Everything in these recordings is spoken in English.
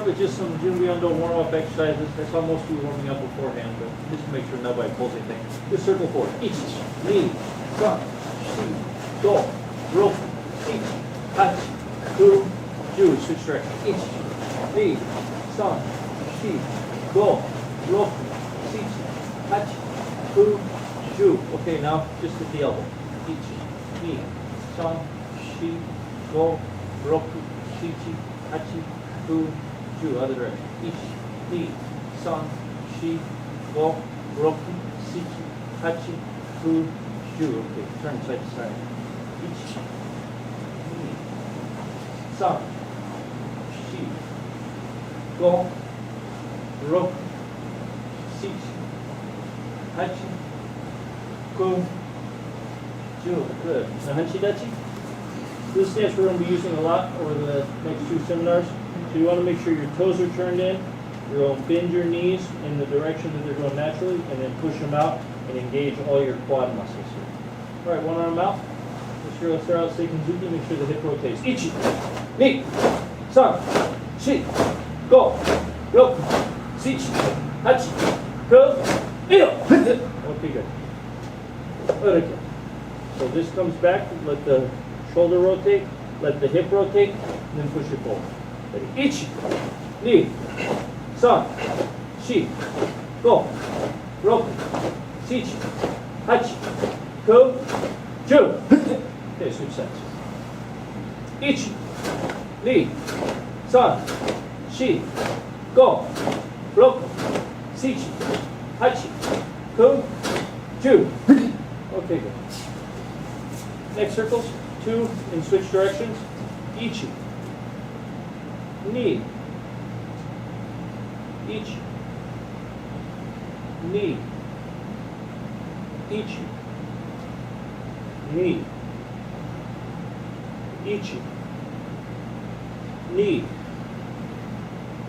start with just some Junbyondo warm-up exercises. That's how most people warming up beforehand, but just to make sure nobody pulls anything. Just circle forward. Ichi, ni, san, shi, go, roku, ichi, hachi, ku, ju. Switch direction. Ichi, ni, san, shi, go, roku, ichi, hachi, ku, ju. Okay, now just at the elbow. Ichi, ni, san, shi, go, roku, ichi, hachi, ku, ju. Other direction. Ichi, ni, san, shi, go, roku, ichi, hachi, ku, ju. Okay, turn side to side. Ichi, ni, san, shi, go, roku, ichi, hachi, ku, ju. Good. Now, hanshi dachi. This stance we're going to be using a lot over the next two seminars. So you want to make sure your toes are turned in. You're going to bend your knees in the direction that they're going naturally, and then push them out and engage all your quad muscles here. All right, one arm out. Let's start out Seikenzuki. Make sure the hip rotates. Ichi, ni, san, shi, go, roku, ichi, hachi, ku, iyo. Okay, good. Okay. So this comes back. Let the shoulder rotate. Let the hip rotate, and then push it forward. Ready? Ichi, ni, san, shi, go, roku, ichi, hachi, ku, ju. Okay, switch sides. Ichi, ni, san, shi, go, roku, ichi, hachi, ku, ju. Okay, good. Next circles, two in switch directions. Ichi, ni, ichi, ni, ichi, ni, ichi, ni.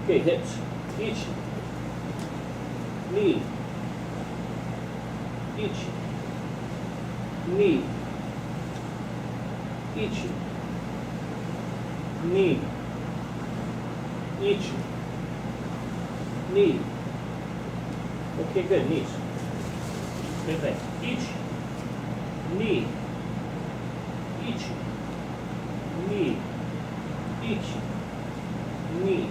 Okay, hips. Ichi, ni, ichi, ni, ichi, ni, ichi, ni. Okay, good. Knees. Good thing. Ichi, ni, ichi, ni, ichi, ni,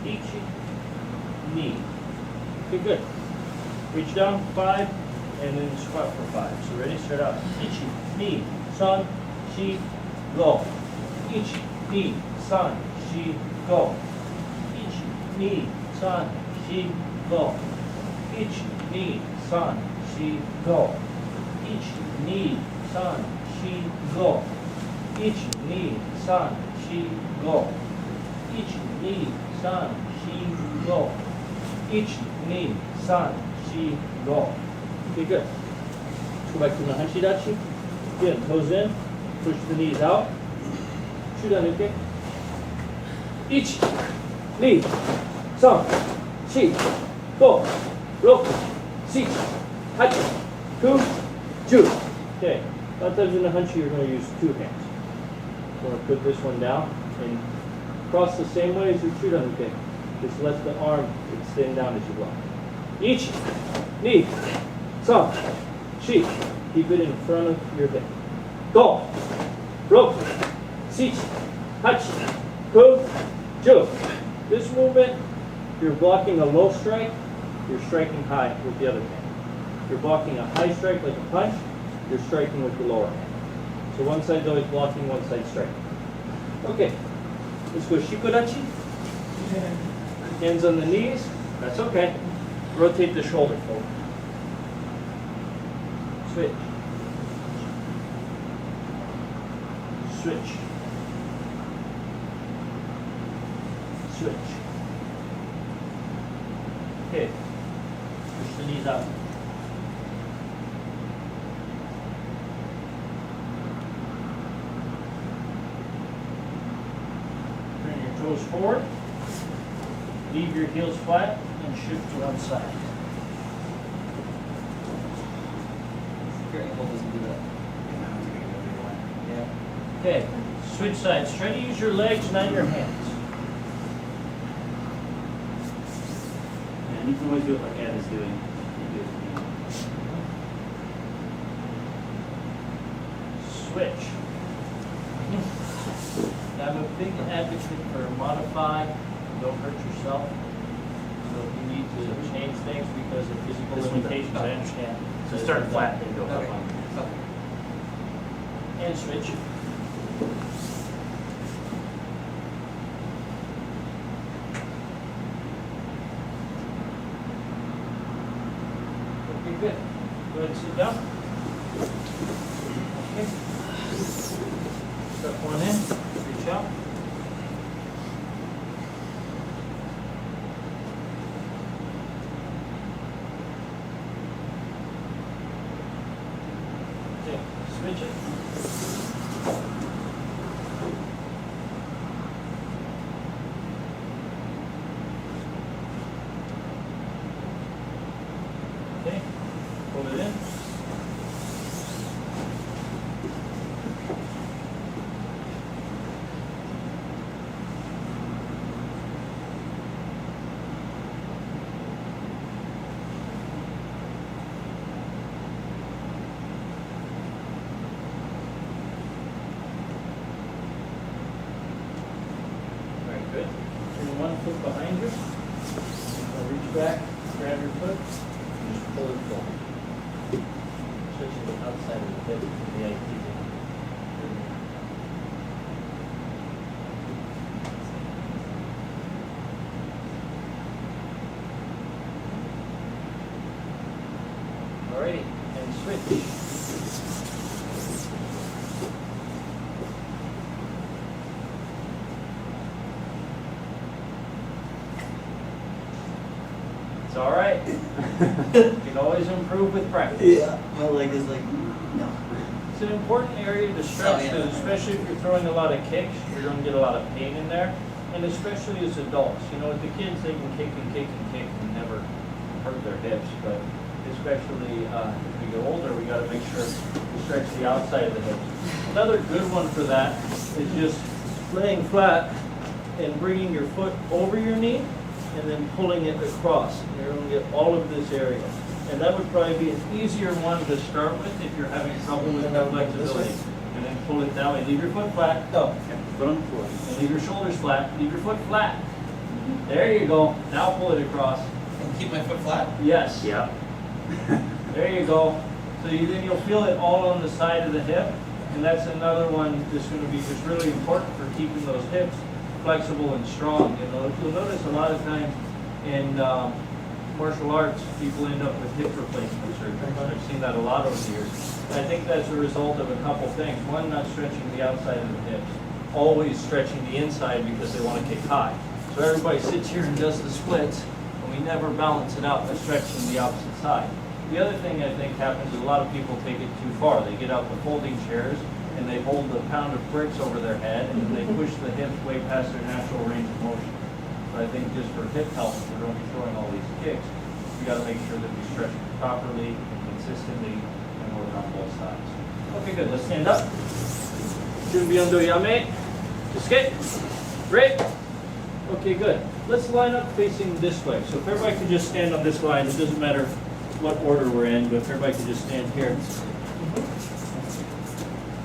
ichi, ni. Okay, good. Reach down 5 and then squat for 5. So ready? Start out. Ichi, ni, san, shi, go. Ichi, ni, san, shi, go. Ichi, ni, san, shi, go. Ichi, ni, san, shi, go. Ichi, ni, san, shi, go. Ichi, ni, san, shi, go. Ichi, ni, san, shi, go. Ichi, ni, san, shi, go. Okay, good. Let's go back to the hanshi dachi. Again, toes in. Push the knees out. Shoot-an-uke. Ichi, ni, san, shi, go, roku, ichi, hachi, ku, ju. Okay. A lot of times in the hanshi, you're going to use two hands. So I'm going to put this one down and cross the same way as your shoot-an-uke. Just let the arm extend down as you block. Ichi, ni, san, shi. Keep it in front of your hip. Go, roku, ichi, hachi, ku, ju. This movement, you're blocking a low strike, you're striking high with the other hand. You're blocking a high strike like a punch, you're striking with the lower hand. So one side's always blocking, one side striking. Okay, let's go shikodachi. Hands on the knees, that's okay. Rotate the shoulder forward. Switch. Switch. Switch. Okay. Push the knees out. Bring your toes forward. Leave your heels flat and shift to one side. Your ankle doesn't do that. Yeah. Okay. Switch sides. Try to use your legs, not your hands. And you can always do it like Ed is doing. You do it, you know. Switch. I'm a big advocate for modify, don't hurt yourself. So if you need to change things because of physical This one's limitations, up. I understand. So start flat and go up Okay. on. And switch. Okay, good. Go ahead and sit down. Okay. Step one in, reach out. Okay, switch it. Okay, pull it in. Very good. Turn one foot behind you. Now reach back, grab your foot, and just pull it forward. Switching the outside of the hip to the idea. Alrighty, and switch. It's all right. You can always improve with practice. Yeah, my leg is like, no. It's an important area to stretch, Oh, yeah. because especially if you're throwing a lot of kicks, you're going to get a lot of pain in there. And especially as adults, you know, with the kids, they can kick and kick and kick and never hurt their hips. But especially as we get older, we got to make sure we stretch the outside of the hips. Another good one for that is just laying flat and bringing your foot over your knee and then pulling it across. And you're going to get all of this area. And that would probably be an easier one to start with if you're having trouble with the flexibility. And then pull it down and leave your foot flat. Go. Foot on the floor. And leave your shoulders flat. Leave your foot flat. There you go. Now pull it across. And keep my foot flat? Yes. Yeah. There you go. So then you'll feel it all on the side of the hip. And that's another one that's going to be just really important for keeping those hips flexible and strong. You know, you'll notice a lot of times in martial arts, people end up with hip replacement surgery. I've seen that a lot over the years. And I think that's a result of a couple things. One, not stretching the outside of the hips. Always stretching the inside because they want to kick high. So everybody sits here and does the splits, and we never balance it out by stretching the opposite side. The other thing I think happens is a lot of people take it too far. They get out the folding chairs and they hold a pound of bricks over their head and they push the hips way past their natural range of motion. But I think just for hip health, if we're going to be throwing all these kicks, we got to make sure that we stretch properly and consistently and work on both sides. Okay, good. Let's stand up. Junbi yame. Escape. Great. Okay, good. Let's line up facing this way. So if everybody could just stand on this line, it doesn't matter what order we're in, but if everybody could just stand here.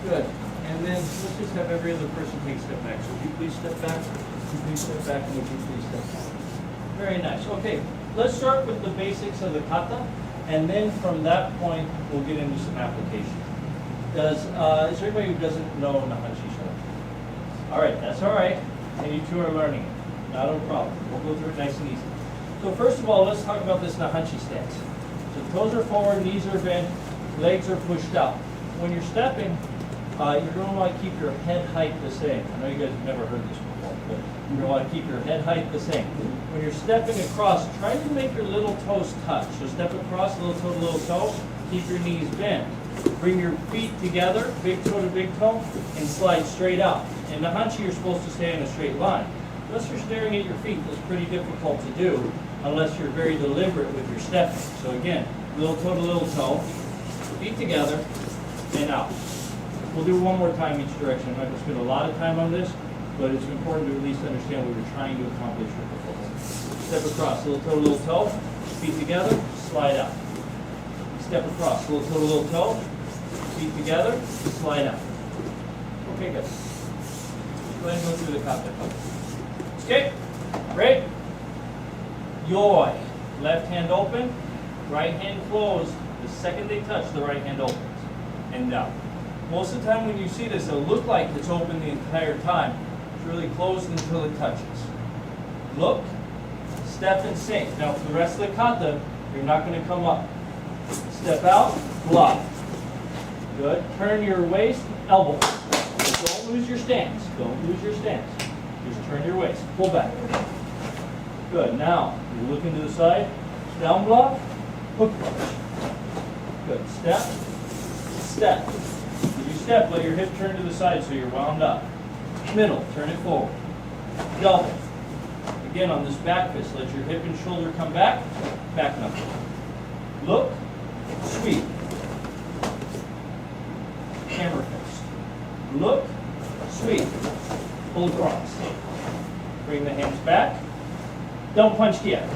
Good. And then let's just have every other person take a step back. So would you please step back? Would you please step back? And would you please step back? Very nice. Okay. Let's start with the basics of the kata, and then from that point, we'll get into some application. Is there anybody who doesn't know Nahanshi Shora? All right, that's all right. And you two are learning it. Not a problem. We'll go through it nice and easy. So first of all, let's talk about this Nahanshi stance. So toes are forward, knees are bent, legs are pushed out. When you're stepping, you're going to want to keep your head height the same. I know you guys have never heard this before, but you're going to want to keep your head height the same. When you're stepping across, try to make your little toes touch. So step across, little toe to little toe, keep your knees bent. Bring your feet together, big toe to big toe, and slide straight out. In Nahanshi, you're supposed to stay in a straight line. Unless you're staring at your feet, that's pretty difficult to do unless you're very deliberate with your stepping. So again, little toe to little toe, feet together, and out. We'll do one more time each direction. I'm not going to spend a lot of time on this, but it's important to at least understand what we're trying to accomplish with the footwork. Step across, little toe, feet together, slide out. Step across, little toe, feet together, slide out. Okay, good. Go ahead and go through the kata. Okay, great. Yoi. Left hand open, right hand closed. The second they touch, the right hand opens and down. Most of the time when you see this, it'll look like it's open the entire time. It's really closed until it touches. Look, step and sink. Now for the rest of the kata, you're not going to come up. Step out, block. Good. Turn your waist, elbow. Don't lose your stance. Don't lose your stance. Just turn your waist. Pull back. Good. Now, you look into the side. Down block, hook punch. Good. Step, step. As you step, let your hip turn to the side so you're wound up. Middle, turn it forward. Double. Again, on this back fist, let your hip and shoulder come back. Back knuckle. Look, sweep. Hammer fist. Look, sweep. Pull across. Bring the hands back. Don't punch yet.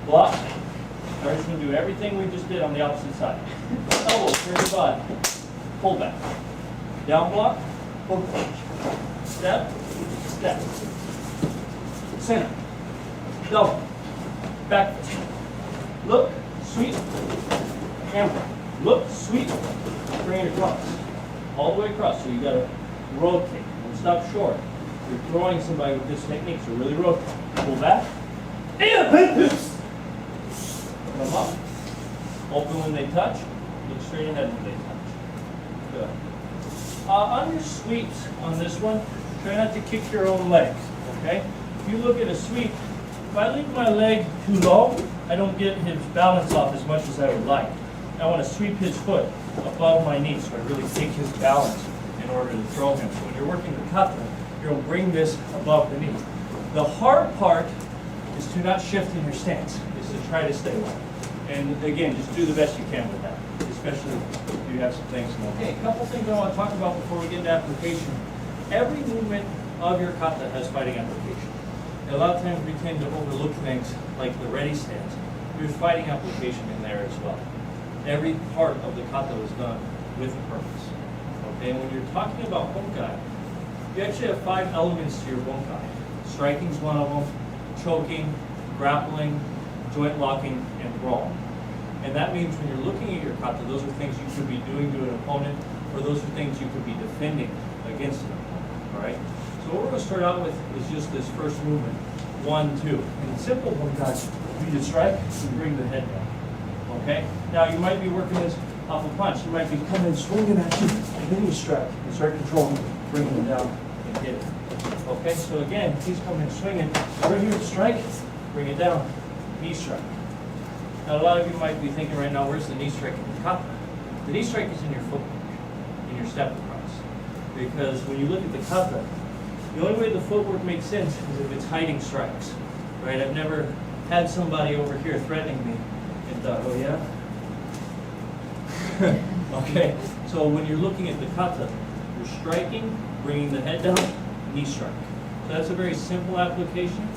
Block. Now we're just going to do everything we just did on the opposite side. Elbow, turn your body. Pull back. Down block. Hook punch. Step. Step. Center. Double. Back fist. Look. Sweep. Hammer. Look. Sweep. Bring it across. All the way across. So you got to rotate. Don't stop short. You're throwing somebody with this technique, so really rotate. Pull back. Come up. Open when they touch. Look straight ahead when they touch. Good. On your sweeps on this one, try not to kick your own legs. Okay? If you look at a sweep, if I leave my leg too low, I don't get his balance off as much as I would like. I want to sweep his foot above my knee, so I really take his balance in order to throw him. So when you're working the kata, you're going to bring this above the knee. The hard part is to not shift in your stance, is to try to stay low. And again, just do the best you can with that, especially if you have some things going on. Okay, a couple things I want to talk about before we get into application. Every movement of your kata has fighting application. And a lot of times we tend to overlook things like the ready stance. There's fighting application in there as well. Every part of the kata is done with a purpose. Okay, and when you're talking about honkai, you actually have 5 elements to your honkai. Striking is one of them, choking, grappling, joint locking, and throwing. And that means when you're looking at your kata, those are things you could be doing to an opponent, or those are things you could be defending against an opponent. All right? So what we're going to start out with is just this first movement, 1, 2. And the simple honkai, you just strike and bring the head down. Okay? Now you might be working this off a punch. You might be coming and swinging at you, and then you strike and start controlling, bringing it down and hit it. Okay? So again, he's coming and swinging. Right here, strike, bring it down, knee strike. Now a lot of you might be thinking right now, where's the knee strike in the kata? The knee strike is in your footwork, in your step across. Because when you look at the kata, the only way the footwork makes sense is if it's hiding strikes. Right? I've never had somebody over here threatening me and thought, oh yeah? Okay, so when you're looking at the kata, you're striking, bringing the head down, knee strike. So that's a very simple application.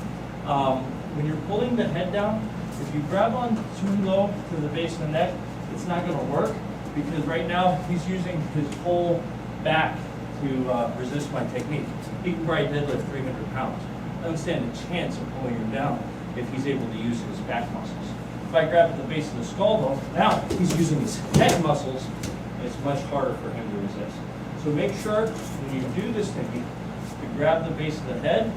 When you're pulling the head down, if you grab on too low to the base of the neck, it's not going to work because right now he's using his whole back to resist my technique. He can probably deadlift 300 pounds. I don't stand a chance of pulling him down if he's able to use his back muscles. If I grab at the base of the skull though, now he's using his neck muscles, and it's much harder for him to resist. So make sure when you do this technique, to grab the base of the head,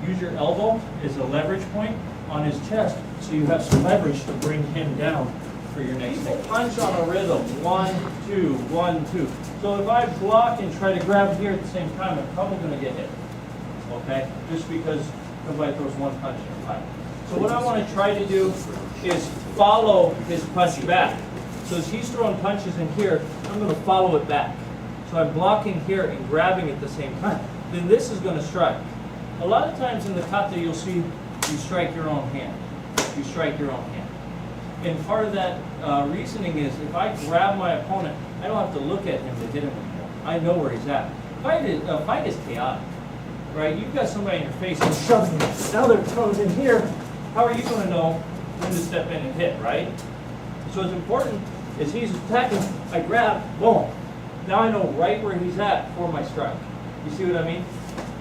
use your elbow as a leverage point on his chest so you have some leverage to bring him down for your next technique. Punch on a rhythm, 1, 2, 1, 2. So if I block and try to grab here at the same time, I'm probably going to get hit. Okay? Just because somebody throws one punch in a fight. So what I want to try to do is follow his punch back. So as he's throwing punches in here, I'm going to follow it back. So I'm blocking here and grabbing at the same time. Then this is going to strike. A lot of times in the kata you'll see you strike your own hand. You strike your own hand. And part of that reasoning is if I grab my opponent, I don't have to look at him to hit him anymore. I know where he's at. Fight is chaotic. right? You've got somebody in your face and shoving it. Now their toes in here. How are you going to know when to step in and hit, right? So it's important is he's attacking, I grab, boom. Now I know right where he's at for my strike. You see what I mean?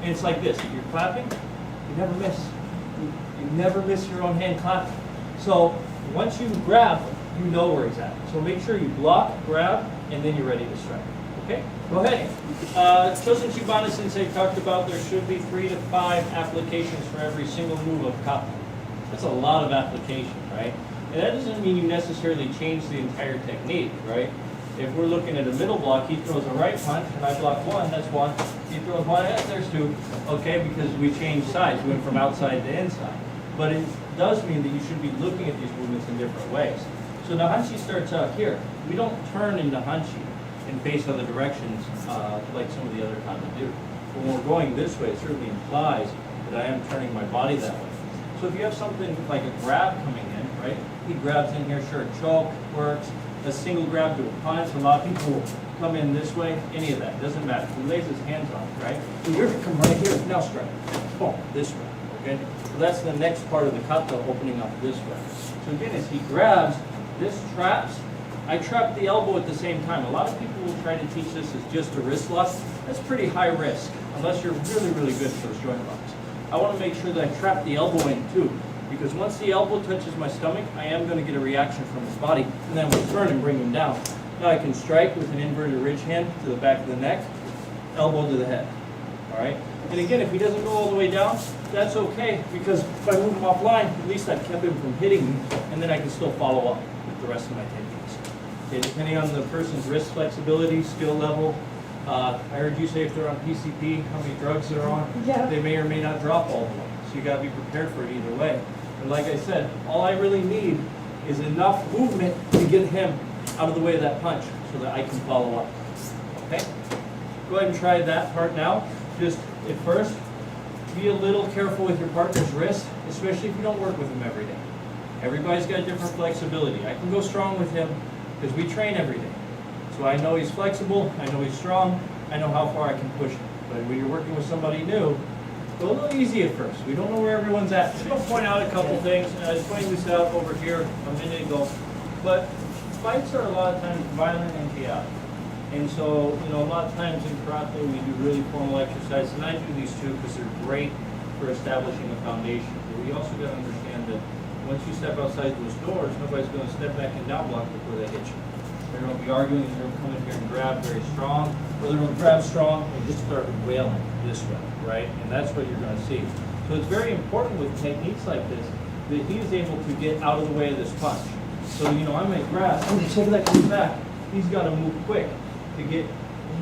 And it's like this, if you're clapping, you never miss. You never miss your own hand clapping. So once you grab, you know where he's at. So make sure you block, grab, and then you're ready to strike. Okay? Go ahead. Chosen Shibana Sensei talked about there should be 3 to 5 applications for every single move of kata. That's a lot of application, right? And that doesn't mean you necessarily change the entire technique, right? If we're looking at a middle block, he throws a right punch, and I block one, that's one. He throws one, there's two. Okay, because we changed sides, we went from outside to inside. But it does mean that you should be looking at these movements in different ways. So the Hanshi starts out here. We don't turn into Hanshi and face other directions like some of the other kata do. When we're going this way, it certainly implies that I am turning my body that way. So if you have something like a grab coming in, right? He grabs in here, sure, choke works. A single grab to a punch. A lot of people will come in this way. Any of that, doesn't matter. He lays his hands on it, right? And you're gonna come right here, now strike. Boom, this way, okay? So that's the next part of the kata, opening up this way. So again, as he grabs, this traps, I trap the elbow at the same time. A lot of people will try to teach this as just a wrist lock. That's pretty high risk, unless you're really, really good for those joint locks. I want to make sure that I trap the elbow in too, because once the elbow touches my stomach, I am going to get a reaction from his body, and then we'll turn and bring him down. Now I can strike with an inverted ridge hand to the back of the neck, elbow to the head. All right? And again, if he doesn't go all the way down, that's okay, because if I move him offline, at least I've kept him from hitting me, and then I can still follow up with the rest of my techniques. Okay, depending on the person's wrist flexibility, skill level, I heard you say if they're on PCP, how many drugs they're on, they may or may not drop all the way. So you got to be prepared for it either way. And like I said, all I really need is enough movement to get him out of the way of that punch so that I can follow up. Okay? Go ahead and try that part now. Just at first, be a little careful with your partner's wrist, especially if you don't work with him every day. Everybody's got different flexibility. I can go strong with him because we train every day. So I know he's flexible, I know he's strong, I know how far I can push him. But when you're working with somebody new, go a little easy at first. We don't know where everyone's at. I'm going to point out a couple things. I was pointing this out over here a minute ago. But fights are a lot of times violent and chaotic. And so, a lot of times in karate we do really formal exercises. And I do these too because they're great for establishing a foundation. But we also got to understand that once you step outside those doors, nobody's going to step back and down block before they hit you. They're going to be arguing, they're going to come in here and grab very strong, or they're going to grab strong and just start wailing this way, right? And that's what you're going to see. So it's very important with techniques like this that he is able to get out of the way of this punch. So, I might grab, check that comes back. He's got to move quick to get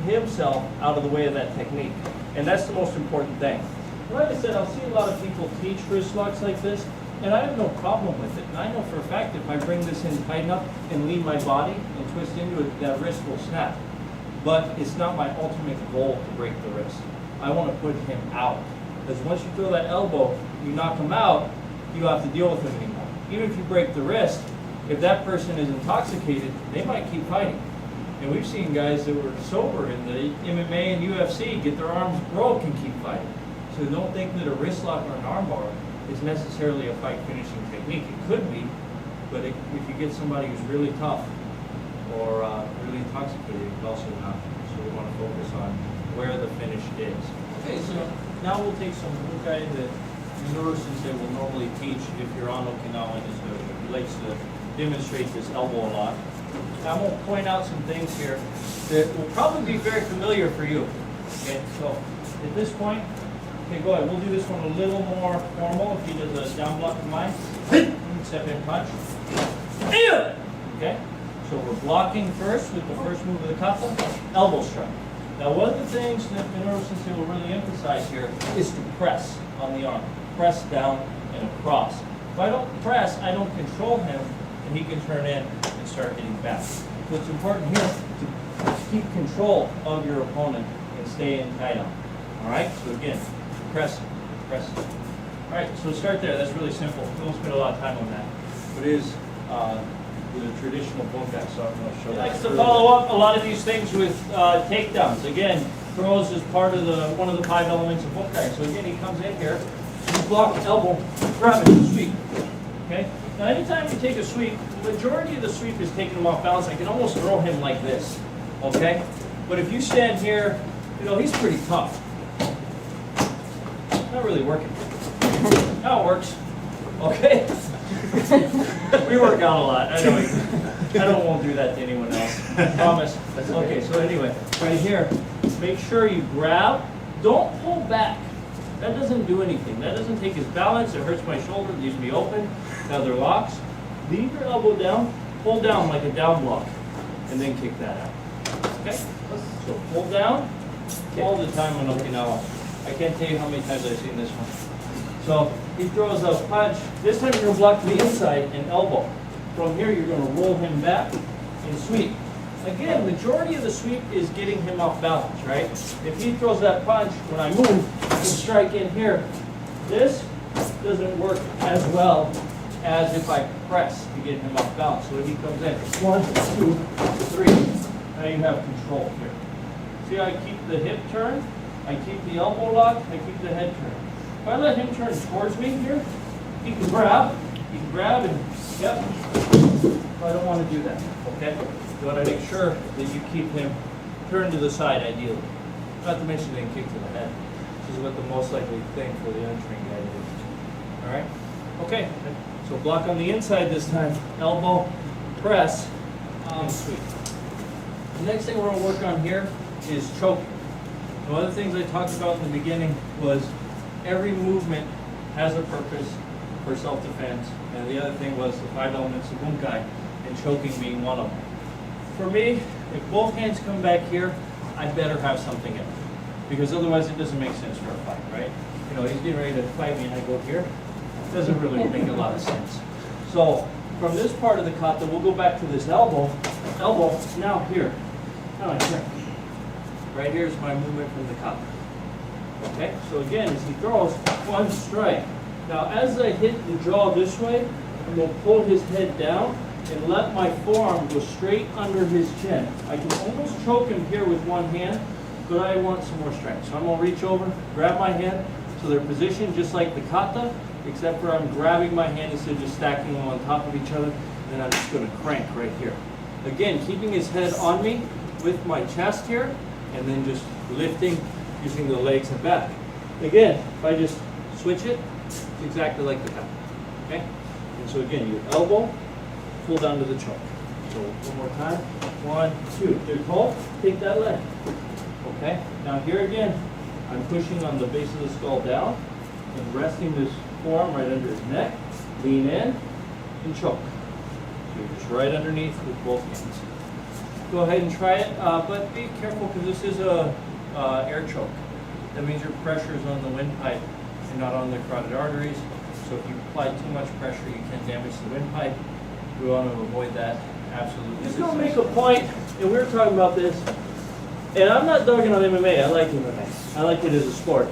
himself out of the way of that technique. And that's the most important thing. Like I said, I'll see a lot of people teach wrist locks like this, and I have no problem with it. And I know for a fact if I bring this in tight enough and lean my body and twist into it, that wrist will snap. But it's not my ultimate goal to break the wrist. I want to put him out. Because once you throw that elbow, you knock him out, you don't have to deal with him anymore. Even if you break the wrist, if that person is intoxicated, they might keep fighting. And we've seen guys that were sober in the MMA and UFC get their arms broke and keep fighting. So don't think that a wrist lock or an arm bar is necessarily a fight finishing technique. It could be, but if you get somebody who's really tough or really intoxicated, it could also not. So we want to focus on where the finish is. Okay, so now we'll take some bukai that Minoru Sensei will normally teach if you're on Okinawa in his dojo. He likes to demonstrate this elbow a lot. I'm going to point out some things here that will probably be very familiar for you. Okay, so at this point, okay, go ahead. We'll do this one a little more formal. If he does a down block to mine, step in punch. Okay, so we're blocking first with the first move of the kata, elbow strike. Now, one of the things that Minoru Sensei will really emphasize here is to press on the arm. Press down and across. If I don't press, I don't control him, and he can turn in and start hitting back. So it's important here to keep control of your opponent and stay in tight on. All right, so again, press, press. All right, so start there. That's really simple. We won't spend a lot of time on that. But it is the traditional bunkai, so I'm going to show you. He likes to follow up a lot of these things with takedowns. Again, throws is part of one of the 5 elements of bunkai. So again, he comes in here, you block, elbow, grab it, sweep. Okay? Now anytime you take a sweep, the majority of the sweep is taking him off balance. I can almost throw him like this. Okay? But if you stand here, you know, he's pretty tough. Not really working. Now it works. Okay? We work out a lot. I know won't do that to anyone else. Promise. Okay, so anyway, right here, make sure you grab. Don't pull back. That doesn't do anything. That doesn't take his balance. It hurts my shoulder. It leaves me open. Now they're locks. Leave your elbow down. Pull down like a down block. And then kick that out. Okay? So pull down all the time on Okinawa. I can't tell you how many times I've seen this one. So he throws a punch. This time you're going to block the inside and elbow. From here you're going to roll him back and sweep. Again, majority of the sweep is getting him off balance, right? If he throws that punch, when I move and strike in here, this doesn't work as well as if I press to get him off balance. So when he comes in, 1, 2, 3, now you have control here. See how I keep the hip turn, I keep the elbow lock, I keep the head turn. If I let him turn towards me here, he can grab and, yep. I don't want to do that, okay? You want to make sure that you keep him turned to the side ideally. Not to mention then kick to the head, which is what the most likely thing for the untrained guy to do. All right? Okay, so block on the inside this time, elbow, press, and sweep. The next thing we're going to work on here is choking. One of the things I talked about in the beginning was every movement has a purpose for self-defense, and the other thing was the 5 elements of bunkai, and choking being one of them. For me, if both hands come back here, I better have something in, because otherwise it doesn't make sense for a fight, right? You know, he's getting ready to fight me and I go here. It doesn't really make a lot of sense. So from this part of the kata, we'll go back to this elbow, now here. Now I turn. Right here is my movement from the kata. Okay, so again, as he throws, 1 strike. Now as I hit the jaw this way, I'm going to pull his head down and let my forearm go straight under his chin. I can almost choke him here with one hand, but I want some more strength. So I'm going to reach over, grab my hand, so they're positioned just like the kata, except for I'm grabbing my hand instead of just stacking them on top of each other, and then I'm just going to crank right here. Again, keeping his head on me with my chest here, and then just lifting using the legs and back. Again, if I just switch it, it's exactly like the kata. Okay? And so again, you elbow, pull down to the choke. So one more time. 1, 2. Good pull. Take that leg. Okay? Now here again, I'm pushing on the base of the skull down and resting this forearm right under his neck. Lean in and choke. So you're just right underneath with both hands. Go ahead and try it, but be careful because this is a air choke. That means your pressure is on the windpipe and not on the carotid arteries. So if you apply too much pressure, you can damage the windpipe. We want to avoid that absolutely. Just going to make a point, and we were talking about this, and I'm not dogging on MMA. I like MMA. I like it as a sport.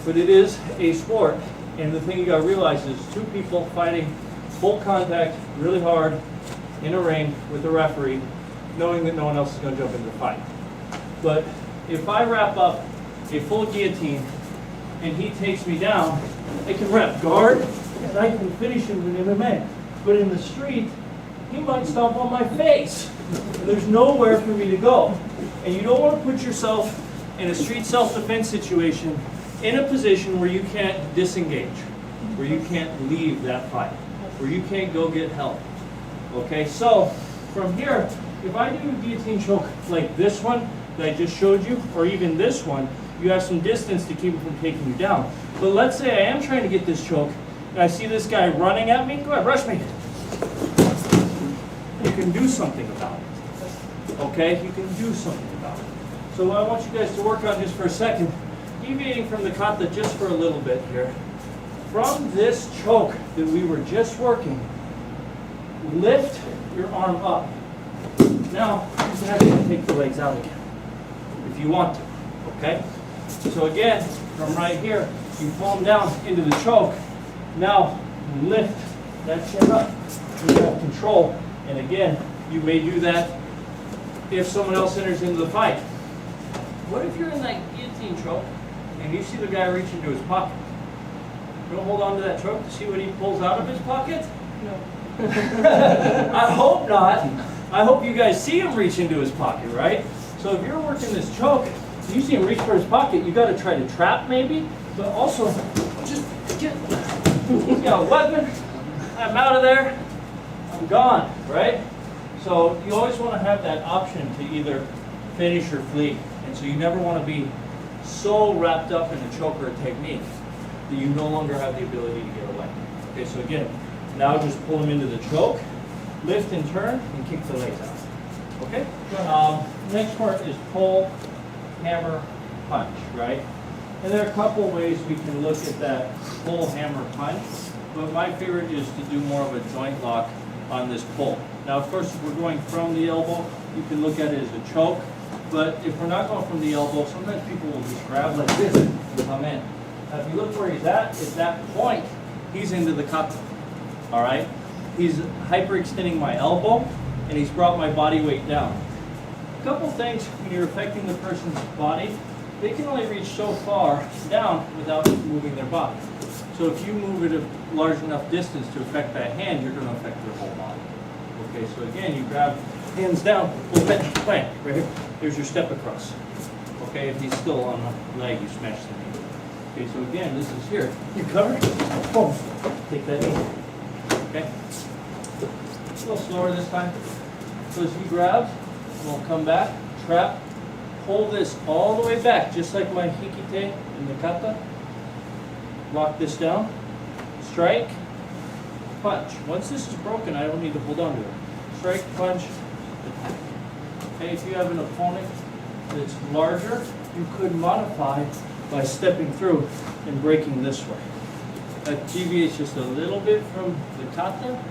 But it is a sport, and the thing you got to realize is 2 people fighting full contact, really hard, in a ring with a referee, knowing that no one else is going to jump into the fight. But if I wrap up a full guillotine and he takes me down, I can wrap guard and I can finish him in MMA. But in the street, he might stomp on my face. And there's nowhere for me to go. And you don't want to put yourself in a street self-defense situation in a position where you can't disengage, where you can't leave that fight, where you can't go get help. Okay, so from here, if I do a guillotine choke like this one that I just showed you, or even this one, you have some distance to keep him from taking you down. But let's say I am trying to get this choke, and I see this guy running at me, go ahead, rush me. You can do something about it. Okay, you can do something about it. So what I want you guys to work on just for a second, deviating from the kata just for a little bit here. From this choke that we were just working, lift your arm up. Now, you can actually take the legs out again, if you want to, okay? So again, from right here, you palm down into the choke. Now, lift that chin up. You have control. And again, you may do that if someone else enters into the fight. what if you're in that guillotine choke and you see the guy reach into his pocket? You'll hold on to that choke to see what he pulls out of his pocket? No. I hope not. I hope you guys see him reach into his pocket, right? So if you're working this choke, you see him reach for his pocket, you got to try to trap maybe, but also just get, he's got a weapon, I'm out of there, I'm gone, right? So you always want to have that option to either finish or flee. And so you never want to be so wrapped up in a choke or a technique that you no longer have the ability to get away. Okay, so again, now just pull him into the choke, lift and turn, and kick the legs out. Okay? Next part is pull, hammer, punch, right? And there are a couple ways we can look at that pull, hammer, punch, but my favorite is to do more of a joint lock on this pull. Now, of course, if we're going from the elbow, you can look at it as a choke, but if we're not going from the elbow, sometimes people will just grab like this and come in. Now, if you look where he's at that point, he's into the kata, all right? He's hyperextending my elbow, and he's brought my body weight down. A couple things when you're affecting the person's body, they can only reach so far down without moving their body. So if you move it a large enough distance to affect that hand, you're going to affect their whole body. Okay, so again, you grab hands down, pull it, bang, right here. There's your step across. Okay, if he's still on the leg, you smash the knee. Okay, so again, this is here. You cover, boom, take that knee. Okay, a little slower this time. So as he grabs, we'll come back, trap, pull this all the way back, just like my hikite in the kata. Lock this down, strike, punch. Once this is broken, I don't need to hold on to it. Strike, punch, attack. Okay, if you have an opponent that's larger, you could modify by stepping through and breaking this way. That deviates just a little bit from the kata,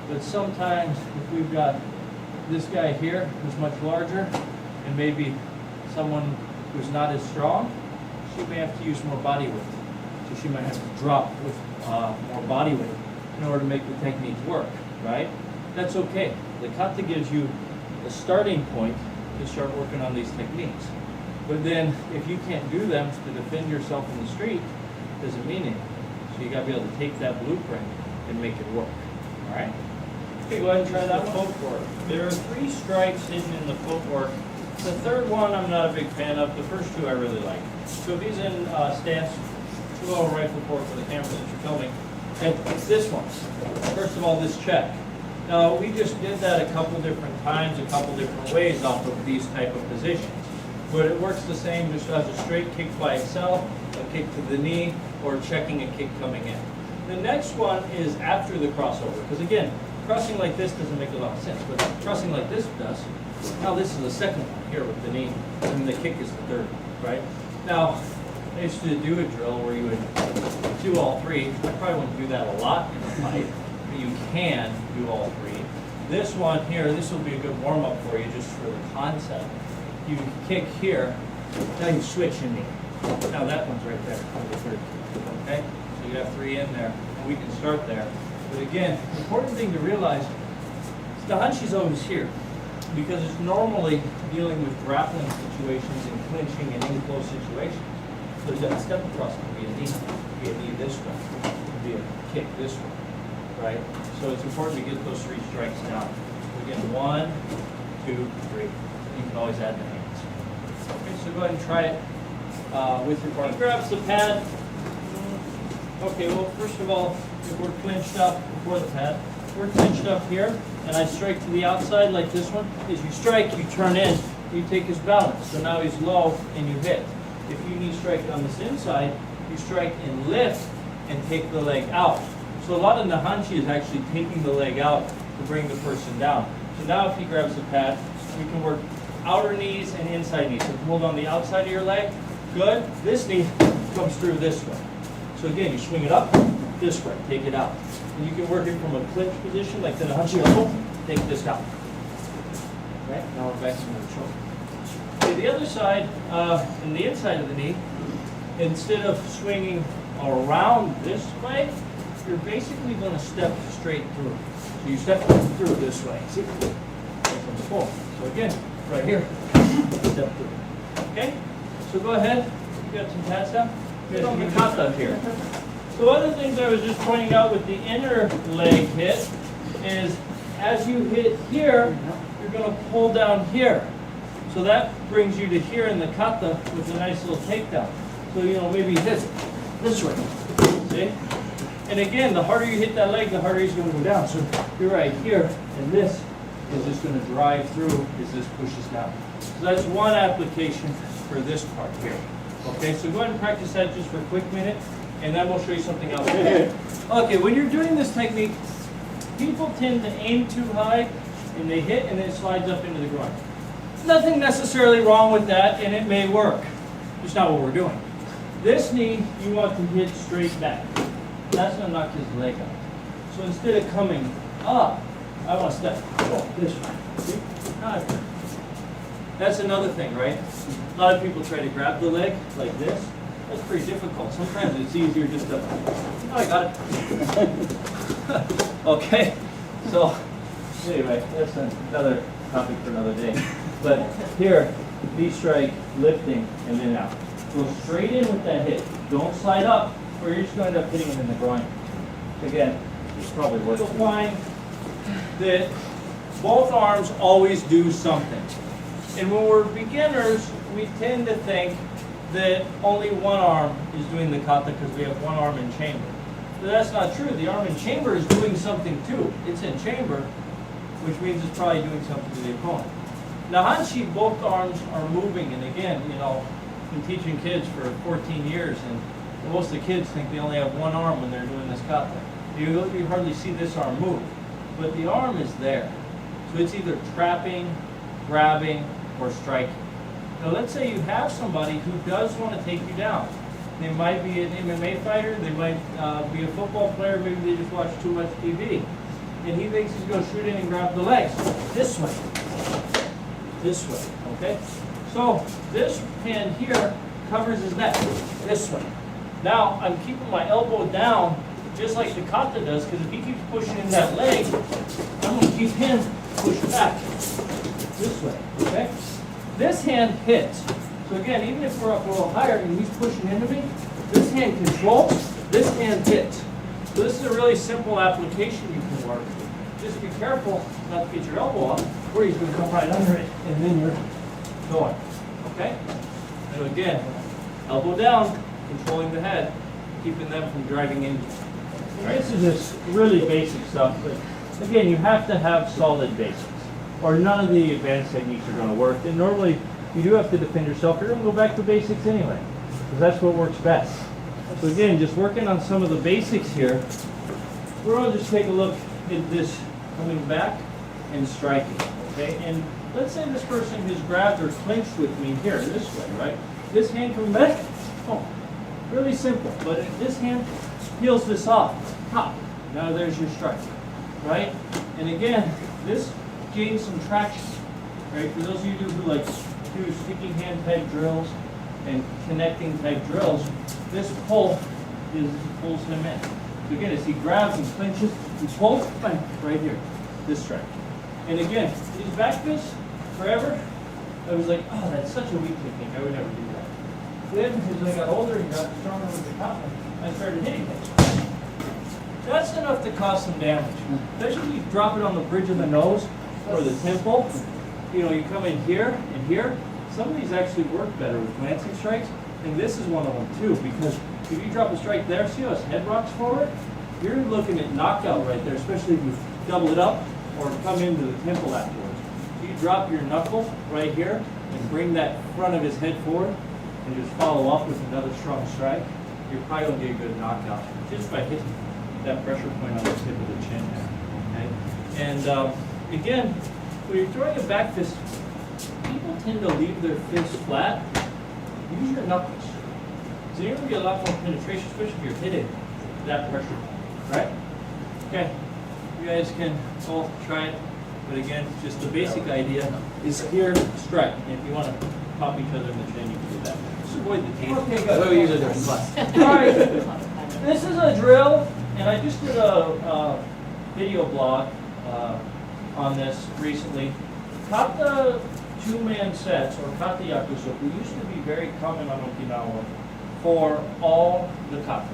but sometimes if we've got this guy here who's much larger and maybe someone who's not as strong, she may have to use more body weight. So she might have to drop with more body weight in order to make the technique work, right? That's okay. The kata gives you a starting point to start working on these techniques. But then if you can't do them to defend yourself in the street, it doesn't mean anything. So you gotta be able to take that blueprint and make it work, all right? Okay, go ahead and try that footwork. There are 3 strikes hidden in the footwork. The third one I'm not a big fan of. The first 2 I really like. So if he's in stance, go rifle forward for the camera that you're filming. And it's this one. First of all, this check. Now, we just did that a couple different times, a couple different ways off of these type of positions. But it works the same just as a straight kick by itself, a kick to the knee, or checking a kick coming in. The next one is after the crossover. Because again, crossing like this doesn't make a lot of sense, but crossing like this does. Now this is the second one here with the knee, and the kick is the third, right? Now, I used to do a drill where you would do all 3. I probably wouldn't do that a lot in a fight, but you can do all 3. This one here, this will be a good warm-up for you just for the concept. You kick here, now you switch in knee. Now that one's right there, the third. Okay? So you have 3 in there, and we can start there. But again, the important thing to realize is the hanshi's always here, because it's normally dealing with grappling situations and clinching and in-close situations. So that step across can be a knee this way, can be a kick this way, right? So it's important to get those 3 strikes down. So again, 1, 2, 3. You can always add the hands. Okay, so go ahead and try it with your partner. He grabs the pad. Okay, well, first of all, if we're clinched up before the pad, we're clinched up here, and I strike to the outside like this one. As you strike, you turn in, you take his balance. So now he's low, and you hit. If you knee strike on this inside, you strike and lift and take the leg out. So a lot of Nahanchi is actually taking the leg out to bring the person down. So now if he grabs the pad, we can work outer knees and inside knees. So if you hold on the outside of your leg, good. This knee comes through this way. So again, you swing it up this way, take it out. And you can work it from a clinch position, like the Nahanchi level, take this out. Right, now we're back to the shoulder. Okay, the other side, in the inside of the knee, instead of swinging around this way, you're basically going to step straight through. So you step through this way. See? Right from before. So again, right here, step through. Okay? So go ahead. You got some pads now? We have some kata here. So one of the things I was just pointing out with the inner leg hit is as you hit here, you're going to pull down here. So that brings you to here in the kata with a nice little takedown. So, you know, maybe this way. See? And again, the harder you hit that leg, the harder he's going to go down. So you're right here, and this is just going to drive through as this pushes down. So that's one application for this part here. Okay, so go ahead and practice that just for a quick minute, and then we'll show you something else. Okay, when you're doing this technique, people tend to aim too high, and they hit, and then it slides up into the groin. Nothing necessarily wrong with that, and it may work. It's not what we're doing. This knee, you want to hit straight back. That's going to knock his leg out. So instead of coming up, I want to step this way. See? That's another thing, right? A lot of people try to grab the leg like this. That's pretty difficult. Sometimes it's easier just to, oh, I got it. Okay, so anyway, that's another topic for another day. But here, V-strike, lifting, and then out. Go straight in with that hit. Don't slide up, or you're just going to end up hitting him in the groin. Again, it's probably worth it. You'll find that both arms always do something. And when we're beginners, we tend to think that only one arm is doing the kata because we have one arm in chamber. But that's not true. The arm in chamber is doing something too. It's in chamber, which means it's probably doing something to the opponent. Now, hanshi, both arms are moving, and again, you know, I've been teaching kids for 14 years, and most of the kids think they only have one arm when they're doing this kata. You hardly see this arm move, but the arm is there. So it's either trapping, grabbing, or striking. Now let's say you have somebody who does want to take you down. They might be an MMA fighter, they might be a football player, maybe they just watch too much TV. And he thinks he's going to shoot in and grab the legs. This way. This way, okay? So this hand here covers his neck. This way. Now I'm keeping my elbow down just like the kata does, because if he keeps pushing in that leg, I'm going to keep him pushed back. This way, okay? This hand hits. So again, even if we're up a little higher and he's pushing into me, this hand controls, this hand hits. So this is a really simple application you can work. Just be careful not to get your elbow up, or he's going to come right under it, and then you're going, okay? So again, elbow down, controlling the head, keeping them from driving into you. This is just really basic stuff, but again, you have to have solid basics, or none of the advanced techniques are going to work. And normally, you do have to defend yourself. You're going to go back to basics anyway, because that's what works best. So again, just working on some of the basics here, we're going to just take a look at this coming back and striking, okay? And let's say this person has grabbed or clinched with me here, this way, right? This hand coming back, oh, really simple. But if this hand peels this off, pop, now there's your strike, right? And again, this gains some traction, right? For those of you who like do sticky hand type drills and connecting type drills, this pull pulls him in. So again, as he grabs and clinches, he pulls, bang, right here, this strike. And again, these back fists, forever, I was like, oh, that's such a weak technique, I would never do that. Then, as I got older and got stronger with the kata, I started hitting things. That's enough to cause some damage. Especially if you drop it on the bridge of the nose or the temple. You know, you come in here and here. Some of these actually work better with glancing strikes. And this is one of them too, because if you drop a strike there, see how his head rocks forward? You're looking at knockout right there, especially if you double it up or come into the temple afterwards. So you drop your knuckle right here and bring that front of his head forward and just follow up with another strong strike. You're probably going to get a good knockout just by hitting that pressure point on the tip of the chin there. Okay? And again, when you're throwing a back fist, people tend to leave their fists flat. Use your knuckles. So you're going to get a lot more penetration, especially if you're hitting that pressure point, right? Okay, you guys can both try it. But again, just the basic idea is here, strike. And if you want to pop each other in the chin, you can do that. Just avoid the teeth. Okay, good. we usually do in class. All right, this is a drill, and I just did a video blog on this recently. Kata two-man sets, or kata yakusoku, used to be very common on Okinawa for all the kata,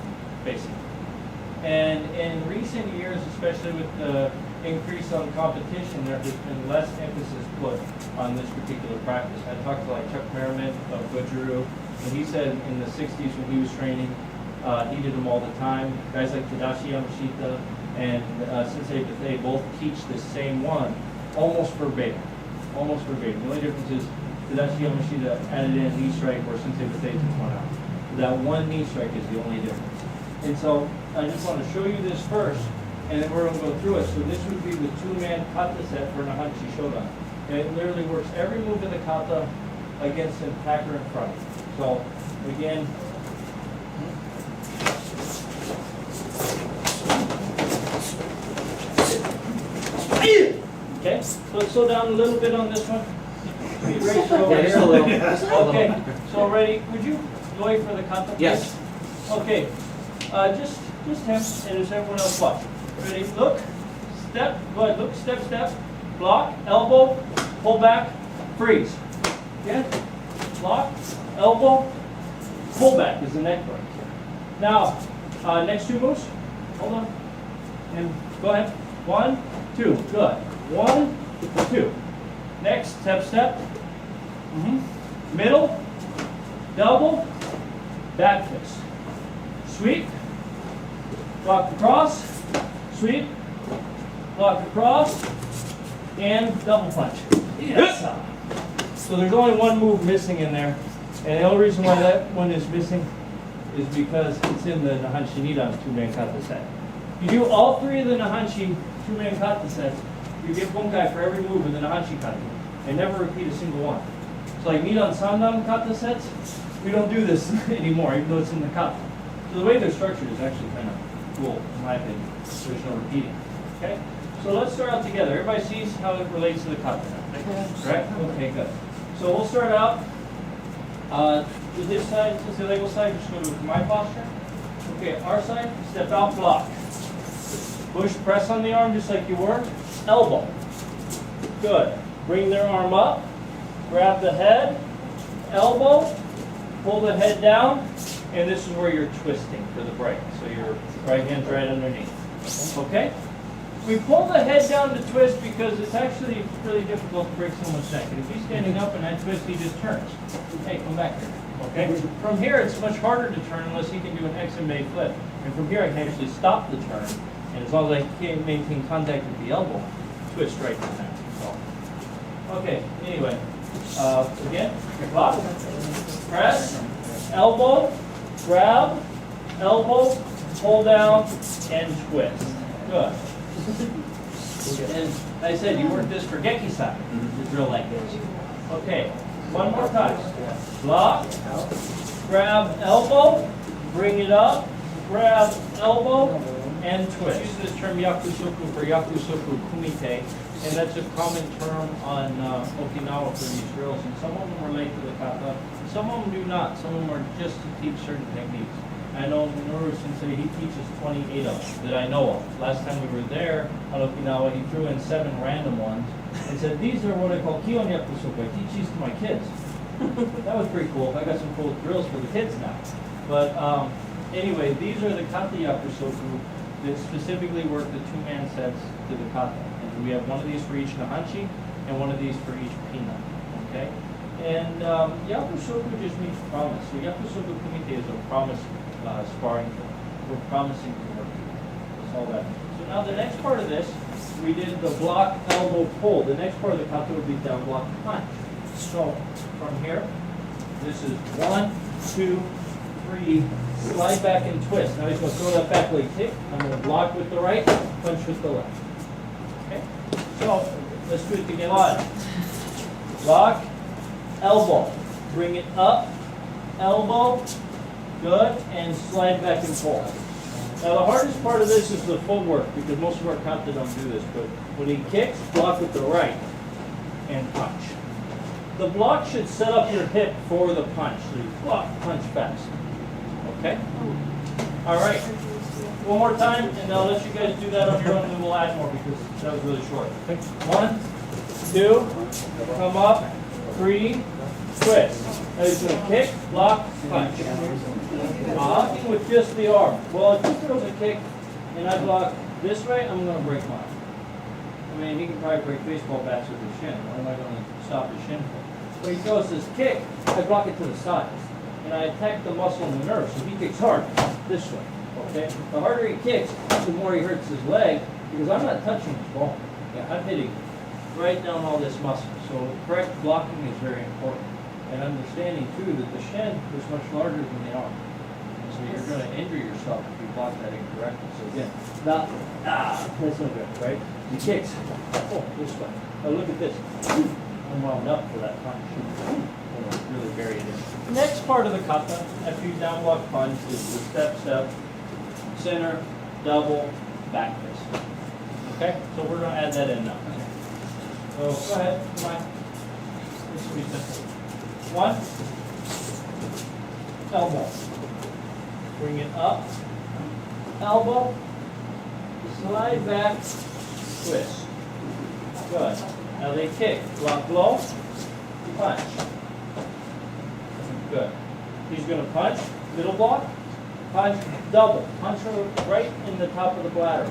basically. And in recent years, especially with the increase on competition, there has been less emphasis put on this particular practice. I talked to like Chuck Merriman of Bujuru, and he said in the 60s when he was training, he did them all the time. Guys like Tadashi Yamashita and Sensei Bethe both teach the same one, almost verbatim. Almost verbatim. The only difference is Tadashi Yamashita added in a knee strike where Sensei Bethe took one out. That one knee strike is the only difference. And so I just want to show you this first, and then we're going to go through it. So this would be the two-man kata set for Nahanshi Shodan. And it literally works every move of the kata against an attacker in front. So again, okay, so let's slow down a little bit on this one. Speed ratio over Yeah, just a here. little. Okay, so ready? Would you go for the kata? Please? Yes. Okay, just him, and just everyone else watch. Ready? Look, step, go ahead, look, step, step, block, elbow, pull back, freeze. Again, block, elbow, pull back is the neck break. Now, next two moves, hold on, and go ahead. 1, 2, good. 1, 2. Next, step, step. Middle, double, back fist. Sweep, block across, sweep, block across, and double punch. Yes. So there's only one move missing in there, and the only reason why that one is missing is because it's in the Nahanshi Nidan two-man kata set. You do all three of the Nahanshi two-man kata sets, you get bunkai for every move in the Nahanshi kata, and never repeat a single one. So like Nidan Sandan kata sets, we don't do this anymore, even though it's in the kata. So the way they're structured is actually kind of cool, in my opinion. There's no repeating. Okay? So let's start out together. Everybody sees how it relates to the kata now. Correct? Okay, good. So we'll start out with this side, this is the legal side, just go to my posture. Okay, our side, step out, block. Push, press on the arm just like you were. Elbow. Good. Bring their arm up, grab the head, elbow, pull the head down, and this is where you're twisting for the break. So your right hand's right underneath. Okay? We pull the head down to twist because it's actually really difficult to break someone's neck. And if he's standing up and I twist, he just turns. Hey, come back here. Okay? From here, it's much harder to turn unless he can do an X and May flip. And from here, I can actually stop the turn. And as long as I can maintain contact with the elbow, twist right to that. So, okay, anyway. Again, block, press, elbow, grab, elbow, pull down, and twist. Good. And I said you work this for Gekisai, the drill like this. Okay, one more time. Block, grab elbow, bring it up, grab elbow, and twist. Use this term yakusoku for yakusoku kumite, and that's a common term on Okinawa for these drills. And some of them relate to the kata, some of them do not. Some of them are just to teach certain techniques. I know Minoru Sensei, he teaches 28 of them that I know of. Last time we were there on Okinawa, he threw in 7 random ones and said, these are what I call kion yakusoku. I teach these to my kids. That was pretty cool. I got some cool drills for the kids now. But anyway, these are the kata yakusoku that specifically work the two-man sets to the kata. And we have one of these for each nahanshi and one of these for each pina. Okay? And yakusoku just means promise. So yakusoku kumite is a promise sparring drill. We're promising to work together. That's all that means. So now the next part of this, we did the block, elbow, pull. The next part of the kata would be down, block, punch. So from here, this is 1, 2, 3, slide back and twist. Now he's going to throw that back leg kick. I'm going to block with the right, punch with the left. Okay? So let's do it together. Block, elbow. Bring it up, elbow, good, and slide back and pull. Now the hardest part of this is the footwork because most of our kata don't do this, but when he kicks, block with the right and punch. The block should set up your hip for the punch. So you block, punch fast. Okay? All right. One more time, and I'll let you guys do that on your own, and then we'll add more because that was really short. 1, 2, come up, 3, twist. Now he's going to kick, block, punch. Blocking with just the arm. Well, if he throws a kick and I block this way, I'm going to break mine. I mean, he can probably break baseball bats with his shin. What am I going to stop his shin for? When he throws his kick, I block it to the side. And I attack the muscle and the nerve. So he kicks hard this way. Okay? The harder he kicks, the more he hurts his leg because I'm not touching his bone. Yeah, I'm hitting right down all this muscle. So correct blocking is very important. And understanding too that the shin is much larger than the arm. And so you're going to injure yourself if you block that incorrectly. So again, that's no good, right? He kicks, oh, this way. Oh, look at this. I'm wound up for that punch. Really bury it in. Next part of the kata, after you down block punch, is the step, step, center, double, back fist. Okay? So we're going to add that in now. So go ahead, come on. This will be simple. 1, elbow. Bring it up, elbow, slide back, twist. Good. Now they kick, block low, punch. Good. He's going to punch, middle block, punch, double. Punch right in the top of the bladder.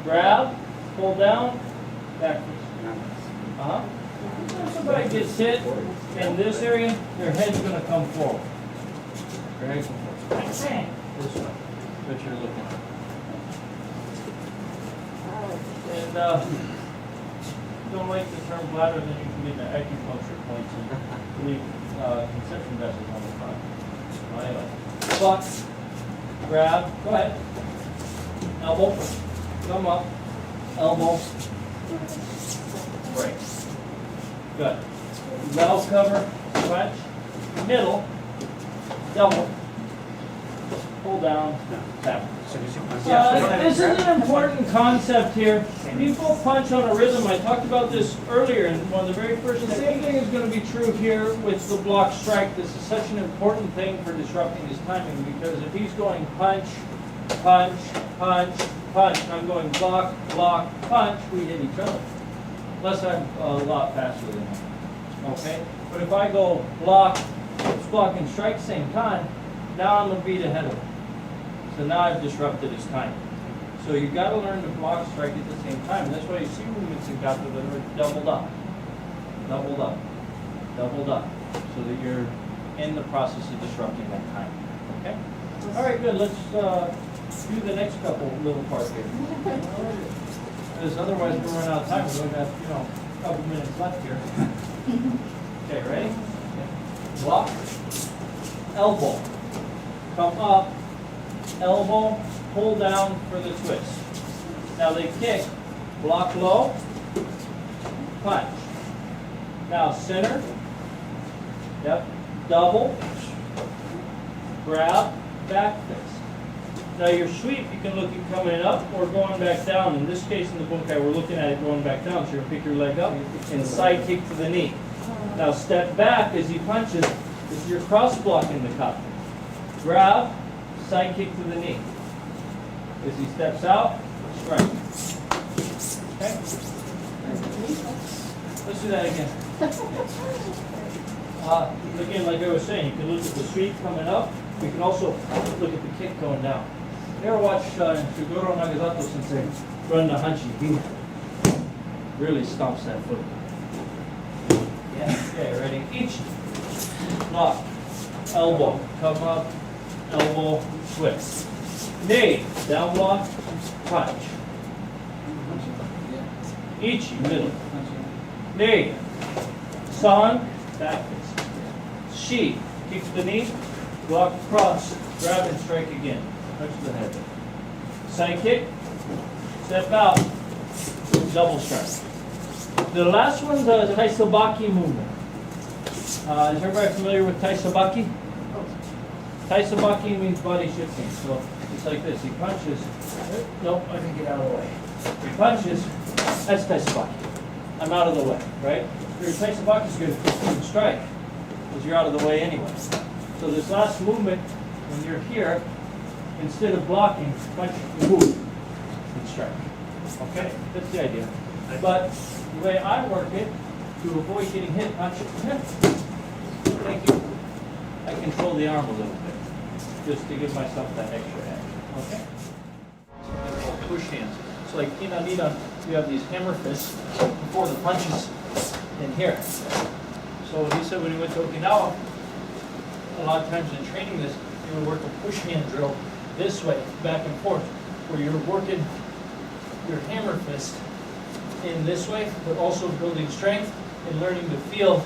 Grab, pull down, back twist. When somebody gets hit in this area, their head's going to come forward. Their head's going to come forward. This way. What you're looking at. And don't like the term bladder, then you can get the acupuncture points and leave conception vessels on the front. Anyway. Block, grab, go ahead. Elbow, come up, elbow, break. Good. Valve cover, punch, middle, double, pull down, tap. This is an important concept here. People punch on a rhythm. I talked about this earlier in one of the very first. The same thing is going to be true here with the block strike. This is such an important thing for disrupting his timing because if he's going punch, punch, punch, punch, and I'm going block, block, punch, we hit each other. Unless I'm a lot faster than him. Okay? But if I go block, and strike same time, now I'm a beat ahead of him. So now I've disrupted his timing. So you've got to learn to block strike at the same time. That's why you see movements in kata that are doubled up, doubled up, doubled up, so that you're in the process of disrupting that timing. Okay? All right, good. Let's do the next couple little parts here. Because otherwise we'll run out of time. We're going to have, a couple minutes left here. Okay, ready? Block, elbow, come up, elbow, pull down for the twist. Now they kick, block low, punch. Now center, yep, double, grab, back fist. Now your sweep, you can look at coming up or going back down. In this case in the bunkai, we're looking at it going back down. So you're going to pick your leg up and side kick to the knee. Now step back as he punches, as you're cross blocking the kata. Grab, side kick to the knee. As he steps out, strike. Okay? Let's do that again. Again, like I was saying, you can look at the sweep coming up. You can also look at the kick going down. You ever watch Shigoro Nagasato Sensei run the hanchi? He really stomps that foot. Yeah, okay, ready? Each block, elbow, come up, elbow, twist. Knee, down block, punch. Ichi, middle. Knee, san, back fist. Shi, kick the knee, block across, grab and strike again. Touch the head. Side kick, step out, double strike. The last one's a taisabaki movement. Is everybody familiar with taisabaki? Taisabaki means body shifting. So it's like this. He punches. Nope, I can get out of the way. He punches. That's taisabaki. I'm out of the way, right? Your taisabaki is good to strike because you're out of the way anyway. So this last movement, when you're here, instead of blocking, punch, you move and strike. Okay? That's the idea. But the way I work it to avoid getting hit, punch. Thank you. I control the arm a little bit, just to give myself that extra edge. Okay? Something called push hands. So like Hinanida, you have these hammer fists before the punches in here. So he said when he went to Okinawa, a lot of times in training this, you would work a push hand drill this way, back and forth, where you're working your hammer fist in this way, but also building strength and learning to feel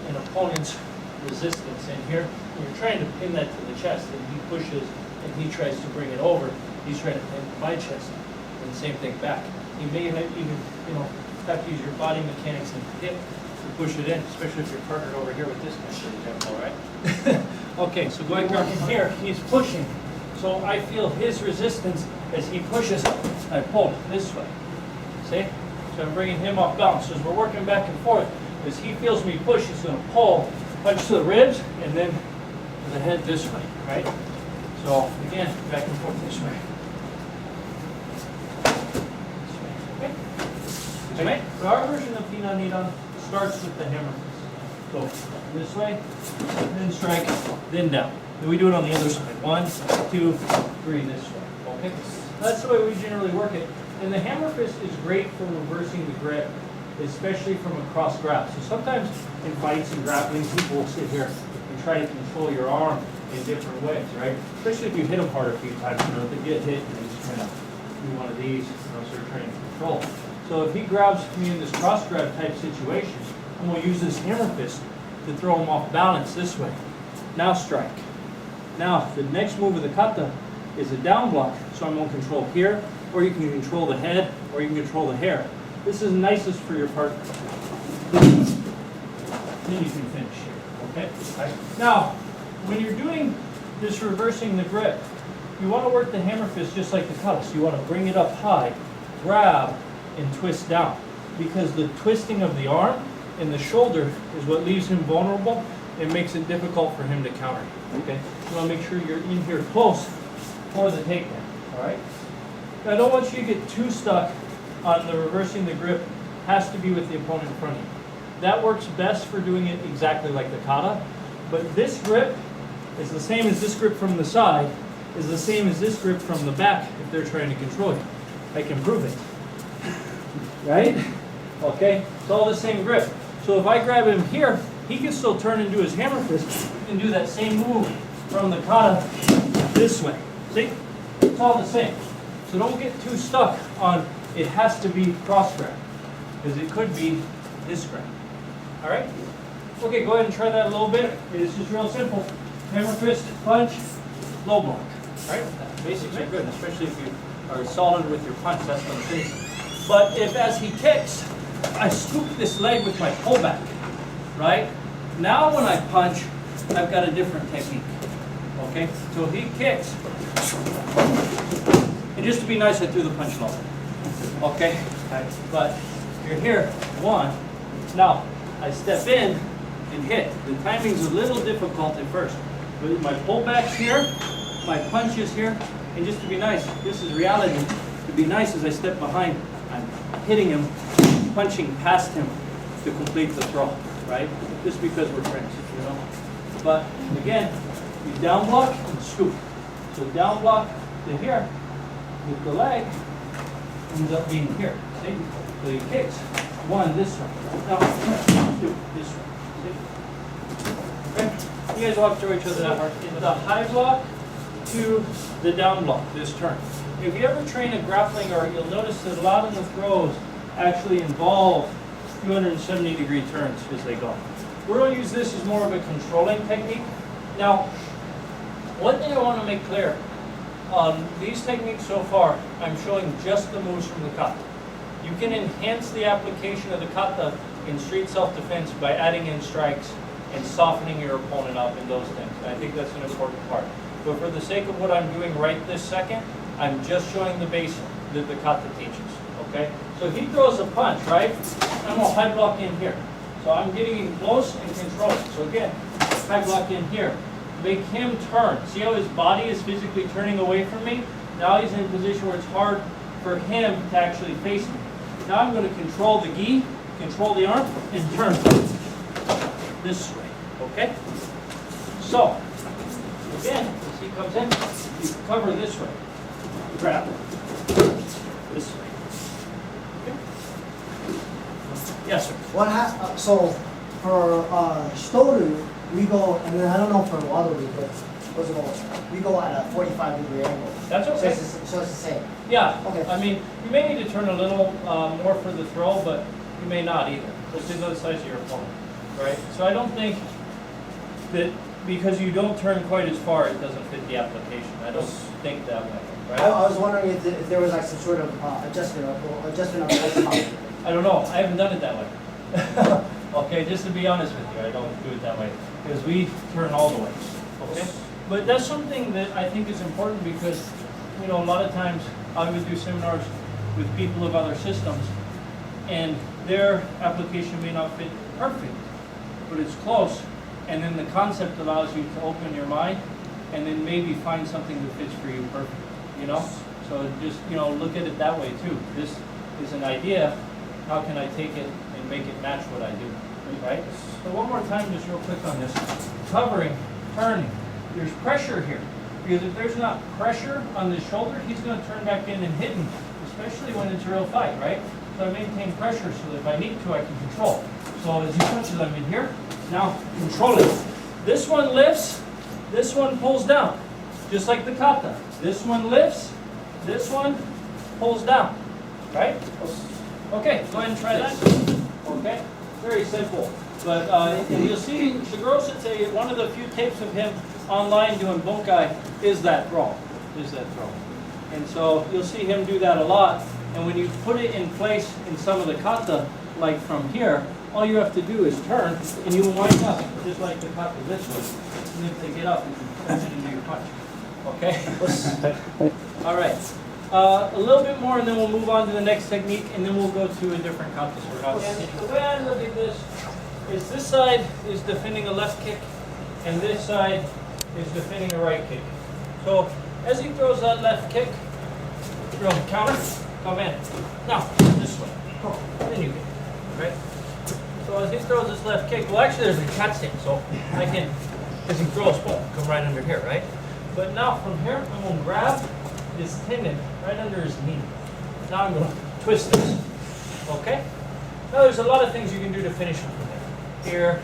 an opponent's resistance in here. And you're trying to pin that to the chest, and he pushes and he tries to bring it over. He's trying to pin my chest, and the same thing back. You may have even, have to use your body mechanics and hip to push it in, especially if you're partnered over here with this guy, for example, right? Okay, so going back in here, he's pushing. So I feel his resistance as he pushes. I pull this way. See? So I'm bringing him off balance. So as we're working back and forth, as he feels me push, he's going to pull, punch to the ribs, and then the head this way, right? So again, back and forth this way. Okay? So our version of Hinanidan starts with the hammer fist. So this way, then strike, then down. Then we do it on the other side. 1, 2, 3 this way. Okay? That's the way we generally work it. And the hammer fist is great for reversing the grip, especially from a cross grab. So sometimes in fights and grappling, people will sit here and try to control your arm in different ways, right? Especially if you hit them hard a few times, if they get hit and they just kind of do one of these, so they're trying to control. So if he grabs me in this cross grab type situation, I'm going to use this hammer fist to throw him off balance this way. Now strike. Now the next move of the kata is a down block, so I'm going to control here, or you can control the head, or you can control the hair. This is nicest for your partner. Then you can finish here, okay? Right. Now, when you're doing this reversing the grip, you want to work the hammer fist just like the kata. So you want to bring it up high, grab, and twist down. Because the twisting of the arm and the shoulder is what leaves him vulnerable and makes it difficult for him to counter. Okay? You want to make sure you're in here close for the takedown. All right? Now, I don't want you to get too stuck on the reversing the grip. Has to be with the opponent in front of you. That works best for doing it exactly like the kata. But this grip is the same as this grip from the side, is the same as this grip from the back if they're trying to control you. I can prove it. Right? Okay? It's all the same grip. So if I grab him here, he can still turn and do his hammer fist and do that same move from the kata this way. See? It's all the same. So don't get too stuck on it has to be cross grab, because it could be this grab. All right? Okay, go ahead and try that a little bit. It's just real simple. Hammer fist, punch, low block. All right? Basics are good, especially if you are solid with your punch. That's what I'm saying. But if as he kicks, I scoop this leg with my pullback, right? Now when I punch, I've got a different technique. Okay? So he kicks. And just to be nice, I threw the punch low. Okay? But you're here, 1. Now, I step in and hit. The timing's a little difficult at first. But my pullback's here, my punch is here, and just to be nice, this is reality. To be nice as I step behind, I'm hitting him, punching past him to complete the throw, right? Just because we're friends, you know. But again, you down block and scoop. So down block to here with the leg ends up being here. See? So he kicks 1 this way. Now 2 this way. See? Okay? You guys walk through each other that hard. In the high block to the down block, this turn. If you ever train a grappling art, you'll notice that a lot of the throws actually involve 270-degree turns as they go. We're going to use this as more of a controlling technique. Now, one thing I want to make clear, these techniques so far, I'm showing just the moves from the kata. You can enhance the application of the kata in street self-defense by adding in strikes and softening your opponent up in those things. And I think that's an important part. But for the sake of what I'm doing right this second, I'm just showing the basic that the kata teaches, okay? So he throws a punch, right? I'm going to high block in here. So I'm getting in close and controlling. So again, high block in here. Make him turn. See how his body is physically turning away from me? Now he's in a position where it's hard for him to actually face me. Now I'm going to control the gi, control the arm and turn this way, okay? So, again, as he comes in, you cover this way, grab this way. Okay? Yes, sir. So for shoulder, we go, and then I don't know for water, but we go at a 45-degree angle. That's So okay. it's the same. Yeah, Okay. I mean, you may need to turn a little more for the throw, but you may not either. Just to the size of your opponent, right? So I don't think that because you don't turn quite as far, it doesn't fit the application. I don't think that way, I right? was wondering if there was like some sort of adjustment of the I don't know, I haven't done it that way. Okay, just to be honest with you, I don't do it that way, because we turn all the way, okay? But that's something that I think is important because, you know, a lot of times I would do seminars with people of other systems, and their application may not fit perfect, but it's close, and then the concept allows you to open your mind, and then maybe find something that fits for you perfect, you know? So just, you know, look at it that way too. This is an idea, how can I take it and make it match what I do, right? So one more time, just real quick on this. Covering, turning, there's pressure here. Because if there's not pressure on the shoulder, he's gonna turn back in and hit me, especially when it's a real fight, right? So I maintain pressure so that if I need to, I can control. So as he punches, I'm in here, now control it. This one lifts, this one pulls down, just like the kata. This one lifts, this one pulls down, right? Okay, go ahead and try that. Okay, very simple. But and you'll see Shigoro Sensei, one of the few tapes of him online doing bunkai is that throw, And so you'll see him do that a lot. And when you put it in place in some of the kata, like from here, all you have to do is turn and you will wind up just like the kata this way. And if they get up, you can punch it into your punch. Okay? All right. A little bit more and then we'll move on to the next technique and then we'll go to a different kata. And the way I look at this is this side is defending a left kick and this side is defending a right kick. So as he throws that left kick, throw the counter, come in. Now, this way. Then you get it, right? So as he throws this left kick, well actually there's a cat stand, so I can, as he throws, boom, come right under here, right? But now from here, I'm going to grab this tendon right under his knee. Now I'm going to twist this, okay? Now there's a lot of things you can do to finish him from there. Here,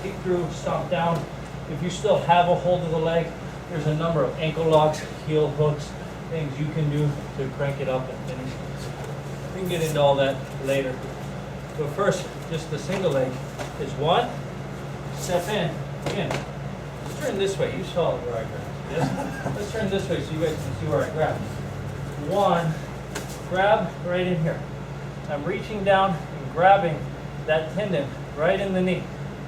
kick through, stomp down. If you still have a hold of the leg, there's a number of ankle locks, heel hooks, things you can do to crank it up and finish. We can get into all that later. But first, just the single leg is one, step in, again. Let's turn this way. You saw where I grabbed. Yes? Let's turn this way so you guys can see where I grabbed. One, grab right in here. I'm reaching down and grabbing that tendon right in the knee.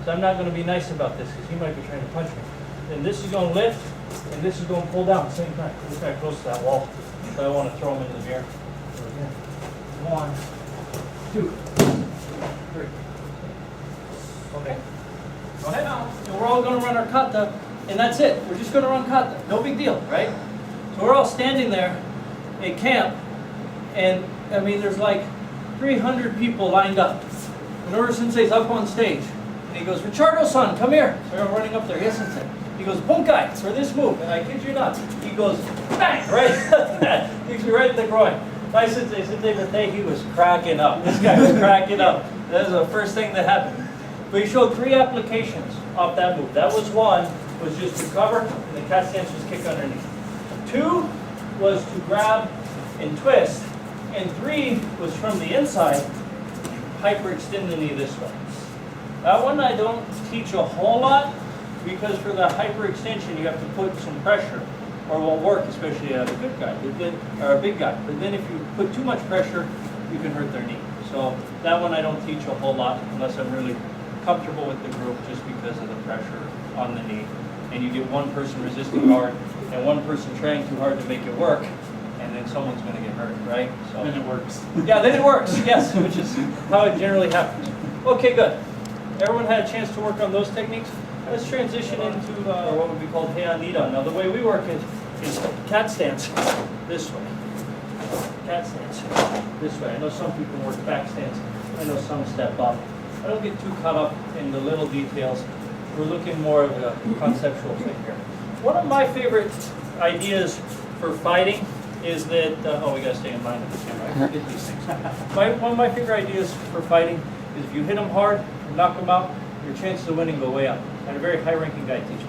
So I'm not going to be nice about this because he might be trying to punch me. Then this is going to lift and this is going to pull down at the same time. This guy close to that wall. So I want to throw him into the air. So again, 1, 2, 3. Okay. Go ahead now. And we're all going to run our kata, and that's it. We're just going to run kata. No big deal, right? So we're all standing there at camp, and I mean, there's like 300 people lined up. And Oro Sensei's up on stage, and he goes, "Richardo-san, come here." So we're running up there. Yes, Sensei. He goes, "Bunkai for this move," and I kid you not, he goes, bang, right? Hits me right in the groin. My Sensei Mate, he was cracking up. This guy was cracking up. That was the first thing that happened. But he showed 3 applications off that move. That was one, was just to cover, and the cat stance was kick underneath. 2 was to grab and twist, and 3 was from the inside, hyperextend the knee this way. That one I don't teach a whole lot, because for the hyperextension you have to put some pressure, or it won't work, especially a good guy, or a big guy. But then if you put too much pressure, you can hurt their knee. So that one I don't teach a whole lot, unless I'm really comfortable with the group, just because of the pressure on the knee. And you get one person resisting hard, and one person trying too hard to make it work, and then someone's going to get hurt, right? So Then it works. yeah, then it works, yes, which is how it generally happens. Okay, good. Everyone had a chance to work on those techniques. Let's transition into what would be called heian nidan. Now the way we work it is cat stance this way. Cat stance this way. I know some people work back stance I know some step up. I don't get too caught up in the little details. We're looking more of a conceptual thing here. One of my favorite ideas for fighting is that, oh, we gotta stay in line with the camera, I forget these things. One of my favorite ideas for fighting is if you hit them hard and knock them out, your chances of winning go way up. I had a very high-ranking guy teach me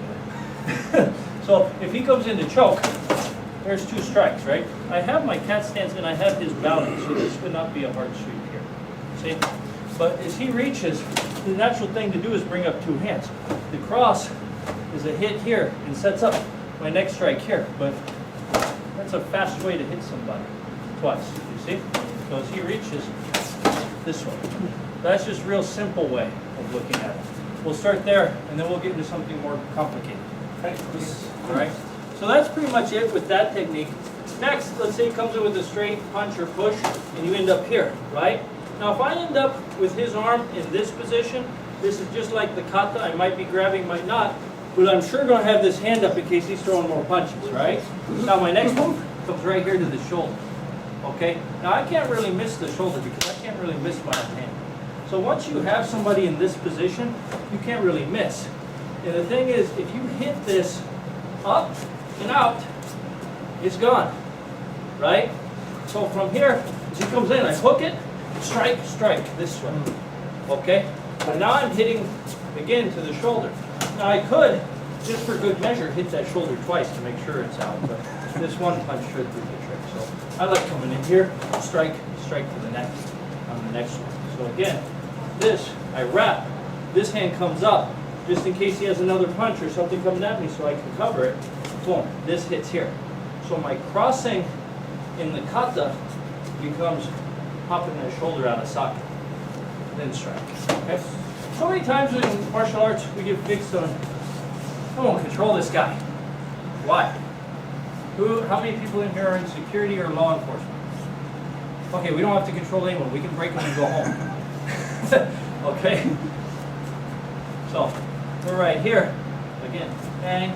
that. So if he comes in to choke, there's 2 strikes, right? I have my cat stance and I have his balance, so this would not be a hard sweep here. See? But as he reaches, the natural thing to do is bring up 2 hands. The cross is a hit here and sets up my next strike here, but that's a fast way to hit somebody twice, you see? So as he reaches, this way. That's just a real simple way of looking at it. We'll start there, and then we'll get into something more complicated. Okay? All right? So that's pretty much it with that technique. Next, let's say he comes in with a straight punch or push, and you end up here, right? Now, if I end up with his arm in this position, this is just like the kata. I might be grabbing, might not, but I'm sure going to have this hand up in case he's throwing more punches, right? Now, my next move comes right here to the shoulder, okay? Now, I can't really miss the shoulder because I can't really miss my own hand. So once you have somebody in this position, you can't really miss. And the thing is, if you hit this up and out, it's gone, right? So from here, as he comes in, I hook it, strike, strike, this way, okay? But now I'm hitting, again, to the shoulder. Now I could, just for good measure, hit that shoulder twice to make sure it's out, but this one punch should do the trick. So I like coming in here, strike, strike to the neck on the next one. So again, this, I wrap, this hand comes up, just in case he has another punch or something coming at me so I can cover it. Boom, this hits here. So my crossing in the kata becomes popping that shoulder out of socket, then strike, okay? So many times in martial arts we get fixed on, I won't control this guy. Why? How many people in here are in security or law enforcement? Okay, we don't have to control anyone, we can break them and go home. Okay? So, we're right here. Again, bang.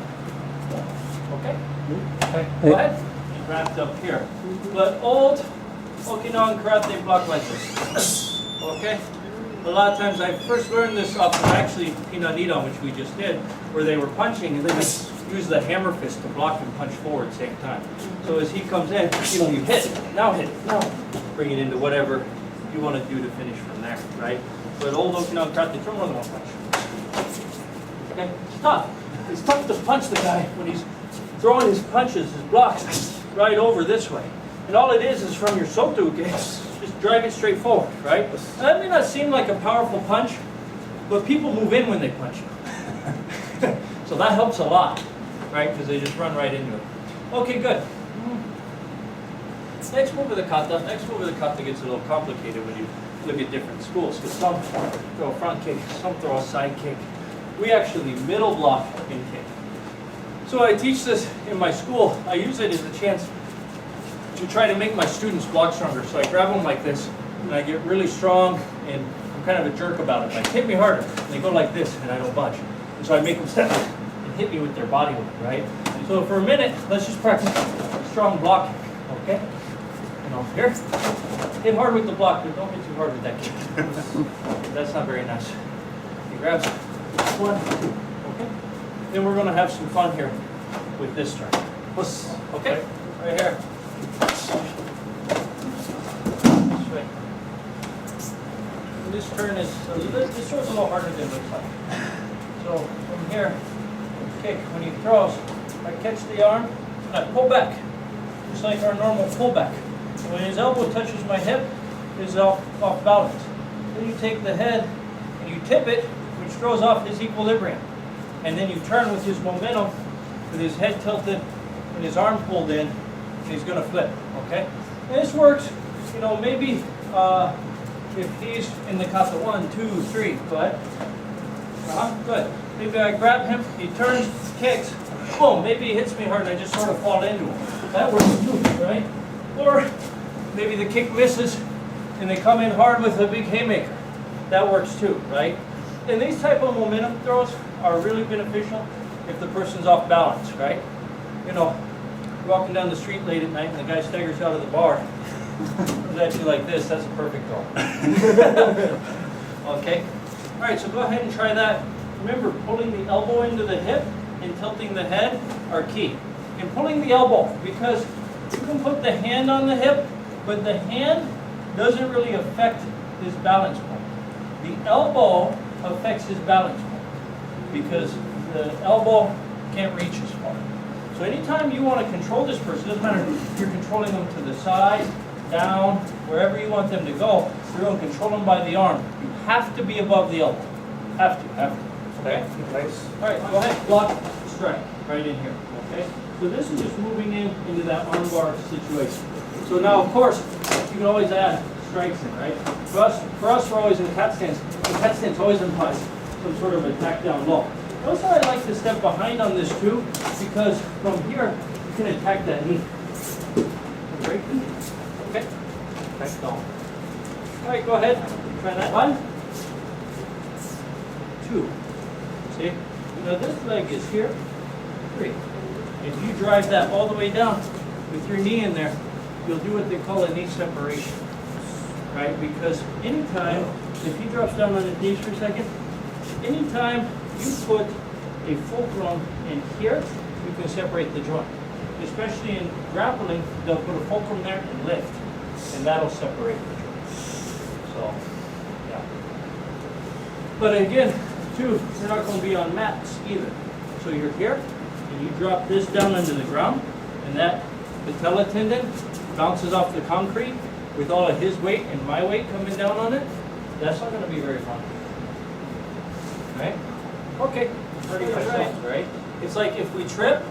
Okay? Okay, go ahead. It's wrapped up here. But old Okinawan karate block like this. Okay? A lot of times I first learned this off of actually Pinanidan, which we just did, where they were punching and they just use the hammer fist to block and punch forward at the same time. So as he comes in, you hit, now bring it into whatever you want to do to finish from there, right? But old Okinawan karate, throw more than one punch. Okay, it's tough. It's tough to punch the guy when he's throwing his punches, his blocks, right over this way. And all it is from your soto, okay? Just drive it straight forward, right? Now, that may not seem like a powerful punch, but people move in when they punch you. So that helps a lot, right? Because they just run right into it. Okay, good. Next move of the kata. Next move of the kata gets a little complicated when you look at different schools, because some throw a front kick, some throw a side kick. We actually middle block and kick. So I teach this in my school. I use it as a chance to try to make my students block stronger. So I grab them like this, and I get really strong, and I'm kind of a jerk about it. Like, hit me harder. And they go like this, and I don't budge. And so I make them step and hit me with their body weight, right? So for a minute, let's just practice strong blocking, okay? And over here, hit hard with the block, but don't hit too hard with that kick. That's not very nice. He grabs 1, 2, okay? Then we're going to have some fun here with this strike. Okay? Right here. This way. And this turn is, this throws a little harder than it looks like. So from here, kick, when he throws, I catch the arm, and I pull back, just like our normal pullback. When his elbow touches my hip, he's off balance. Then you take the head and you tip it, which throws off his equilibrium. And then you turn with his momentum, with his head tilted and his arm pulled in, and he's going to flip, okay? And this works, maybe if he's in the kata 1, 2, 3, go ahead. Good. Maybe I grab him, he turns, kicks, boom, maybe he hits me hard and I just sort of fall into him. That works too, right? Or maybe the kick misses and they come in hard with a big haymaker. That works too, right? And these type of momentum throws are really beneficial if the person's off balance, right? Walking down the street late at night and the guy staggers out of the bar Comes at you like this, that's a perfect throw. Okay? Alright, so go ahead and try that. Remember, pulling the elbow into the hip and tilting the head are key. And pulling the elbow, because you can put the hand on the hip, but the hand doesn't really affect his balance point. The elbow affects his balance point because the elbow can't reach as far. So anytime you want to control this person, doesn't matter if you're controlling them to the side, down, wherever you want them to go, you're going to control them by the arm. You have to be above the elbow. Have to. Okay? Nice. All right, go ahead, block, strike, right in here, okay? So this is just moving into that armbar situation. So now, of course, you can always add strikes in, right? For us, we're always in cat stands. The cat stands always implies some sort of attack down low. Also, I like to step behind on this too, because from here, you can attack that knee. Break the knee, okay? Attack down. All right, go ahead, try that. 1, 2. See? Now this leg is here. 3. If you drive that all the way down with your knee in there, you'll do what they call a knee separation. Right? Because anytime, if he drops down on his knees for a second, anytime you put a fulcrum in here, you can separate the joint. Especially in grappling, they'll put a fulcrum there and lift, and that'll separate the joint. So, yeah. But again, too, you're not going to be on mats either. So you're here, and you drop this down into the ground, and that patella tendon bounces off the concrete with all of his weight and my weight coming down on it. That's not going to be very fun. Right? Okay. Pretty much right? It's like if we trip,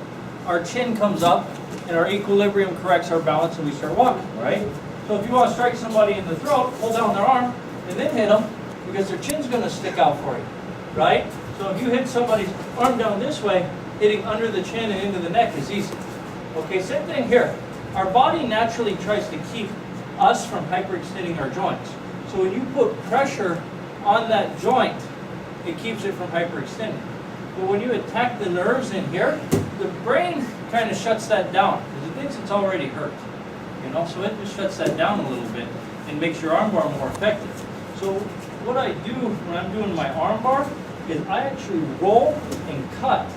our chin comes up, and our equilibrium corrects our balance, and we start walking, right? So if you want to strike somebody in the throat, pull down their arm, and then hit them, because their chin's going to stick out for you, right? So if you hit somebody's arm down this way, hitting under the chin and into the neck is easy. Okay, same thing here. Our body naturally tries to keep us from hyperextending our joints. So when you put pressure on that joint, it keeps it from hyperextending. But when you attack the nerves in here, the brain kind of shuts that down because it thinks it's already hurt. You know, so it just shuts that down a little bit and makes your arm bar more effective. So what I do when I'm doing my arm bar is I actually roll and cut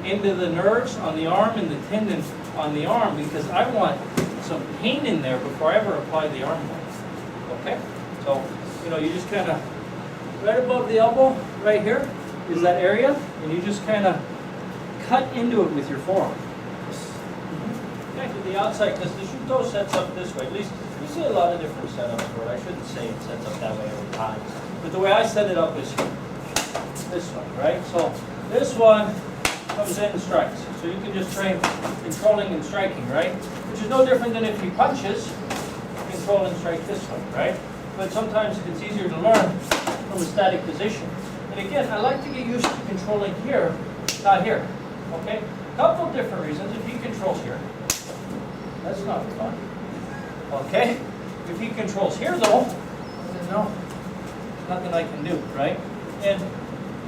into the nerves on the arm and the tendon on the arm because I want some pain in there before I ever apply the arm bar. Okay? So, you know, you just kind of, right above the elbow, right here, is that area, and you just kind of cut into it with your forearm. Okay, to the outside, because the shoot-toe sets up this way. At least, you see a lot of different setups for it. I shouldn't say it sets up that way every time. But the way I set it up is this one, right? So, this one comes in and strikes. So you can just train controlling and striking, right? Which is no different than if he punches, control and strike this way, right? But sometimes it's easier to learn from a static position. And again, I like to get used to controlling here, not here, okay? Couple different reasons. If he controls here, that's not fun, okay? If he controls here though, then no, there's nothing I can do, right? And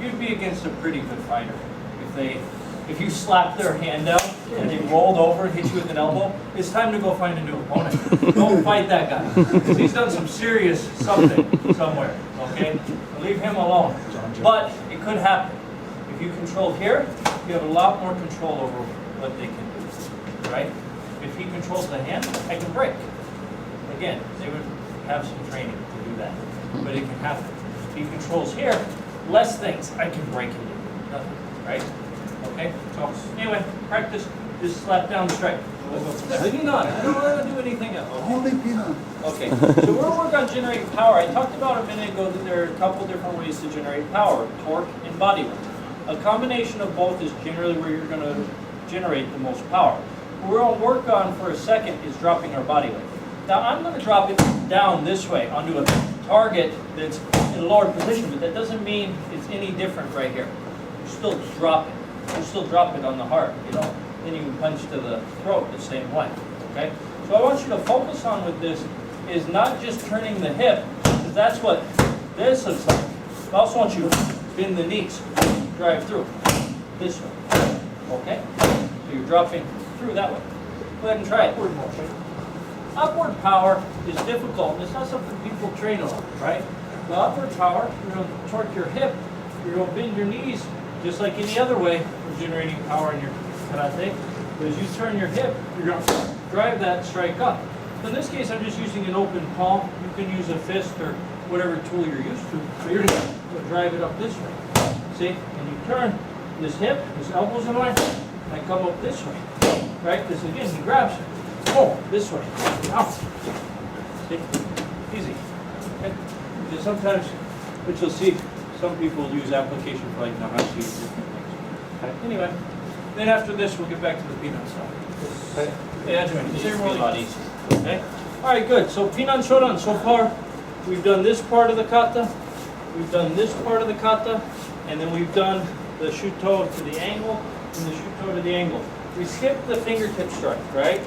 you'd be against a pretty good fighter if you slap their hand out and they rolled over and hit you with an elbow. It's time to go find a new opponent. Don't fight that guy because he's done some serious something somewhere, okay? Leave him alone. But it could happen. If you control here, you have a lot more control over what they can do, right? If he controls the hand, I can break. Again, they would have some training to do that, but it can happen. If he controls here, less things I can break and do. Nothing, right? Okay, so anyway, practice just slap down strike. Hanging on, I don't want to do anything else. Okay, so we're going to work on generating power. I talked about a minute ago that there are a couple different ways to generate power, torque and body weight. A combination of both is generally where you're going to generate the most power. What we're going to work on for a second is dropping our body weight. Now I'm going to drop it down this way onto a target that's in a lower position, but that doesn't mean it's any different right here. You still drop it. You still drop it on the heart, you know. Then you can punch to the throat the same way, okay? So I want you to focus on with this is not just turning the hip, because that's what this looks like. I also want you to bend the knees, drive through this way, okay? So you're dropping through that way. Go ahead and try it. upward power is difficult, and it's not something people train on, right? The upward power, you're going to torque your hip, you're going to bend your knees, just like any other way of generating power in your karate. But as you turn your hip, you're going to drive that strike up. So in this case, I'm just using an open palm. You can use a fist or whatever tool you're used to, but you're going to drive it up this way. See? And you turn this hip, this elbow's in line, and I come up this way. Right? This again, he grabs. Oh, this way. Out. See? Easy. Okay? Because sometimes, which you'll see, some people use application for like Nahashi, different things. Okay? Anyway, then after this, we'll get back to the peanut stuff. Okay? Yeah, that's right. It's a lot easier. Okay? Alright, good. So Pinan Shodan, so far, we've done this part of the kata, we've done this part of the kata, and then we've done the shuto to the angle, and the shuto to the angle. We skipped the fingertip strike, right?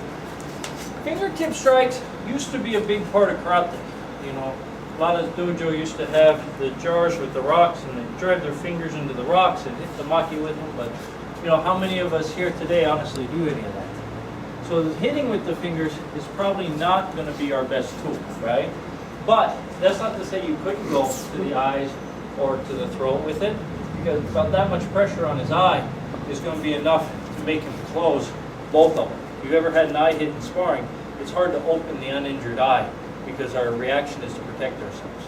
Fingertip strikes used to be a big part of karate. You know, a lot of dojo used to have the jars with the rocks, and they drive their fingers into the rocks and hit the maki with them, but you know, how many of us here today honestly do any of that? So hitting with the fingers is probably not going to be our best tool, right? But that's not to say you couldn't go to the eyes or to the throat with it, because about that much pressure on his eye is going to be enough to make him close both of them. If you've ever had an eye hit in sparring, it's hard to open the uninjured eye because our reaction is to protect ourselves.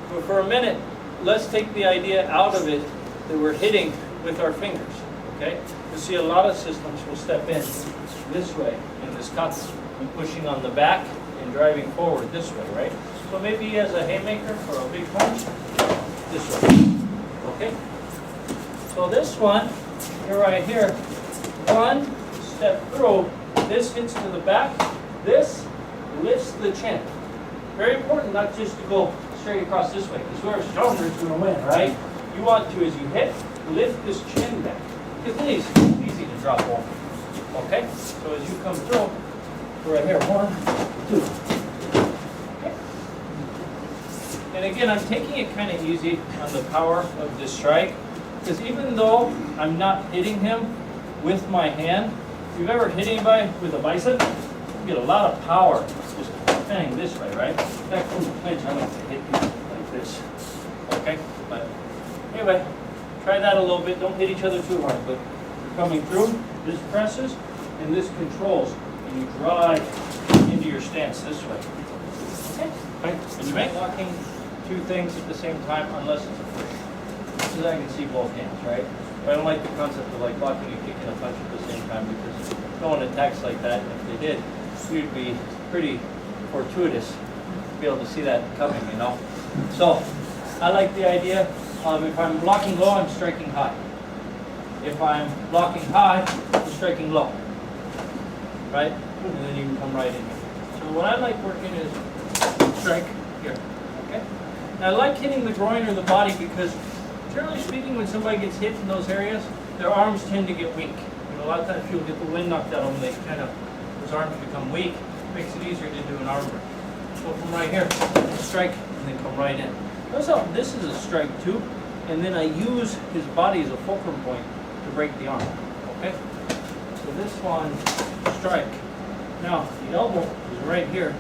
But for a minute, let's take the idea out of it that we're hitting with our fingers, okay? You see a lot of systems will step in this way in this kata and pushing on the back and driving forward this way, right? So maybe he has a haymaker for a big punch this way, okay? So this one, you're right here, one step through, this hits to the back, this lifts the chin. Very important not just to go straight across this way, because whoever's stronger is going to win, right? You want to, as you hit, lift this chin back, because then it's easy to drop off. Okay? So as you come through, right here, 1, 2. Okay? And again, I'm taking it kind of easy on the power of this strike, because even though I'm not hitting him with my hand, if you've ever hit anybody with a bicep, you get a lot of power just bang this way, right? Back from the clinch, I like to hit people like this. Okay? But anyway, try that a little bit. Don't hit each other too hard, but you're coming through, this presses, and this controls, and you drive into your stance this way. Okay? Right? And you ain't locking two things at the same time unless it's a push. So that I can see both hands, right? But I don't like the concept of like locking a kick and a punch at the same time, because no one attacks like that. And if they did, you'd be pretty fortuitous to be able to see that coming, you know? So I like the idea of if I'm blocking low, I'm striking high. If I'm blocking high, I'm striking low. Right? And then you can come right in here. So what I like working is strike here. Okay? Now I like hitting the groin or the body because generally speaking, when somebody gets hit in those areas, their arms tend to get weak. You know, a lot of times people get the wind knocked out of them, they kind of, those arms become weak. It makes it easier to do an arm break. So from right here, strike, and then come right in. Notice how this is a strike too, and then I use his body as a fulcrum point to break the arm. Okay? So this one, strike. Now, the elbow is right here,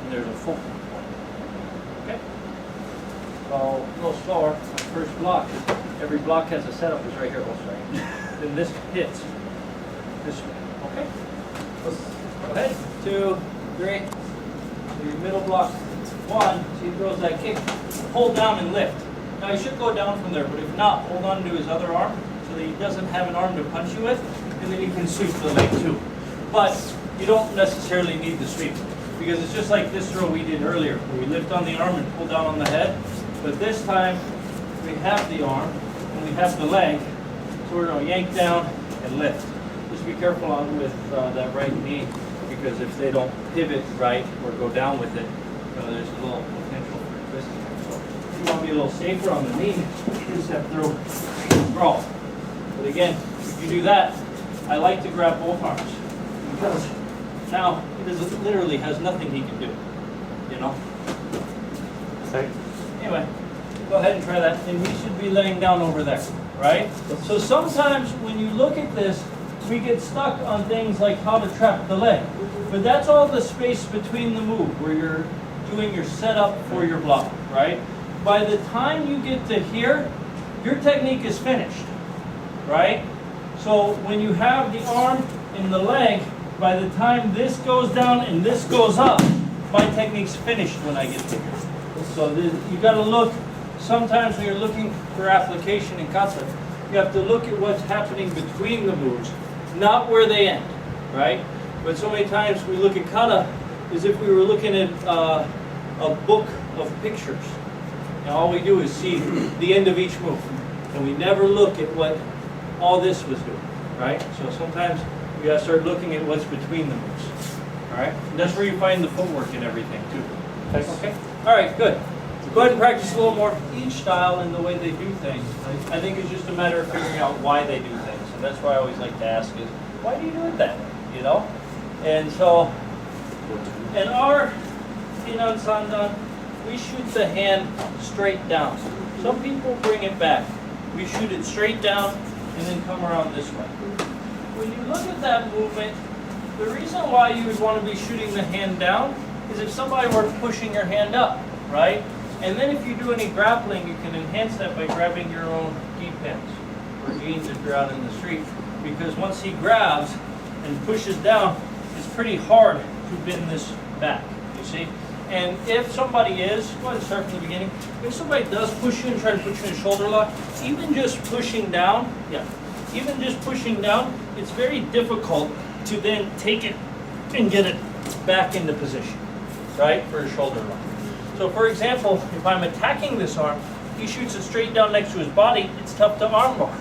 and there's a fulcrum point. Okay? So, a little slower, my first block, every block has a setup, is right here, oh sorry. Then this hits this way. Okay? Go ahead, 2, 3, your middle block, 1, so he throws that kick, hold down and lift. Now he should go down from there, but if not, hold on to his other arm so that he doesn't have an arm to punch you with, and then you can sweep the leg too. But you don't necessarily need the sweep, because it's just like this throw we did earlier, where we lift on the arm and pull down on the head. But this time, we have the arm, and we have the leg, so we're going to yank down and lift. Just be careful on with that right knee, because if they don't pivot right or go down with it, there's a little potential for twisting. So if you want to be a little safer on the knee, you step through and roll. But again, if you do that, I like to grab both arms, because now it literally has nothing he can do, you know? Okay. Anyway, go ahead and try that, and he should be laying down over there, right? So sometimes when you look at this, we get stuck on things like how to trap the leg. But that's all the space between the move where you're doing your setup for your block, right? By the time you get to here, your technique is finished, right? So when you have the arm and the leg, by the time this goes down and this goes up, my technique's finished when I get to here. So you got to look, sometimes when you're looking for application in kata, you have to look at what's happening between the moves, not where they end, right? But so many times we look at kata as if we were looking at a book of pictures. And all we do is see the end of each move. And we never look at what all this was doing, right? So sometimes we gotta start looking at what's between the moves, all right? And that's where you find the footwork and everything too. Okay? All right, good. Go ahead and practice a little more each style and the way they do things. I think it's just a matter of figuring out why they do things. And that's why I always like to ask is, why do you do it that way, you know? And so, in our Kinan Sandan, we shoot the hand straight down. Some people bring it back. We shoot it straight down and then come around this way. When you look at that movement, the reason why you would want to be shooting the hand down is if somebody were pushing your hand up, right? And then if you do any grappling, you can enhance that by grabbing your own gi pins or jeans if you're out in the street. Because once he grabs and pushes down, it's pretty hard to bend this back, you see? And if somebody is, go ahead and start from the beginning. If somebody does push you and try to put you in a shoulder lock, even just pushing down, even just pushing down, it's very difficult to then take it and get it back into position, right, for a shoulder lock. So for example, if I'm attacking this arm, he shoots it straight down next to his body, it's tough to armbar.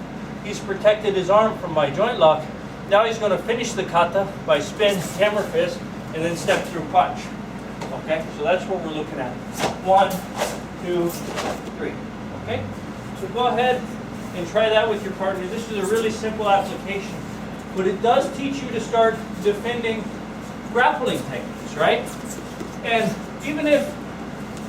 He's protected his arm from my joint lock. Now he's going to finish the kata by spin, hammer fist, and then step through punch. Okay, so that's what we're looking at. 1, 2, 3. Okay, so go ahead and try that with your partner. This is a really simple application, but it does teach you to start defending grappling techniques, right? And even if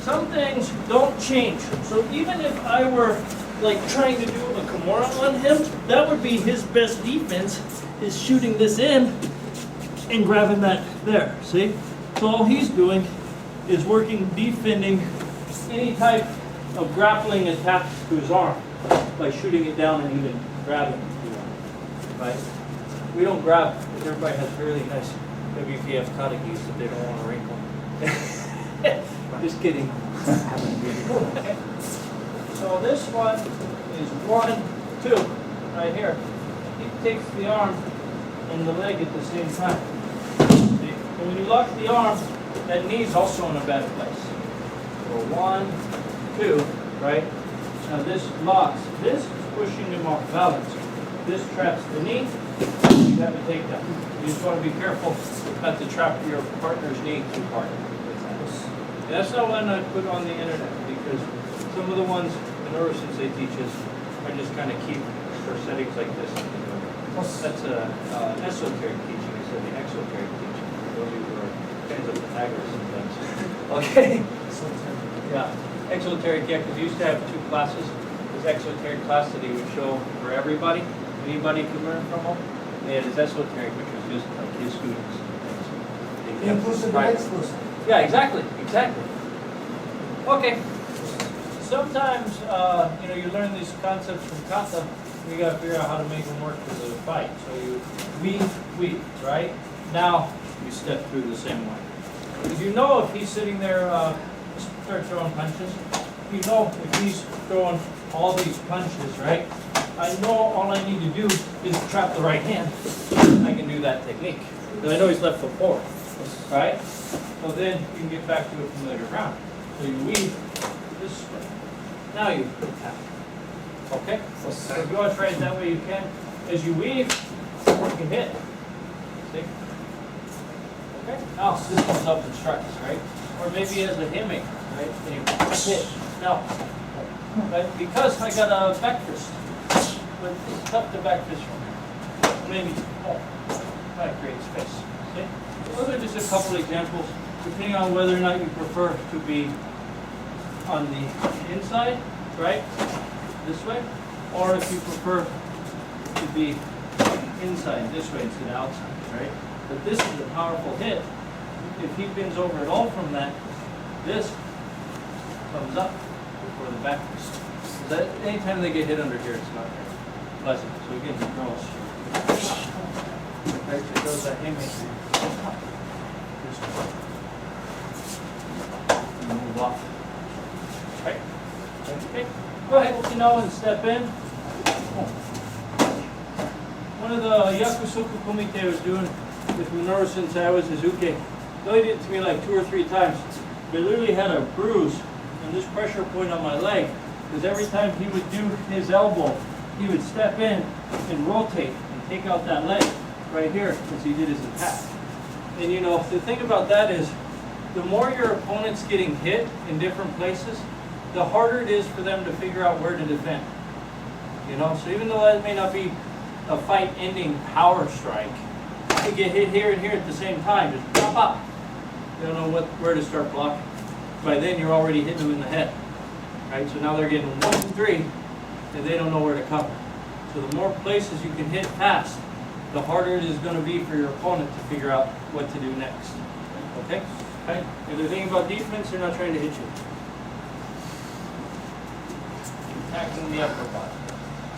some things don't change, so even if I were like trying to do a Kimura on him, that would be his best defense, is shooting this in and grabbing that there, see? So all he's doing is working, defending any type of grappling attack to his arm by shooting it down and even grabbing it, right? We don't grab, because everybody has really nice WPF kata gis that they don't want to wrinkle. Just kidding. Okay. So this one is 1, 2, right here. He takes the arm and the leg at the same time. See? And when you lock the arm, that knee's also in a bad place. So 1, 2, right? Now this locks. This is pushing him off balance. This traps the knee. You have a takedown. You just want to be careful not to trap your partner's knee too hard. And that's not one I put on the internet, because some of the ones the Sensei teaches are just kind of keep for settings like this. That's an esoteric teaching instead of the exoteric teaching. Those of you who are fans of Pythagoras sometimes. Okay. Yeah. Exoteric, yeah, because he used to have 2 classes. His exoteric class that he would show for everybody. Anybody could learn from him. And he had his esoteric, which was just like his students. Inclusive and exclusive. Yeah, exactly. Okay. Sometimes, you learn these concepts from kata, and you got to figure out how to make them work for the fight. So you weave, right? Now you step through the same way. Because you know if he's sitting there, start throwing punches. You know if he's throwing all these punches, right? I know all I need to do is trap the right hand. I can do that technique. Because I know he's left foot forward, right? So then you can get back to a familiar ground. So you weave this way. Now you tap. Okay? So if you want to try it that way, you can. As you weave, you can hit. See? Okay? Now this comes up and strikes, right? Or maybe as a hemming, right? And you hit. Now, right? Because I got a back fist, but it's tough to back fist from here. Maybe, might create space. See? Those are just a couple examples, depending on whether or not you prefer to be on the inside, right, this way, or if you prefer to be inside this way instead of outside, right? But this is a powerful hit. If he bends over at all from that, this comes up before the back. So that anytime they get hit under here, it's not very pleasant. So again, he draws. Right, so it goes that haymaker. This way. And move off. Right? Okay. Go ahead, Okinawa, and step in. One of the Yakusoku Kumite was doing with Minoru Sensei, I was his uke. Though he did it to me like 2 or 3 times. But I literally had a bruise and this pressure point on my leg. Because every time he would do his elbow, he would step in and rotate and take out that leg right here as he did his attack. And you know, the thing about that is, the more your opponent's getting hit in different places, the harder it is for them to figure out where to defend. You know, so even though that may not be a fight-ending power strike, you get hit here and here at the same time, just pop up. You don't know where to start blocking. By then you're already hitting them in the head. Right? So now they're getting 1, 2, 3, and they don't know where to cover. So the more places you can hit fast, the harder it is going to be for your opponent to figure out what to do next. Okay? Okay? If they're thinking about defense, they're not trying to hit you. Attacking the upper body.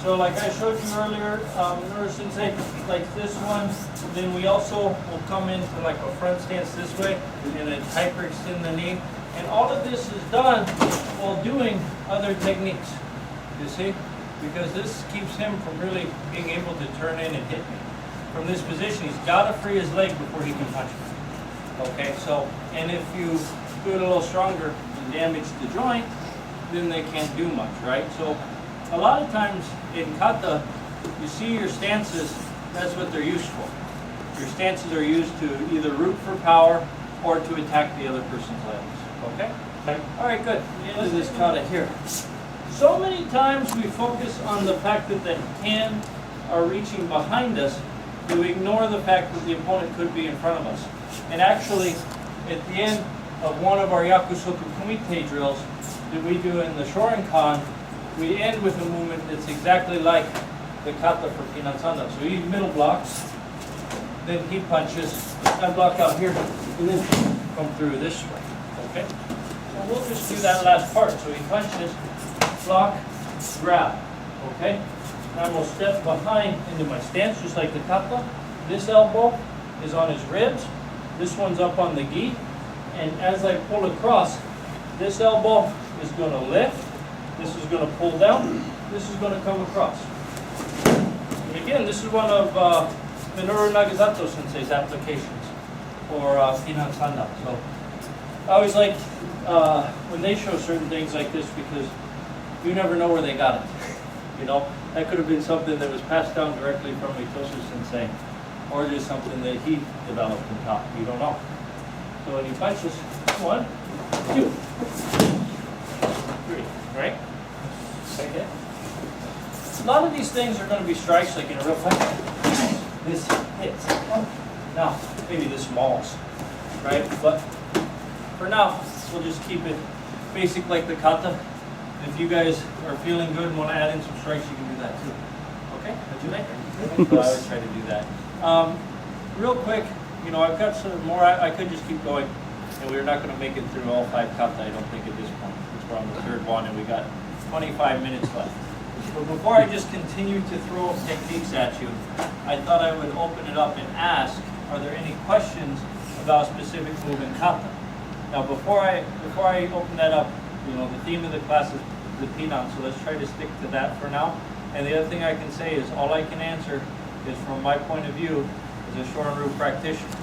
So like I showed you earlier, Minoru Sensei, like this one, then we also will come into like a front stance this way, and then hyper extend the knee. And all of this is done while doing other techniques, you see? Because this keeps him from really being able to turn in and hit me. From this position, he's got to free his leg before he can punch me. Okay, so, and if you do it a little stronger and damage the joint, then they can't do much, right? So a lot of times in kata, you see your stances, that's what they're used for. Your stances are used to either root for power or to attack the other person's legs. Okay? All right, good. Into this kata here. So many times we focus on the fact that the hands are reaching behind us, that we ignore the fact that the opponent could be in front of us. And actually, at the end of one of our Yakusoku Kumite drills that we do in the Shorin-kan, we end with a movement that's exactly like the kata for Pinansanda. So he middle blocks, then he punches, I block out here, and then come through this way. Okay? So we'll just do that last part. So he punches, block, grab. Okay? And I will step behind into my stance, just like the kata. This elbow is on his ribs. This one's up on the gi. And as I pull across, this elbow is going to lift. This is going to pull down. This is going to come across. And again, this is one of Minoru Nagasato Sensei's applications for Pinansanda. So I always like when they show certain things like this, because you never know where they got it. You know, that could have been something that was passed down directly from Itosu Sensei, or just something that he developed and taught. You don't know. So when he punches, 1, 2, 3, right? Okay. A lot of these things are going to be strikes like in a real fight. This hits. Now, maybe this mauls, right? But for now, we'll just keep it basic like the kata. If you guys are feeling good and want to add in some strikes, you can do that too. Okay? Would you like? So I would try to do that. Real quick, you know, I've got some more. I could just keep going, and we're not going to make it through all 5 kata, I don't think, at this point. We're on the 3rd one, and we got 25 minutes left. But before I just continue to throw techniques at you, I thought I would open it up and ask, are there any questions about a specific move in kata? Now, before I open that up, you know, the theme of the class is the pinan, so let's try to stick to that for now. And the other thing I can say is all I can answer is from my point of view as a shorin-ryu practitioner.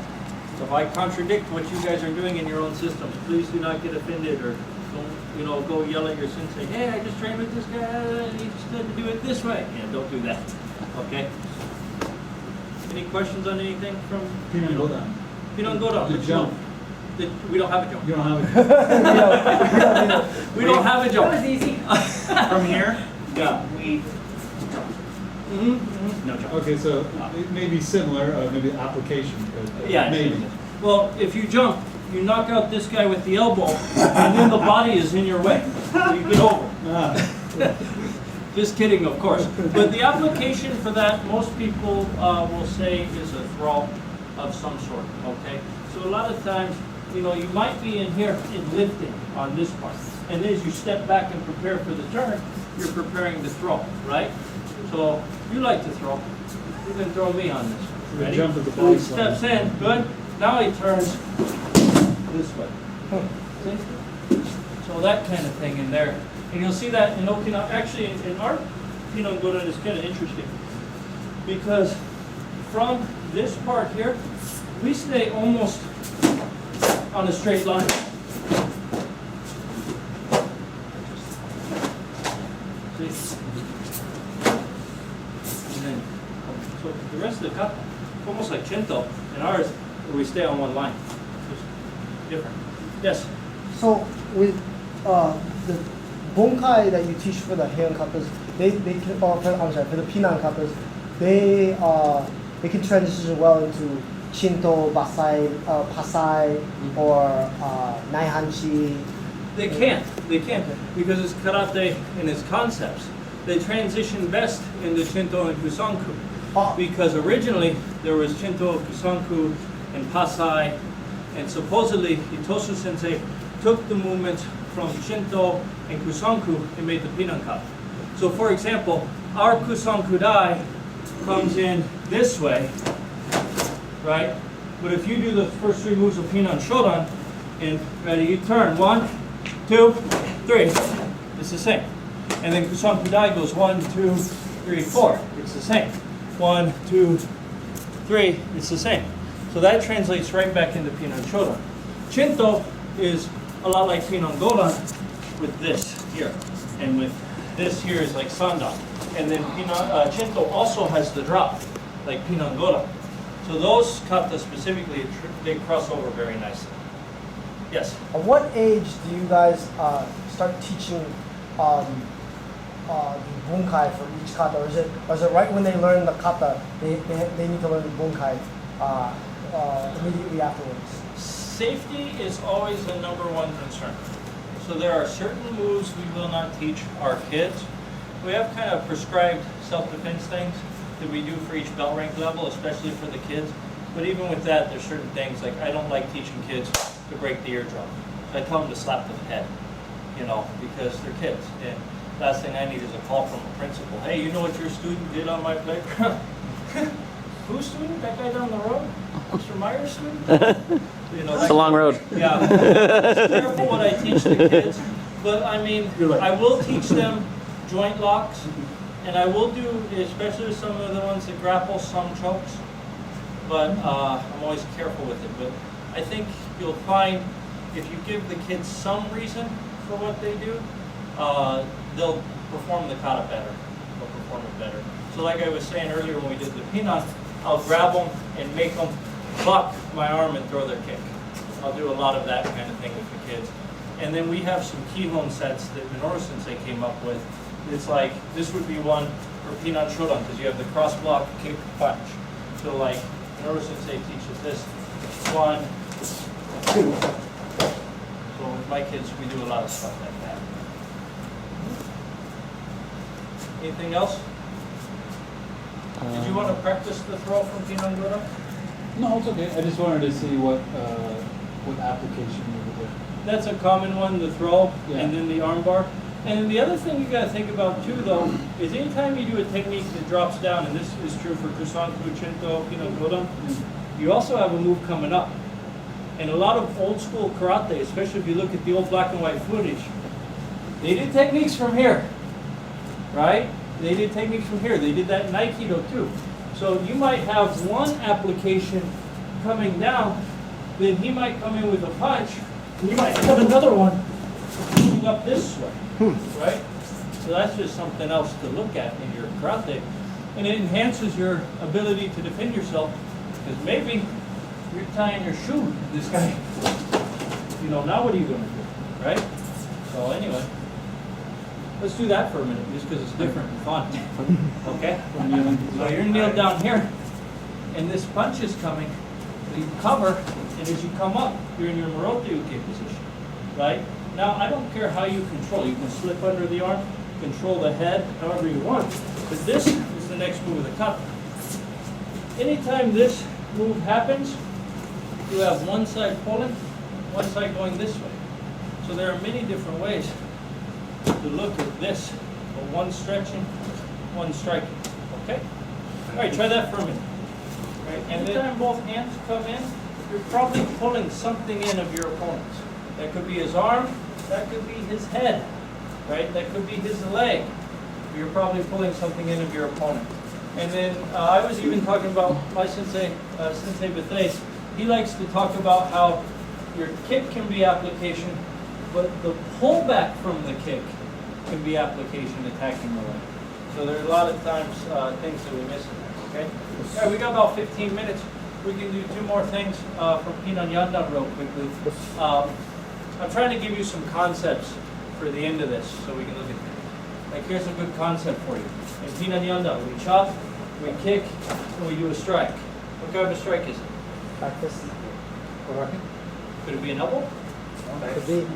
So if I contradict what you guys are doing in your own systems, please do not get offended or don't, you know, go yell at your sensei, hey, I just trained with this guy and he just had to do it this way. Yeah, don't do that. Okay? Any questions on anything from Pinan Godan. Pinan Godan. The jump. We don't have a jump. You don't have it. We don't have a jump. That was easy. From here? Yeah. We No jump. Okay, so it may be similar, maybe application, but Yeah. maybe. Well, if you jump, you knock out this guy with the elbow, and then the body is in your way. So you get over. Ah. Just kidding, of course. But the application for that, most people will say is a throw of some sort, okay? So a lot of times, you know, you might be in here in lifting on this part. And as you step back and prepare for the turn, you're preparing to throw, right? So you like to throw. You can throw me on this. You Ready? jump at the So he ball steps in, good. Now he turns this way. See? So that kind of thing in there. And you'll see that in Okinawa. Actually, in our Pinot Godan is kind of interesting. Because from this part here, we stay almost on a straight line. See? And then, so the rest of the kata, it's almost like Shinto. In ours, we stay on one line. Just different. Yes? So with the bunkai that you teach for the heian kappas, they can, I'm sorry, for the pinan kappas, they can transition well into Shinto, Basai, Pasai, or Naihanchi. They can't, because it's karate and its concepts. They transition best into Shinto and Kusanku. Because originally there was Shinto, Kusanku, and Pasai, and supposedly Itosu Sensei took the movements from Shinto and Kusanku and made the Pinan kata. So for example, our Kusanku Dai comes in this way, right? But if you do the first three moves of Pinan Shodan, and ready, you turn, 1, 2, 3, it's the same. And then Kusanku Dai goes 1, 2, 3, 4, it's the same. 1, 2, 3, it's the same. So that translates right back into Pinan Shodan. Shinto is a lot like Pinan Godan with this here. And with this here is like Sandan. And then Shinto also has the drop, like Pinan Godan. So those kata specifically, they cross over very nicely. Yes? At what age do you guys start teaching the bunkai for each kata? Or is it right when they learn the kata, they need to learn the bunkai immediately afterwards? Safety is always the #1 concern. So there are certain moves we will not teach our kids. We have kind of prescribed self-defense things that we do for each belt rank level, especially for the kids. But even with that, there's certain things, like I don't like teaching kids to break the eardrum. So I tell them to slap the head, you know, because they're kids. And last thing I need is a call from a principal. Hey, you know what your student did on my playground? Whose student? That guy down the road? Mr. Meyer's student? You know, It's a long road. yeah. It's careful what I teach the kids. But I mean, I will teach them joint locks. And I will do, especially some of the ones that grapple, some chokes. But I'm always careful with it. But I think you'll find if you give the kids some reason for what they do, they'll perform the kata better. They'll perform it better. So like I was saying earlier when we did the pinan, I'll grab them and make them buck my arm and throw their kick. I'll do a lot of that kind of thing with the kids. And then we have some keyhone sets that Minoru Sensei came up with. It's like, this would be one for Pinan Shodan, because you have the cross block, kick, punch. So like, Minoru Sensei teaches this, 1, 2. So with my kids, we do a lot of stuff like that. Anything else? Did you want to practice the throw from Pinan Godan? No, it's okay. I just wanted to see what application you would do. That's a common one, the throw, Yeah. and then the arm bar. And the other thing you got to think about too, though, is anytime you do a technique that drops down, and this is true for Kusanku, Shinto, Pinan Godan, you also have a move coming up. And a lot of old school karate, especially if you look at the old black and white footage, they did techniques from here, right? They did techniques from here. They did that in Aikido too. So you might have one application coming down, then he might come in with a punch, and you might have another one moving up this way, right? So that's just something else to look at in your karate. And it enhances your ability to defend yourself, because maybe you're tying your shoe to this guy. You know, now what are you going to do, right? So anyway, let's do that for a minute, just because it's different and fun. Okay? So you're kneeled down here, and this punch is coming. So you cover, and as you come up, you're in your Morote Uke position, right? Now, I don't care how you control. You can slip under the arm, control the head however you want. But this is the next move of the kata. Anytime this move happens, you have one side pulling, one side going this way. So there are many different ways to look at this. So one stretching, one striking. Okay? All right, try that for a minute. All right, anytime both hands come in, you're probably pulling something in of your opponent's. That could be his arm, that could be his head, right? That could be his leg. You're probably pulling something in of your opponent. And then I was even talking about my sensei, Sensei Bethes. He likes to talk about how your kick can be application, but the pullback from the kick can be application attacking the leg. So there are a lot of times things that we miss in there, okay? All right, we got about 15 minutes. We can do 2 more things from Pinan Yandan real quickly. I'm trying to give you some concepts for the end of this so we can look at them. Like here's a good concept for you. In Pinan Yandan, we chop, we kick, and we do a strike. What kind of a strike is it? Back fist. Could it be an elbow? Could be.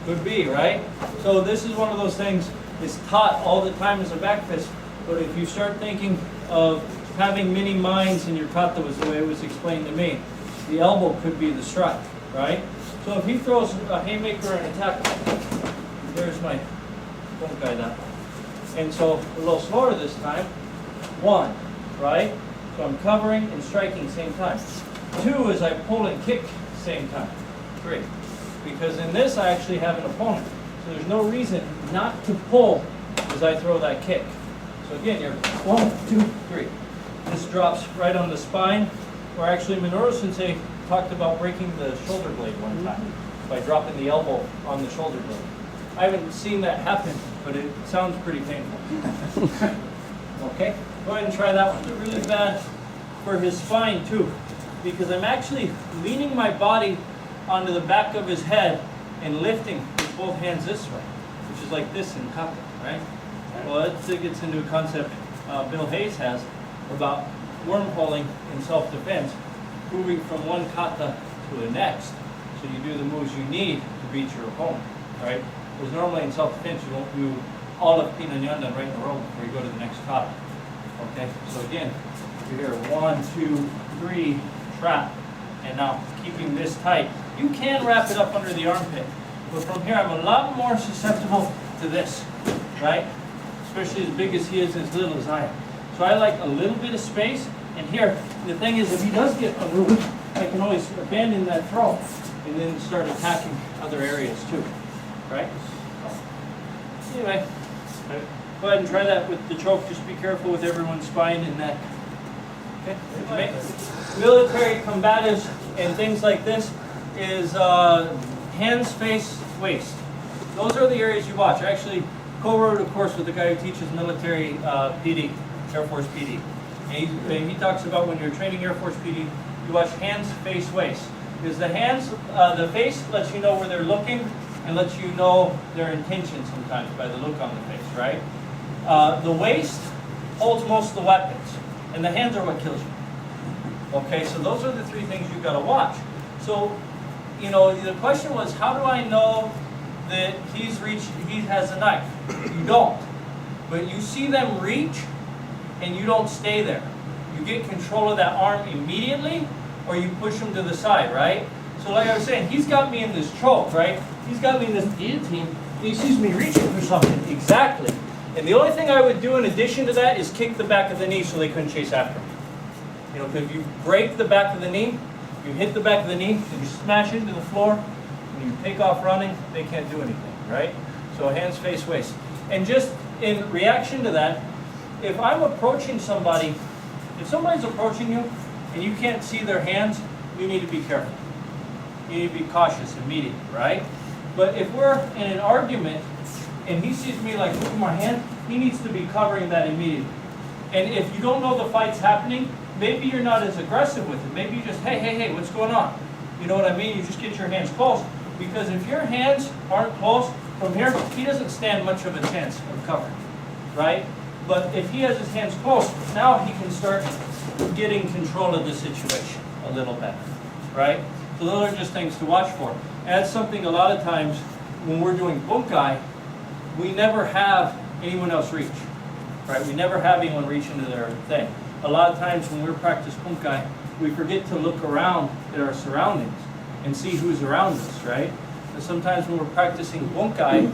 Could be, right? So this is one of those things, it's taught all the time as a back fist, but if you start thinking of having many minds in your kata, was the way it was explained to me, the elbow could be the strike, right? So if he throws a haymaker and attack, there's my bunkai that one. And so a little slower this time, 1, right? So I'm covering and striking same time. 2 is I pull and kick same time. 3. Because in this I actually have an opponent. So there's no reason not to pull as I throw that kick. So again, you're 1, 2, 3. This drops right on the spine, or actually Minoru Sensei talked about breaking the shoulder blade one time by dropping the elbow on the shoulder blade. I haven't seen that happen, but it sounds pretty painful. Okay, go ahead and try that one. It's really bad for his spine too, because I'm actually leaning my body onto the back of his head and lifting with both hands this way, which is like this in kata, right? Well, that gets into a concept Bill Hayes has about wormholing in self-defense, moving from one kata to the next. So you do the moves you need to beat your opponent, right? Because normally in self-defense you won't do all of Pinan Yandan right in a row before you go to the next kata. Okay, so again, you're here, 1, 2, 3, trap. And now keeping this tight. You can wrap it up under the armpit, but from here I'm a lot more susceptible to this, right? Especially as big as he is and as little as I am. So I like a little bit of space, and here, the thing is, if he does get unruly, I can always abandon that throw and then start attacking other areas too, right? So, anyway, go ahead and try that with the choke. Just be careful with everyone's spine and neck. Okay? Military combatives and things like this is hands, face, waist. Those are the areas you watch. I actually co-wrote a course with the guy who teaches military PD, Air Force PD. And he talks about when you're training Air Force PD, you watch hands, face, waist. Because the hands, the face lets you know where they're looking and lets you know their intention sometimes by the look on the face, right? The waist holds most of the weapons, and the hands are what kills you. Okay, so those are the 3 things you've got to watch. So, you know, the question was, how do I know that he has a knife? You don't. But you see them reach, and you don't stay there. You get control of that arm immediately, or you push him to the side, right? So like I was saying, he's got me in this choke, right? He's got me in this guillotine, and he sees me reaching for something. Exactly. And the only thing I would do in addition to that is kick the back of the knee so they couldn't chase after me. You know, because if you break the back of the knee, you hit the back of the knee, and you smash into the floor, and you take off running, they can't do anything, right? So hands, face, waist. And just in reaction to that, if I'm approaching somebody, if somebody's approaching you, and you can't see their hands, you need to be careful. You need to be cautious immediately, right? But if we're in an argument, and he sees me like moving my hand, he needs to be covering that immediately. And if you don't know the fight's happening, maybe you're not as aggressive with it. Maybe you just, hey, what's going on? You know what I mean? You just get your hands close. Because if your hands aren't close from here, he doesn't stand much of a chance of covering, right? But if he has his hands close, now he can start getting control of the situation a little better, right? So those are just things to watch for. And that's something a lot of times when we're doing bunkai, we never have anyone else reach, right? We never have anyone reach into their thing. A lot of times when we're practicing bunkai, we forget to look around at our surroundings and see who's around us, right? And sometimes when we're practicing bunkai,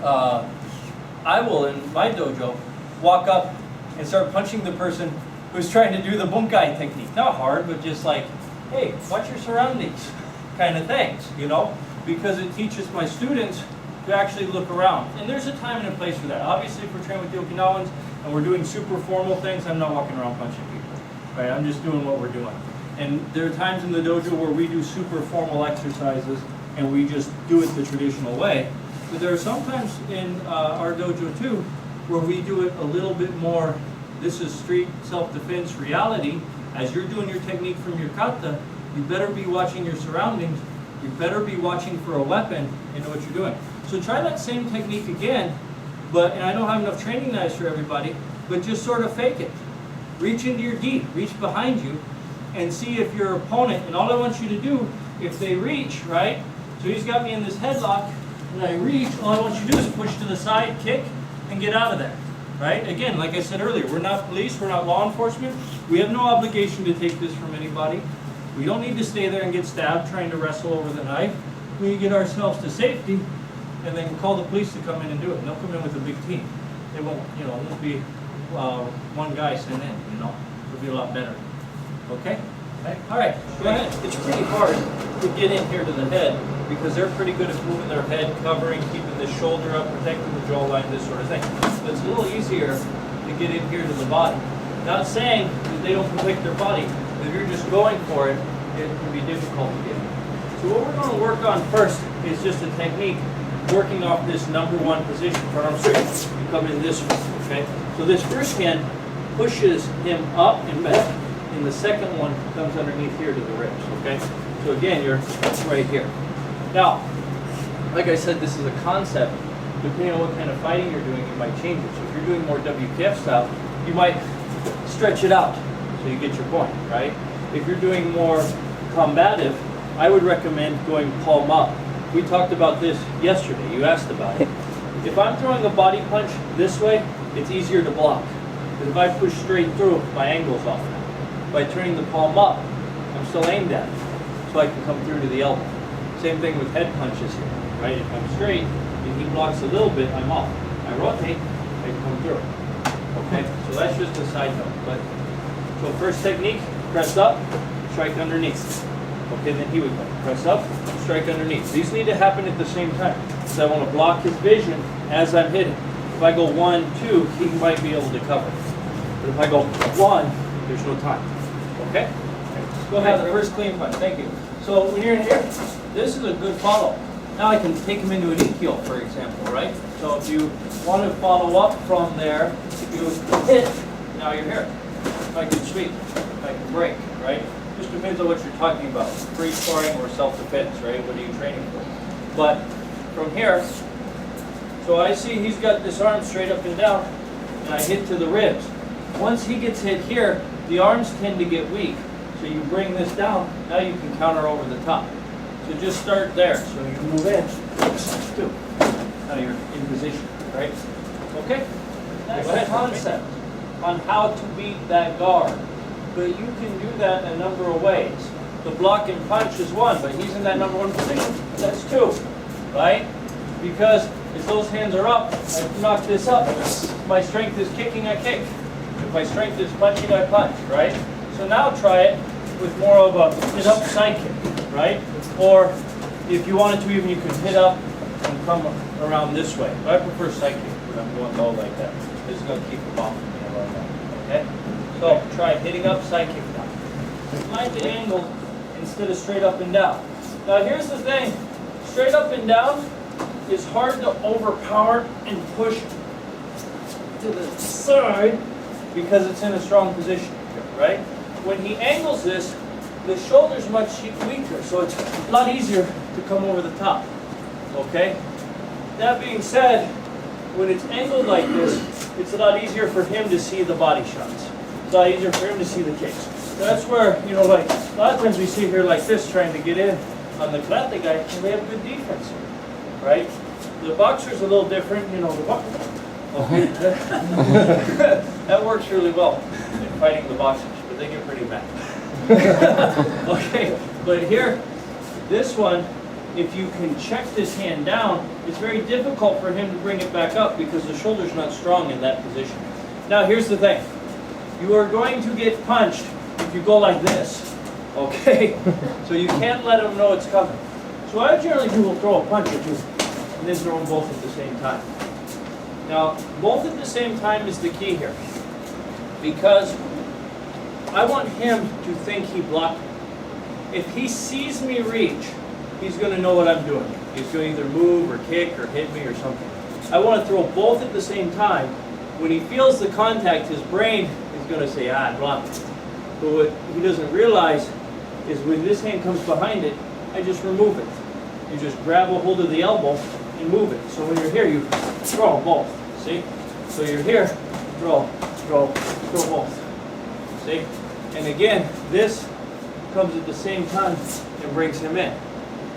I will, in my dojo, walk up and start punching the person who's trying to do the bunkai technique. Not hard, but just like, hey, watch your surroundings, kind of things, you know? Because it teaches my students to actually look around. And there's a time and a place for that. Obviously, if we're training with the Okinawans and we're doing super formal things, I'm not walking around punching people, right? I'm just doing what we're doing. And there are times in the dojo where we do super formal exercises and we just do it the traditional way. But there are sometimes in our dojo too where we do it a little bit more, this is street self-defense reality. As you're doing your technique from your kata, you better be watching your surroundings, you better be watching for a weapon and know what you're doing. So try that same technique again, and I don't have enough training knives for everybody, but just sort of fake it. Reach into your gi, reach behind you, and see if your opponent, and all I want you to do, if they reach, right? So he's got me in this headlock, and I reach, all I want you to do is push to the side, kick, and get out of there, right? Again, like I said earlier, we're not police, we're not law enforcement. We have no obligation to take this from anybody. We don't need to stay there and get stabbed trying to wrestle over the knife. We need to get ourselves to safety, and then call the police to come in and do it. And they'll come in with a big team. It won't, you know, it won't be one guy sent in, you know. It'll be a lot better. Okay? All right, go ahead. It's pretty hard to get in here to the head because they're pretty good at moving their head, covering, keeping the shoulder up, protecting the jawline, this sort of thing. But it's a little easier to get in here to the body. Not saying that they don't protect their body. If you're just going for it, it can be difficult to get in. So what we're going to work on first is just a technique working off this number one position, front arm straight. You come in this way, okay? So this first hand pushes him up and back, and the second one comes underneath here to the ribs, okay? So again, you're right here. Now, like I said, this is a concept. Depending on what kind of fighting you're doing, you might change it. So if you're doing more WPF style, you might stretch it out so you get your point, right? If you're doing more combative, I would recommend going palm up. We talked about this yesterday. You asked about it. If I'm throwing a body punch this way, it's easier to block. Because if I push straight through, my angle's off now. By turning the palm up, I'm still aimed at it, so I can come through to the elbow. Same thing with head punches here, right? If I'm straight and he blocks a little bit, I'm off. I rotate, I come through. Okay, so that's just a side note. But so first technique, press up, strike underneath. Okay, then he would go. Press up, strike underneath. These need to happen at the same time. So I want to block his vision as I'm hitting. If I go 1, 2, he might be able to cover. But if I go 1, there's no time. Okay? Go ahead, the first clean punch. Thank you. So when you're in here, this is a good follow. Now I can take him into an ikyo, for example, right? So if you want to follow up from there, you hit, now you're here. If I can sweep, if I can break, right? Just depends on what you're talking about. Free sparring or self-defense, right? What are you training for? But from here, so I see he's got this arm straight up and down, and I hit to the ribs. Once he gets hit here, the arms tend to get weak. So you bring this down, now you can counter over the top. So just start there. So you move in, two. Now you're in position, right? Okay? That's the concept on how to beat that guard. But you can do that in a number of ways. The block and punch is one, but he's in that number one position. That's two, right? Because if those hands are up, I knock this up. If my strength is kicking, I kick. If my strength is punching, I punch, right? So now try it with more of a hit up side kick, right? Or if you wanted to, even you could hit up and come around this way. But I prefer side kick when I'm going low like that. This is going to keep them off of me right now, okay? So try hitting up, side kick down. Mind the angle instead of straight up and down. Now here's the thing, straight up and down is hard to overpower and push to the side because it's in a strong position, right? When he angles this, the shoulder's much weaker, so it's a lot easier to come over the top, okay? That being said, when it's angled like this, it's a lot easier for him to see the body shots. It's a lot easier for him to see the kicks. That's where, you know, like, a lot of times we see here like this trying to get in on the karate guy, and they have good defense here, right? The boxer's a little different, you know, Okay? That works really well in fighting the boxers, but they get pretty mad. Okay, but here, this one, if you can check this hand down, it's very difficult for him to bring it back up because the shoulder's not strong in that position. Now here's the thing. You are going to get punched if you go like this, okay? So you can't let him know it's coming. So what I generally do will throw a punch or two, and then throw them both at the same time. Now, both at the same time is the key here, because I want him to think he blocked me. If he sees me reach, he's going to know what I'm doing. He's going to either move or kick or hit me or something. I want to throw both at the same time. When he feels the contact, his brain is going to say, I blocked it. But what he doesn't realize is when this hand comes behind it, I just remove it. You just grab a hold of the elbow and move it. So when you're here, you throw both. See? So you're here, throw both. See? And again, this comes at the same time and brings him in.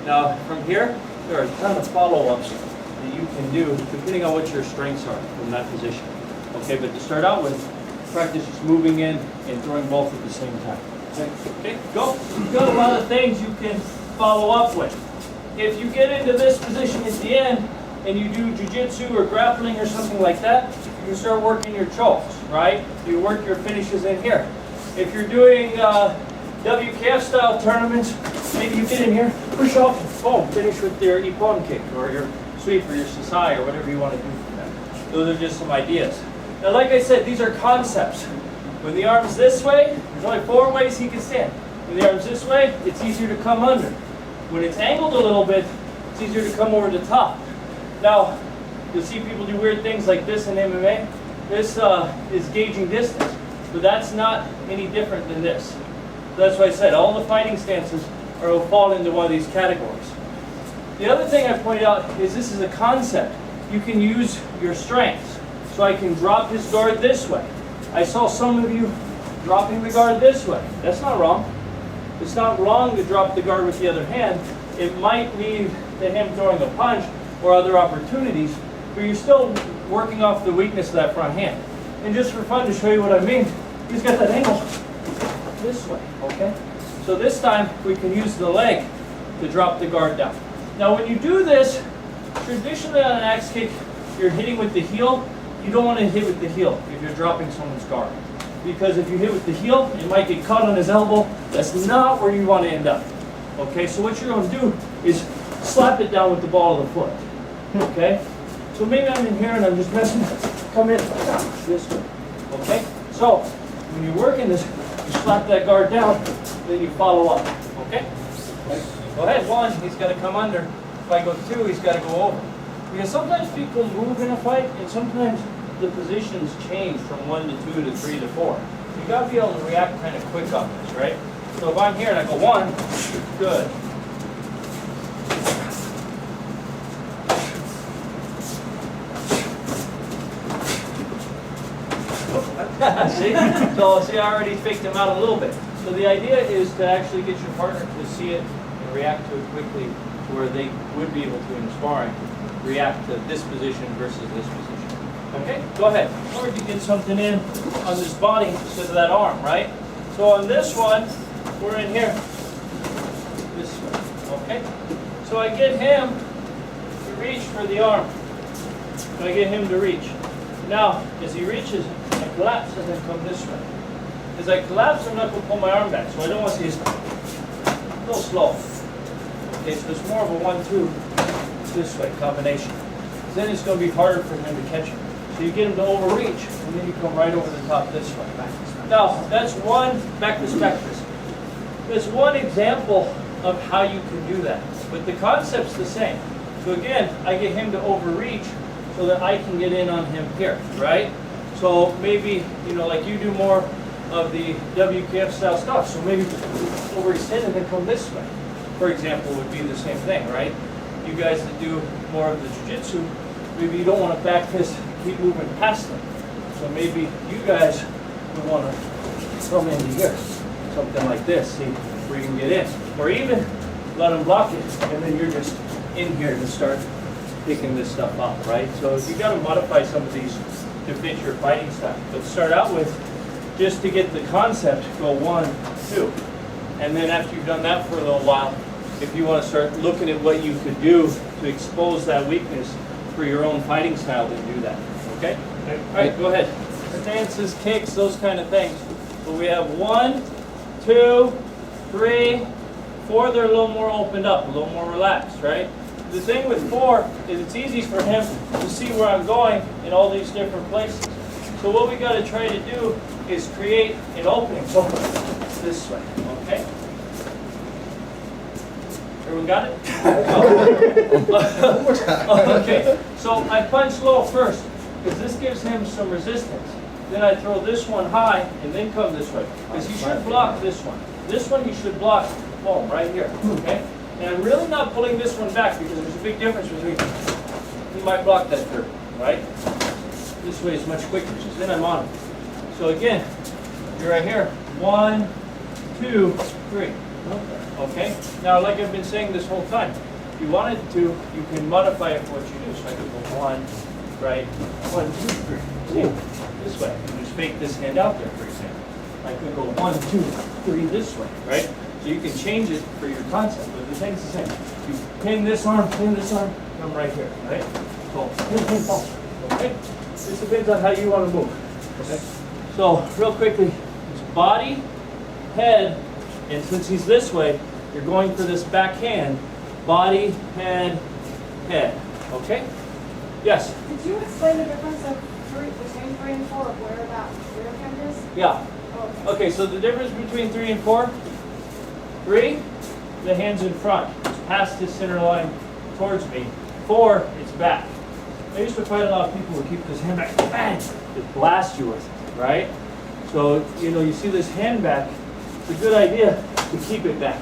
Now, from here, there are a ton of follow-ups that you can do depending on what your strengths are from that position. Okay, but to start out with, practice just moving in and throwing both at the same time. Okay, go. You've got a lot of things you can follow up with. If you get into this position at the end and you do jiu-jitsu or grappling or something like that, you can start working your chokes, right? You work your finishes in here. If you're doing WKF style tournaments, maybe you get in here, push off, boom, finish with your ippon kick or your sweep or your sasai or whatever you want to do for that. Those are just some ideas. Now, like I said, these are concepts. When the arm's this way, there's only 4 ways he can stand. When the arm's this way, it's easier to come under. When it's angled a little bit, it's easier to come over the top. Now, you'll see people do weird things like this in MMA. This is gauging distance, but that's not any different than this. So that's why I said all the fighting stances will fall into one of these categories. The other thing I point out is this is a concept. You can use your strengths. So I can drop his guard this way. I saw some of you dropping the guard this way. That's not wrong. It's not wrong to drop the guard with the other hand. It might lead to him throwing a punch or other opportunities, but you're still working off the weakness of that front hand. And just for fun, to show you what I mean, he's got that angle this way, okay? So this time, we can use the leg to drop the guard down. Now when you do this, traditionally on an axe kick, you're hitting with the heel. You don't want to hit with the heel if you're dropping someone's guard. Because if you hit with the heel, it might get caught on his elbow. That's not where you want to end up. Okay, so what you're going to do is slap it down with the ball of the foot. Okay? So maybe I'm in here and I'm just messing, come in this way. Okay? So, when you're working this, you slap that guard down, then you follow up. Okay? Go ahead, 1, he's got to come under. If I go 2, he's got to go over. Because sometimes people move in a fight, and sometimes the positions change from 1 to 2 to 3 to 4. You got to be able to react kind of quick on this, right? So if I'm here and I go 1, good. See? So see, I already faked him out a little bit. So the idea is to actually get your partner to see it and react to it quickly, to where they would be able to, in sparring, react to this position versus this position. Okay, go ahead. Or if you get something in on this body instead of that arm, right? So on this one, we're in here, this way, okay? So I get him to reach for the arm. So I get him to reach. Now, as he reaches, I collapse and then come this way. As I collapse, I'm not going to pull my arm back, so I don't want to see his a little slow. Okay, so it's more of a 1-2 this way combination. Then it's going to be harder for him to catch it. So you get him to overreach, and then you come right over the top this way. Now, that's one, back this. That's one example of how you can do that. But the concept's the same. So again, I get him to overreach so that I can get in on him here, right? So maybe, like you do more of the WKF style stuff. So maybe overextend and then come this way, for example, would be the same thing, right? You guys that do more of the jiu-jitsu, maybe you don't want to back fist, keep moving past them. So maybe you guys would want to come into here, something like this, see where you can get in. Or even let them block it, and then you're just in here to start picking this stuff up, right? So you got to modify some of these to fit your fighting style. But start out with, just to get the concept, go 1, 2. And then after you've done that for a little while, if you want to start looking at what you could do to expose that weakness for your own fighting style, then do that, okay? All right, go ahead. Stances, kicks, those kind of things. So we have 1, 2, 3, 4, they're a little more opened up, a little more relaxed, right? The thing with 4 is it's easy for him to see where I'm going in all these different places. So what we got to try to do is create an opening. So this way, okay? Everyone got it? Okay, so I punch low first, because this gives him some resistance. Then I throw this one high, and then come this way. Because he should block this one. This one he should block, boom, right here, okay? And I'm really not pulling this one back, because there's a big difference between, he might block that curve, right? This way is much quicker, so then I'm on him. So again, you're right here, 1, 2, 3. Okay? Now, like I've been saying this whole time, if you wanted to, you can modify it for what you do. So I could go 1, right? 1, 2, 3. See? This way. You just fake this hand out there, for example. I could go 1, 2, 3 this way, right? So you can change it for your concept, but the thing's the same. You pin this arm, come right here, right? So, pin, fall. Okay? This depends on how you want to move. Okay? So, real quickly, it's body, head, and since he's this way, you're going for this backhand, body, head, head. Okay? Yes? Did you explain the difference of between 3 and 4 of where that rear hand is? Yeah. Oh, Okay, so the difference between 3 and 4, 3, the hand's in front. It's past his center line towards me. 4, it's back. I used to fight a lot of people who keep this hand back, bang, just blast you with it, right? So, you know, you see this hand back, it's a good idea to keep it back,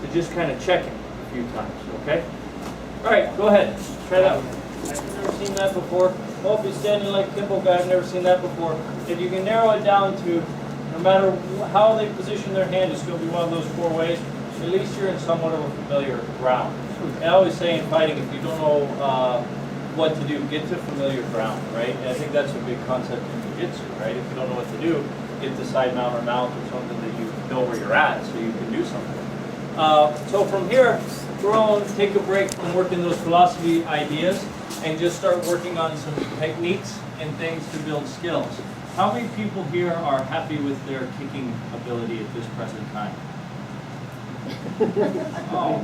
to just kind of check it a few times, okay? All right, go ahead, try that one. I've never seen that before. Oh, if you're standing like Kimbo guy, I've never seen that before. If you can narrow it down to, no matter how they position their hand, it's going to be one of those 4 ways, at least you're in somewhat of a familiar ground. I always say in fighting, if you don't know what to do, get to familiar ground, right? And I think that's a big concept in jiu-jitsu, right? If you don't know what to do, get the side mount or mount or something that you know where you're at so you can do something. So from here, take a break from working those philosophy ideas and just start working on some techniques and things to build skills. How many people here are happy with their kicking ability at this present time? Oh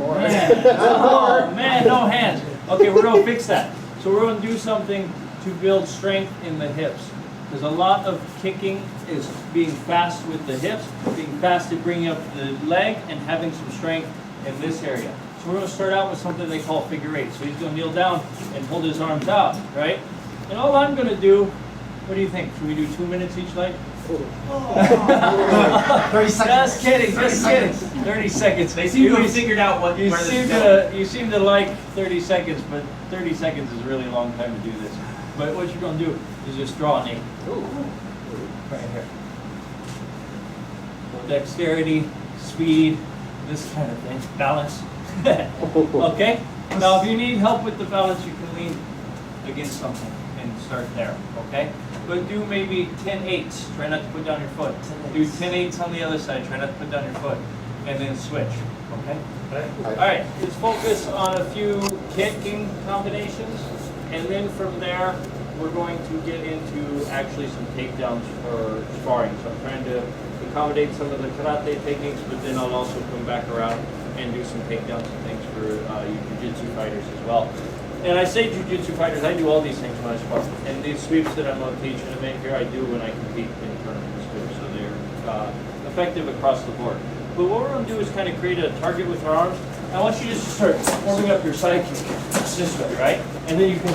man, no hands. Okay, we're gonna fix that. So we're gonna do something to build strength in the hips. Because a lot of kicking is being fast with the hips, being fast at bringing up the leg, and having some strength in this area. So we're going to start out with something they call figure 8. So he's going to kneel down and hold his arms out, right? And all I'm going to do, what do you think? Should we do 2 minutes each leg? 30 seconds. Just kidding, just kidding. 30 seconds. They seem to have figured out where You this seem is going. to, you seem to like 30 seconds, but 30 seconds is a really long time to do this. But what you're going to do is just draw an 8. Right here. So dexterity, speed, this kind of thing. Balance. Okay? Now if you need help with the balance, you can lean against something and start there. Okay? But do maybe 10 8s. Try not to put down your foot. Do 10 8s on the other side. Try not to put down your foot. And then switch. Okay? Alright, let's focus on a few kicking combinations. And then from there, we're going to get into actually some takedowns for sparring. So I'm trying to accommodate some of the karate techniques, but then I'll also come back around and do some takedowns and things for you jiu-jitsu fighters as well. And I say jiu-jitsu fighters, I do all these things when I spar. And these sweeps that I'm going to teach you to make here, I do when I compete in tournaments too. So they're effective across the board. But what we're going to do is kind of create a target with our arms. I want you just to start warming up your side kick this way, right? And then you can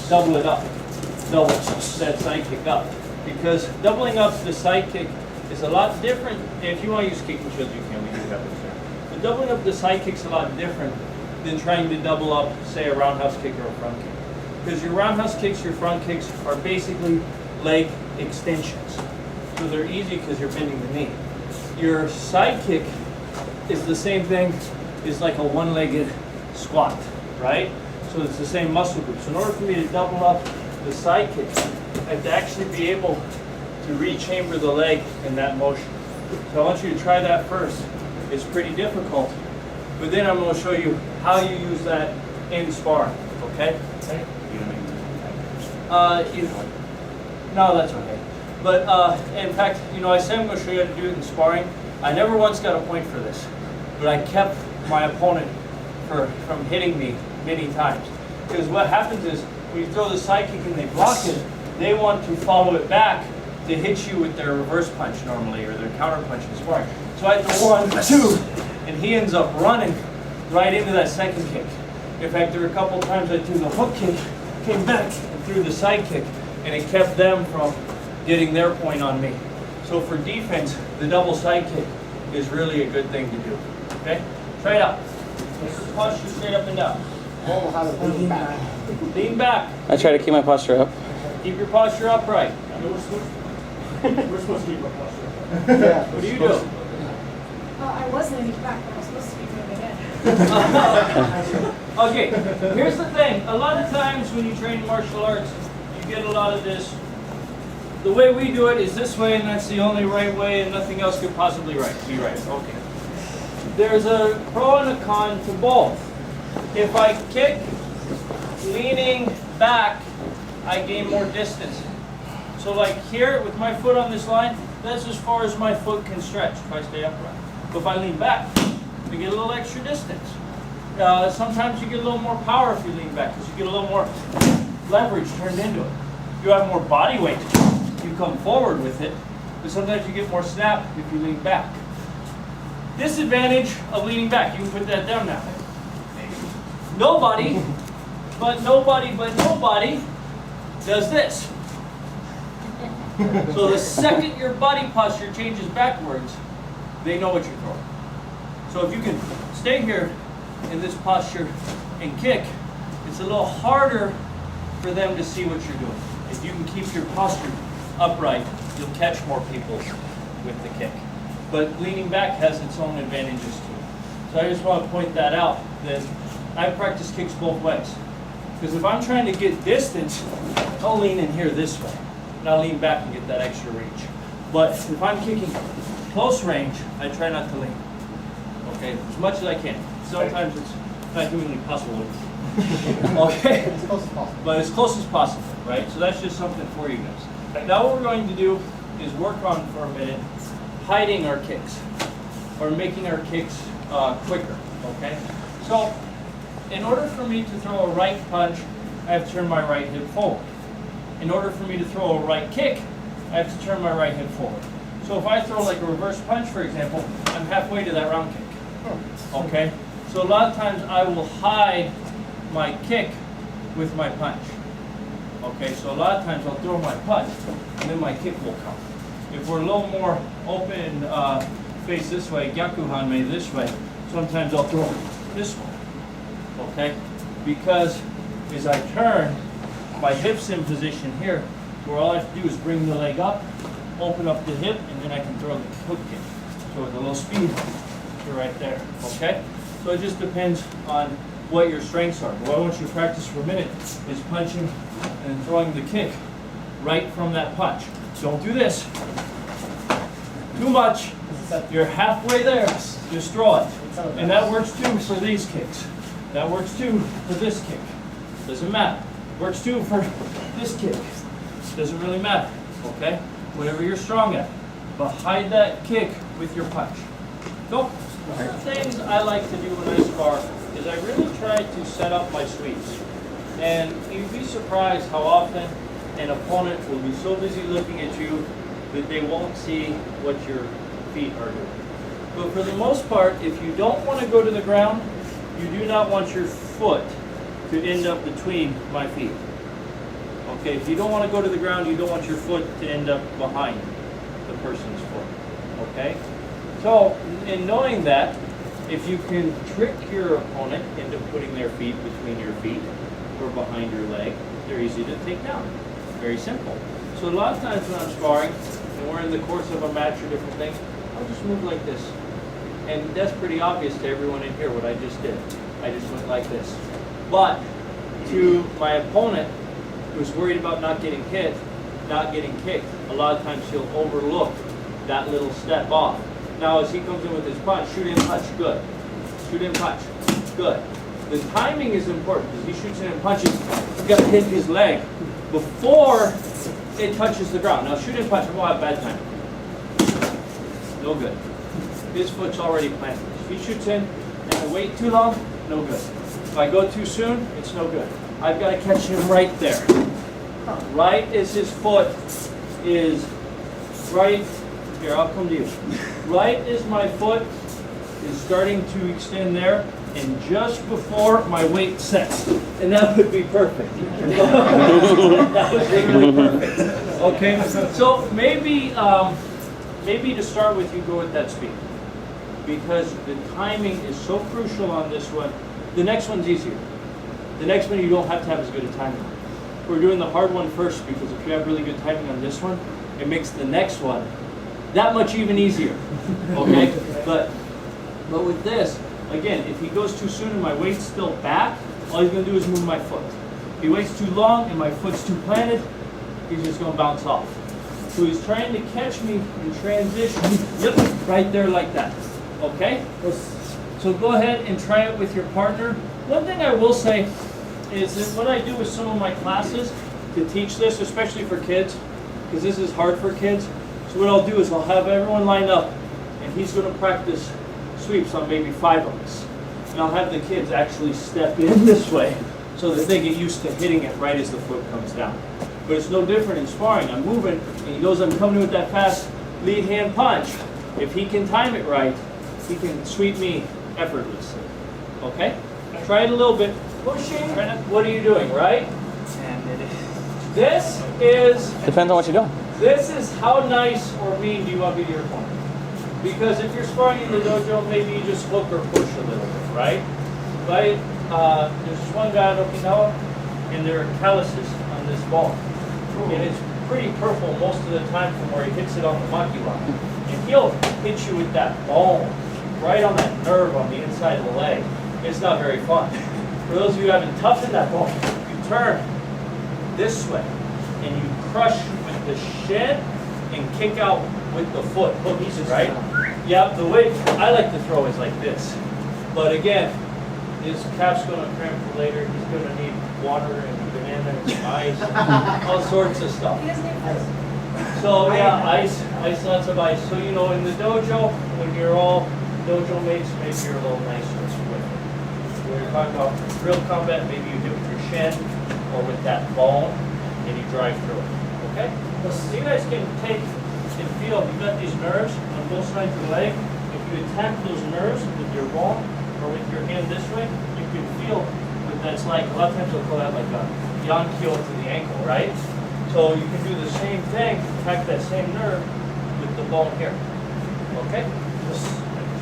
double it up. Double that side kick up. Because doubling up the side kick is a lot different. If you want to use kicking shields, you can. We do have those there. But doubling up the side kick is a lot different than trying to double up, say, a roundhouse kick or a front kick. Because your roundhouse kicks, your front kicks are basically leg extensions. So they're easy because you're bending the knee. Your side kick is the same thing as like a one-legged squat, right? So it's the same muscle group. So in order for me to double up the side kick, I have to actually be able to rechamber the leg in that motion. So I want you to try that first. It's pretty difficult, but then I'm going to show you how you use that in sparring, okay? No, that's okay. But in fact, I said I'm going to show you how to do it in sparring. I never once got a point for this, but I kept my opponent from hitting me many times. Because what happens is, when you throw the side kick and they block it, they want to follow it back to hit you with their reverse punch normally, or their counter punch in sparring. So I throw 1, 2, and he ends up running right into that second kick. In fact, there were a couple times I threw the hook kick, came back, and threw the side kick, and it kept them from getting their point on me. So for defense, the double side kick is really a good thing to do. Okay? Try it out. Posture straight up and down. lean back. Lean back. I try to keep my posture up. Keep your posture upright. We're supposed to keep our posture. Yeah. What do you do? I was leaning back, but I was supposed to be moving in. Okay, here's the thing. A lot of times when you train martial arts, you get a lot of this. The way we do it is this way, and that's the only right way, and nothing else could possibly be right. Okay. There's a pro and a con to both. If I kick leaning back, I gain more distance. So like here, with my foot on this line, that's as far as my foot can stretch if I stay upright. But if I lean back, I get a little extra distance. Sometimes you get a little more power if you lean back, because you get a little more leverage turned into it. You have more body weight, you come forward with it, but sometimes you get more snap if you lean back. Disadvantage of leaning back, you can put that down now. Nobody does this. So the second your body posture changes backwards, they know what you're throwing. So if you can stay here in this posture and kick, it's a little harder for them to see what you're doing. If you can keep your posture upright, you'll catch more people with the kick. But leaning back has its own advantages too. So I just want to point that out, that I practice kicks both ways. Because if I'm trying to get distance, I'll lean in here this way. And I'll lean back and get that extra reach. But if I'm kicking close range, I try not to lean. Okay, as much as I can. Sometimes it's not humanly possible. Okay? As close as possible. But as close as possible, right? So that's just something for you guys. Now what we're going to do is work on, for a minute, hiding our kicks. Or making our kicks quicker, okay? So, in order for me to throw a right punch, I have to turn my right hip forward. In order for me to throw a right kick, I have to turn my right hip forward. So if I throw like a reverse punch, for example, I'm halfway to that round kick. Okay? So a lot of times I will hide my kick with my punch. Okay, so a lot of times I'll throw my punch, and then my kick will come. If we're a little more open, face this way, Gyakuhanmei this way, sometimes I'll throw this way. Okay? Because as I turn, my hip's in position here, where all I have to do is bring the leg up, open up the hip, and then I can throw the hook kick. So with a little speed, you're right there. Okay? So it just depends on what your strengths are. What I want you to practice for a minute is punching and throwing the kick right from that punch. Don't do this. Too much. You're halfway there. Just throw it. And that works too for these kicks. That works too for this kick. Doesn't matter. Works too for this kick. Doesn't really matter. Okay? Whatever you're strong at. But hide that kick with your punch. So, one of the things I like to do when I spar is I really try to set up my sweeps. And you'd be surprised how often an opponent will be so busy looking at you that they won't see what your feet are doing. But for the most part, if you don't want to go to the ground, you do not want your foot to end up between my feet. Okay, if you don't want to go to the ground, you don't want your foot to end up behind the person's foot. Okay? So, in knowing that, if you can trick your opponent into putting their feet between your feet or behind your leg, they're easy to take down. Very simple. So a lot of times when I'm sparring, and we're in the course of a match or different things, I'll just move like this. And that's pretty obvious to everyone in here what I just did. I just went like this. But to my opponent who's worried about not getting hit, not getting kicked, a lot of times he'll overlook that little step off. Now as he comes in with his punch, shoot in, punch, good. Shoot in, punch, good. The timing is important because he shoots in and punches, you've got to hit his leg before it touches the ground. Now shoot in, punch, we'll have bad timing. No good. His foot's already planted. If he shoots in and I wait too long, no good. If I go too soon, it's no good. I've got to catch him right there. Right as his foot is right here, I'll come to you. Right as my foot is starting to extend there, and just before my weight sets. And that would be perfect. That would be really perfect. Okay, so maybe to start with, you go at that speed. Because the timing is so crucial on this one. The next one's easier. The next one you don't have to have as good a timing. We're doing the hard one first because if you have really good timing on this one, it makes the next one that much even easier. Okay? But with this, again, if he goes too soon and my weight's still back, all he's going to do is move my foot. If he waits too long and my foot's too planted, he's just going to bounce off. So he's trying to catch me in transition, yep, right there like that. Okay? So go ahead and try it with your partner. One thing I will say is that what I do with some of my classes to teach this, especially for kids, because this is hard for kids, so what I'll do is I'll have everyone line up and he's going to practice sweeps on maybe 5 of us. And I'll have the kids actually step in this way so that they get used to hitting it right as the foot comes down. But it's no different in sparring. I'm moving and he knows I'm coming in with that fast lead hand punch. If he can time it right, he can sweep me effortlessly. Okay? Try it a little bit. Pushing. What are you doing, right? This is... Depends on what you're doing. This is how nice or mean do you want to be to your opponent. Because if you're sparring in the dojo, maybe you just hook or push a little bit, right? Right? There's this one guy in Okinawa, and there are calluses on this ball. And it's pretty purple most of the time from where he hits it on the maki line. And he'll hit you with that bone right on that nerve on the inside of the leg. It's not very fun. For those of you who haven't toughened that bone, you turn this way and you crush with the shin and kick out with the foot, hooks, right? Yeah, the way I like to throw is like this. But again, his calf's going to cramp for later. He's going to need water and banana and ice, and all sorts of stuff. He doesn't need ice. So yeah, ice, lots of ice. So you know, in the dojo, when you're all dojo mates, maybe you're a little nicer with it. When you're talking about real combat, maybe you hit with your shin or with that bone and you drive through it. Okay? So you guys can take and feel, you've got these nerves on both sides of the leg. If you attack those nerves with your bone or with your hand this way, you can feel what that's like. A lot of times they'll call that like a yankyo to the ankle, right? So you can do the same thing, attack that same nerve with the bone here. Okay?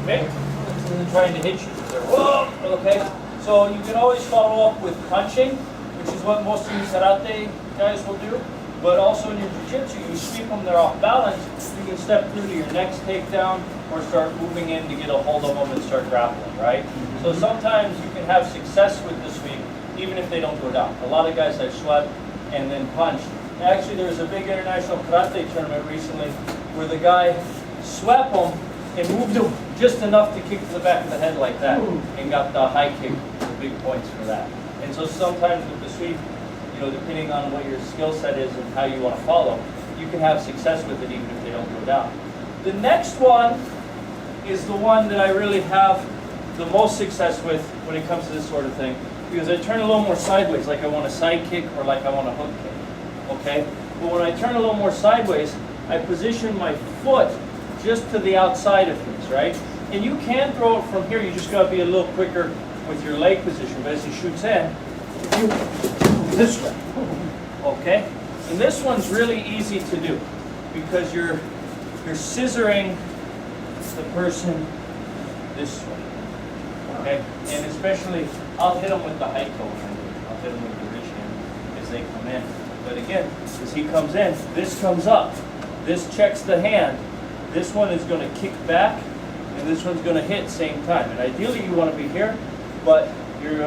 Okay? And then trying to hit you. Whoa! Okay? So you can always follow up with punching, which is what most of you karate guys will do. But also in your jiu-jitsu, you sweep them, they're off balance, you can step through to your next takedown or start moving in to get a hold of them and start grappling, right? So sometimes you can have success with the sweep, even if they don't go down. A lot of guys have swept and then punched. Actually, there was a big international karate tournament recently where the guy swept them and moved them just enough to kick to the back of the head like that and got the high kick, the big points for that. And so sometimes with the sweep, you know, depending on what your skill set is and how you want to follow, you can have success with it even if they don't go down. The next one is the one that I really have the most success with when it comes to this sort of thing, because I turn a little more sideways, like I want a side kick or like I want a hook kick, okay? But when I turn a little more sideways, I position my foot just to the outside of things, right? And you can throw it from here, you just got to be a little quicker with your leg position, but as he shoots in, you this way, okay? And this one's really easy to do because you're scissoring the person this way, okay? And especially, I'll hit them with the high toe hand. I'll hit them with the rich hand as they come in. But again, as he comes in, this comes up. This checks the hand. This one is going to kick back, and this one's going to hit same time. And ideally, you want to be here, but you're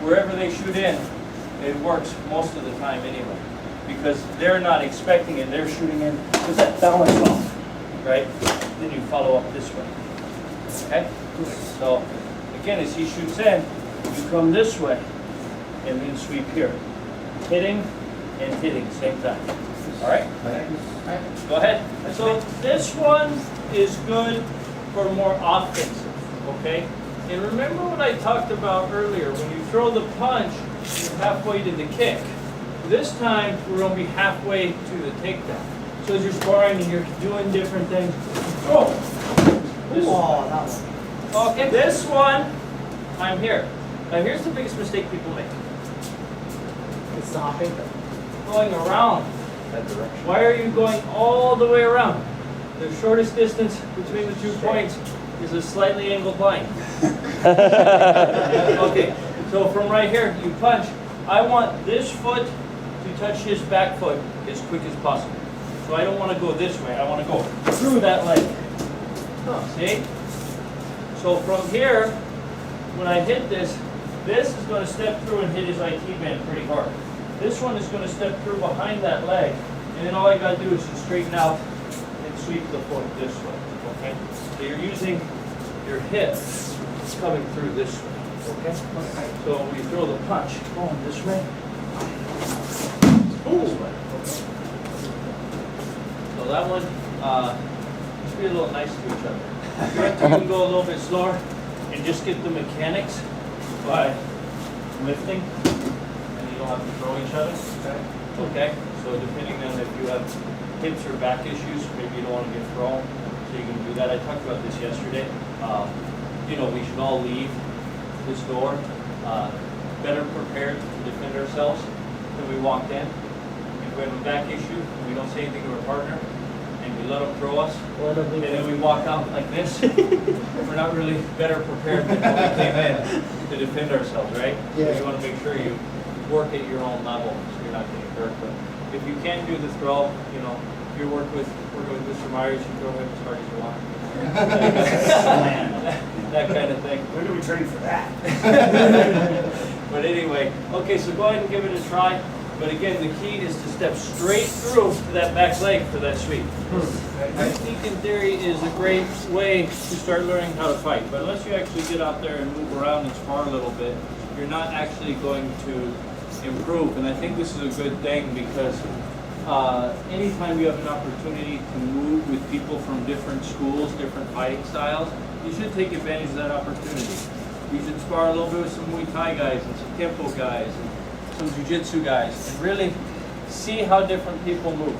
wherever they shoot in, it works most of the time anyway. Because they're not expecting it, they're shooting in with that balance off, right? Then you follow up this way, okay? So, again, as he shoots in, you come this way, and then sweep here. Hitting and hitting, same time. All right? Go ahead. So this one is good for more offensive, okay? And remember what I talked about earlier, when you throw the punch, you're halfway to the kick. This time, we're going to be halfway to the takedown. So as you're sparring and you're doing different things, throw. This Oh, that one. Okay, this one, I'm here. Now here's the biggest mistake people make. It's stopping. Going around. That direction. Why are you going all the way around? The shortest distance between the 2 points is a slightly angled line. Okay, so from right here, you punch. I want this foot to touch his back foot as quick as possible. So I don't want to go this way, I want to go through that leg. See? So from here, when I hit this is going to step through and hit his IT band pretty hard. This one is going to step through behind that leg, and then all I got to do is just straighten out and sweep the foot this way, okay? So you're using your hip coming through this way, okay? So when you throw the punch, going this way, this way, okay? So that one, just be a little nice to each other. You can go a little bit slower and just get the mechanics by lifting, and you don't have to throw each other. Okay? So depending on if you have hips or back issues, maybe you don't want to get thrown, so you can do that. I talked about this yesterday. You know, we should all leave this door better prepared to defend ourselves than we walked in. If we have a back issue, and we don't say anything to our partner, and we let them throw us, and then we walk out like this, we're not really better prepared than when we came in to defend ourselves, right? Yeah. So you want to make sure you work at your own level so you're not getting hurt. But if you can't do the throw, you know, if you're working with Mr. Myers, you throw him as hard as you want. That kind of thing. Where do we train for that? But anyway, okay, so go ahead and give it a try. But again, the key is to step straight through to that back leg for that sweep. I think in theory is a great way to start learning how to fight. But unless you actually get out there and move around and spar a little bit, you're not actually going to improve. And I think this is a good thing because anytime you have an opportunity to move with people from different schools, different fighting styles, you should take advantage of that opportunity. You should spar a little bit with some Muay Thai guys and some Kempo guys and some Jiu-Jitsu guys and really see how different people move.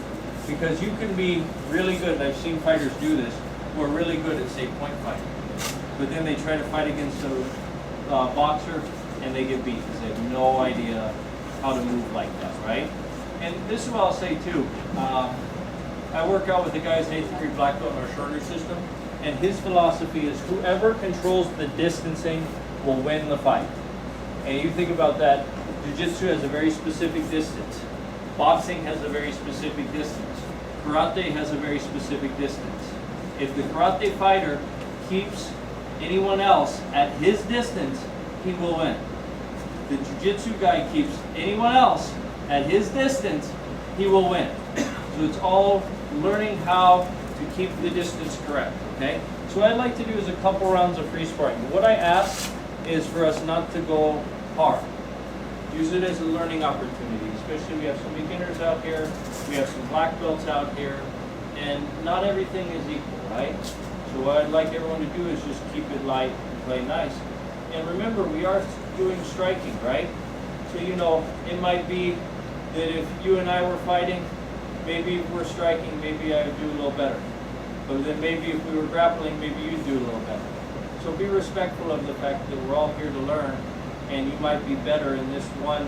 Because you can be really good, and I've seen fighters do this, who are really good at, say, point fighting. But then they try to fight against a boxer and they get beat because they have no idea how to move like that, right? And this is what I'll say too. I work out with the guy's 8th degree black belt in our shorin-ryu system, and his philosophy is whoever controls the distancing will win the fight. And you think about that, Jiu-Jitsu has a very specific distance. Boxing has a very specific distance. Karate has a very specific distance. If the karate fighter keeps anyone else at his distance, he will win. The Jiu-Jitsu guy keeps anyone else at his distance, he will win. So it's all learning how to keep the distance correct, okay? So what I'd like to do is a couple rounds of free sparring. What I ask is for us not to go hard. Use it as a learning opportunity, especially we have some beginners out here, we have some black belts out here, and not everything is equal, right? So what I'd like everyone to do is just keep it light and play nice. And remember, we are doing striking, right? So, you know, it might be that if you and I were fighting, maybe if we're striking, maybe I would do a little better. But then maybe if we were grappling, maybe you'd do a little better. So be respectful of the fact that we're all here to learn, and you might be better in this one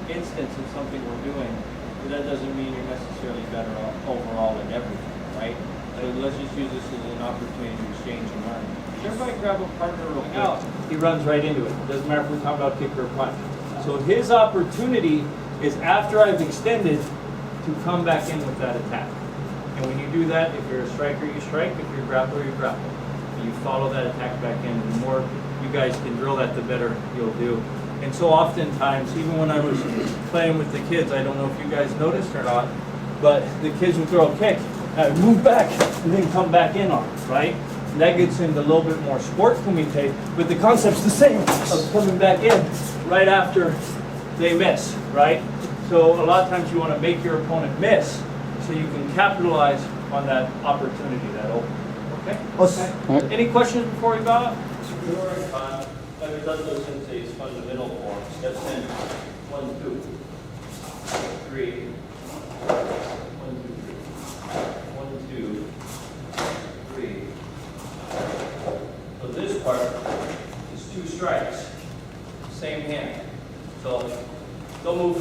instance in something we're doing, but that doesn't mean you're necessarily better overall in everything, right? So let's just use this as an opportunity to exchange and learn. Everybody grab a partner real quick. He runs right into it. Doesn't matter if we're talking about kick or punch. So his opportunity is after I've extended to come back in with that attack. And when you do that, if you're a striker, you strike. If you're a grappler, you grapple. And you follow that attack back in. And the more you guys can drill that, the better you'll do. And so oftentimes, even when I was playing with the kids, I don't know if you guys noticed or not, but the kids would throw a kick, and I'd move back, and then come back in on it, right? And that gets into a little bit more sport kumite, but the concept's the same of coming back in right after they miss, right? So a lot of times you want to make your opponent miss so you can capitalize on that opportunity, that open. Okay? Any questions before we go out? Like it does those Sensei's fundamental form. Steps in 1, 2, 3. 1, 2, 3. 1, 2, 3. So this part is 2 strikes. Same hand. So don't move.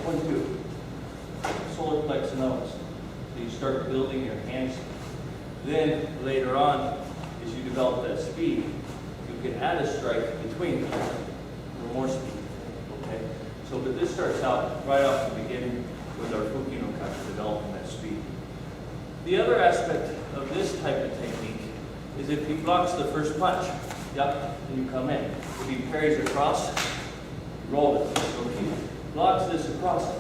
1, 2. Solar plex and nose. So you start building your hands. Then later on, as you develop that speed, you can add a strike between for more speed. Okay? So, but this starts out right off the beginning with our Fuki no Kaku, developing that speed. The other aspect of this type of technique is if he blocks the first punch, yep, then you come in. If he parries across, roll it. So if he blocks this across,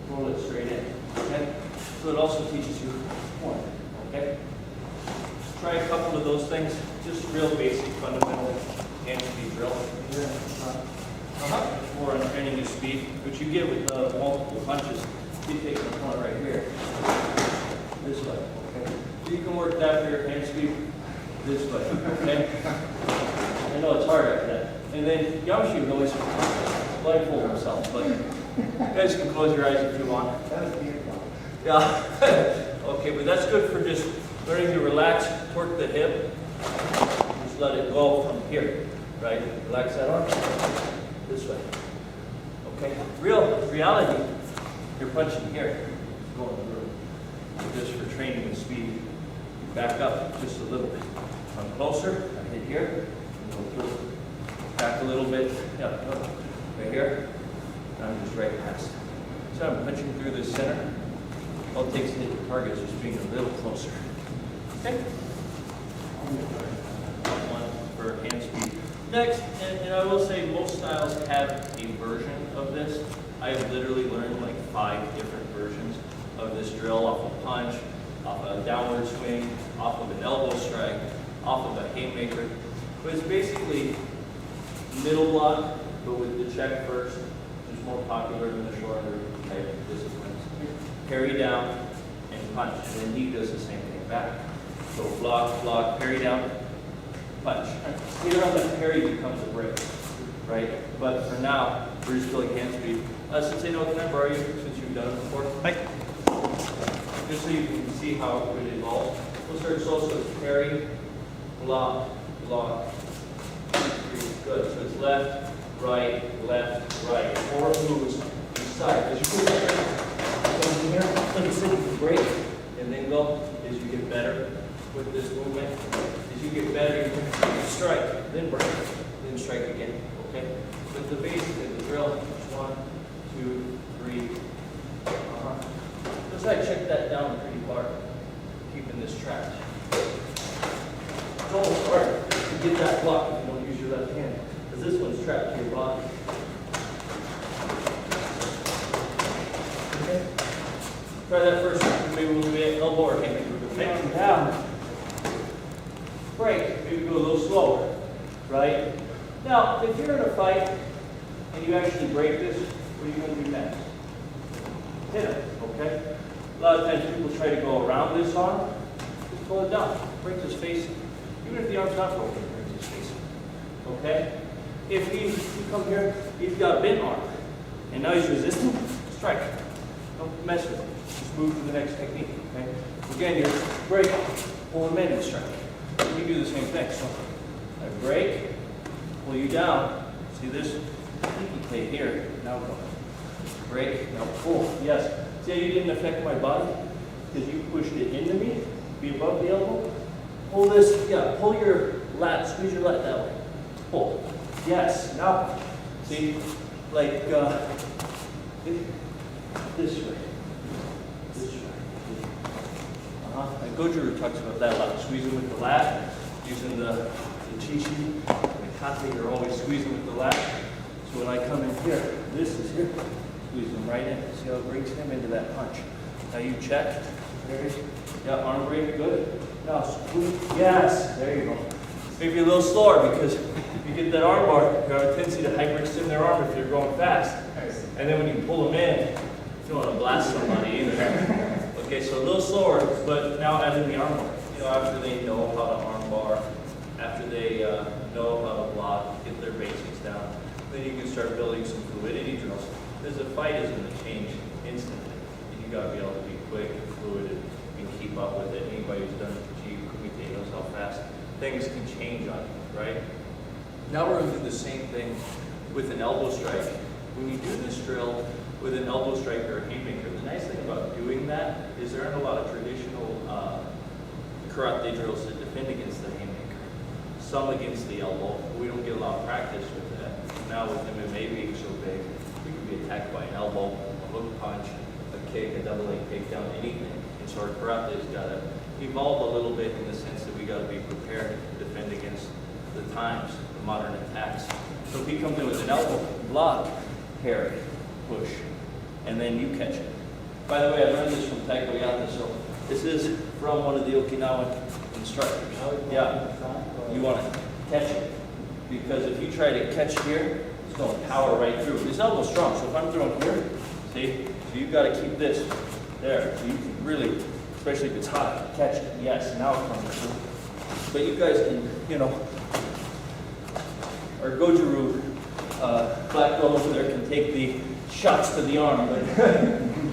roll it straight in. Okay? So it also teaches you one. Okay? Try a couple of those things, just real basic, fundamental hand speed drill. Or on training your speed, which you get with multiple punches. You take the one right here, this way. Okay? So you can work that for your hand speed this way. Okay? I know it's hard like that. And then Yamshi would always blindfold himself, but you guys can close your eyes if you want. Yeah. Okay, but that's good for just learning to relax, torque the hip. Just let it go from here, right? Relax that arm. This way. Okay? Reality, you're punching here. Going through. Just for training the speed. Back up just a little bit. Come closer. I hit here. Go through. Back a little bit. Yeah. Right here. And I'm just right past. So I'm punching through the center. All it takes to hit the target is just being a little closer. Okay? One for hand speed. Next, and I will say most styles have a version of this. I have literally learned like 5 different versions of this drill off a punch, off a downward swing, off of an elbow strike, off of a haymaker. But it's basically middle block, but with the check first, which is more popular than the shorter type disciplines. Parry down and punch, and then he does the same thing back. So block, parry down, punch. Later on, that parry becomes a break, right? But for now, we're just building hand speed. Sensei, no, can I borrow you since you've done it before? Hi. Just so you can see how it would evolve. We'll start slow, so it's parry, block. Good. So it's left, right. 4 moves each side. As you move from here, like I said, you can break and then go as you get better with this movement. As you get better, you can strike, then break, then strike again. Okay? But the basic of the drill, 1, 2, 3. Just like check that down pretty hard, keeping this trapped. It's almost hard to get that block if you don't use your left hand, because this one's trapped to your body. Okay? Try that first. Maybe we'll do elbow or hand. Okay? Down. Break. Maybe go a little slower. Right? Now, if you're in a fight and you actually break this, what are you going to do next? Hit him. Okay? A lot of times people try to go around this arm. Just pull it down. Break his face. Even if the arm's not broken, break his face. Okay? If you come here, he's got a bent arm, and now he's resistant, strike. Don't mess with him. Just move to the next technique. Okay? Again, you break, pull him in and strike. You do the same thing. So I break, pull you down. See this? You play here. Now go. Break. Now pull. Yes. See how you didn't affect my body? Because you pushed it into me, be above the elbow. Pull this. Yeah. Pull your lat. Squeeze your lat that way. Pull. Yes. Now. See? Like this way. And Goju talks about that a lot. Squeezing with the lat, using the chi-chi, the kate, you're always squeezing with the lat. when I come in here, this is here, squeeze him right in. See how it brings him into that punch. Now you check. There you go. Yeah, arm break, good. Now squeeze. Yes, there you go. Maybe a little slower because if you get that arm bar, you have a tendency to hyperextend their arm if you're going fast. And then when you pull them in, you don't want to blast somebody either. Okay, so a little slower, but now add in the arm bar. You know, after they know how to arm bar, after they know how to block, get their basics down, then you can start building some fluidity drills. Because the fight isn't going to change instantly. You got to be able to be quick and fluid and keep up with it. Anybody who's done Kumite knows how fast things can change on you, right? Now we're going to do the same thing with an elbow strike. When you do this drill with an elbow strike or a haymaker, the nice thing about doing that is there aren't a lot of traditional karate drills that defend against the haymaker. Some against the elbow. We don't get a lot of practice with that. Now with MMA being so big, we can be attacked by an elbow, a hook punch, a kick, a double leg takedown, anything. And so our karate's got to evolve a little bit in the sense that we got to be prepared to defend against the times, the modern attacks. So if he comes in with an elbow, block, parry, push, and then you catch it. By the way, I learned this from Takedowns, so this is from one of the Okinawan instructors. Yeah, you want to catch it, because if you try to catch here, it's going to power right through. This elbow's strong, so if I'm throwing here, see, so you've got to keep this there, so you can really, especially if it's hot, catch it. Yes, now it comes through. But you guys can, you know, our Goju black belt over there can take the shots to the arm, but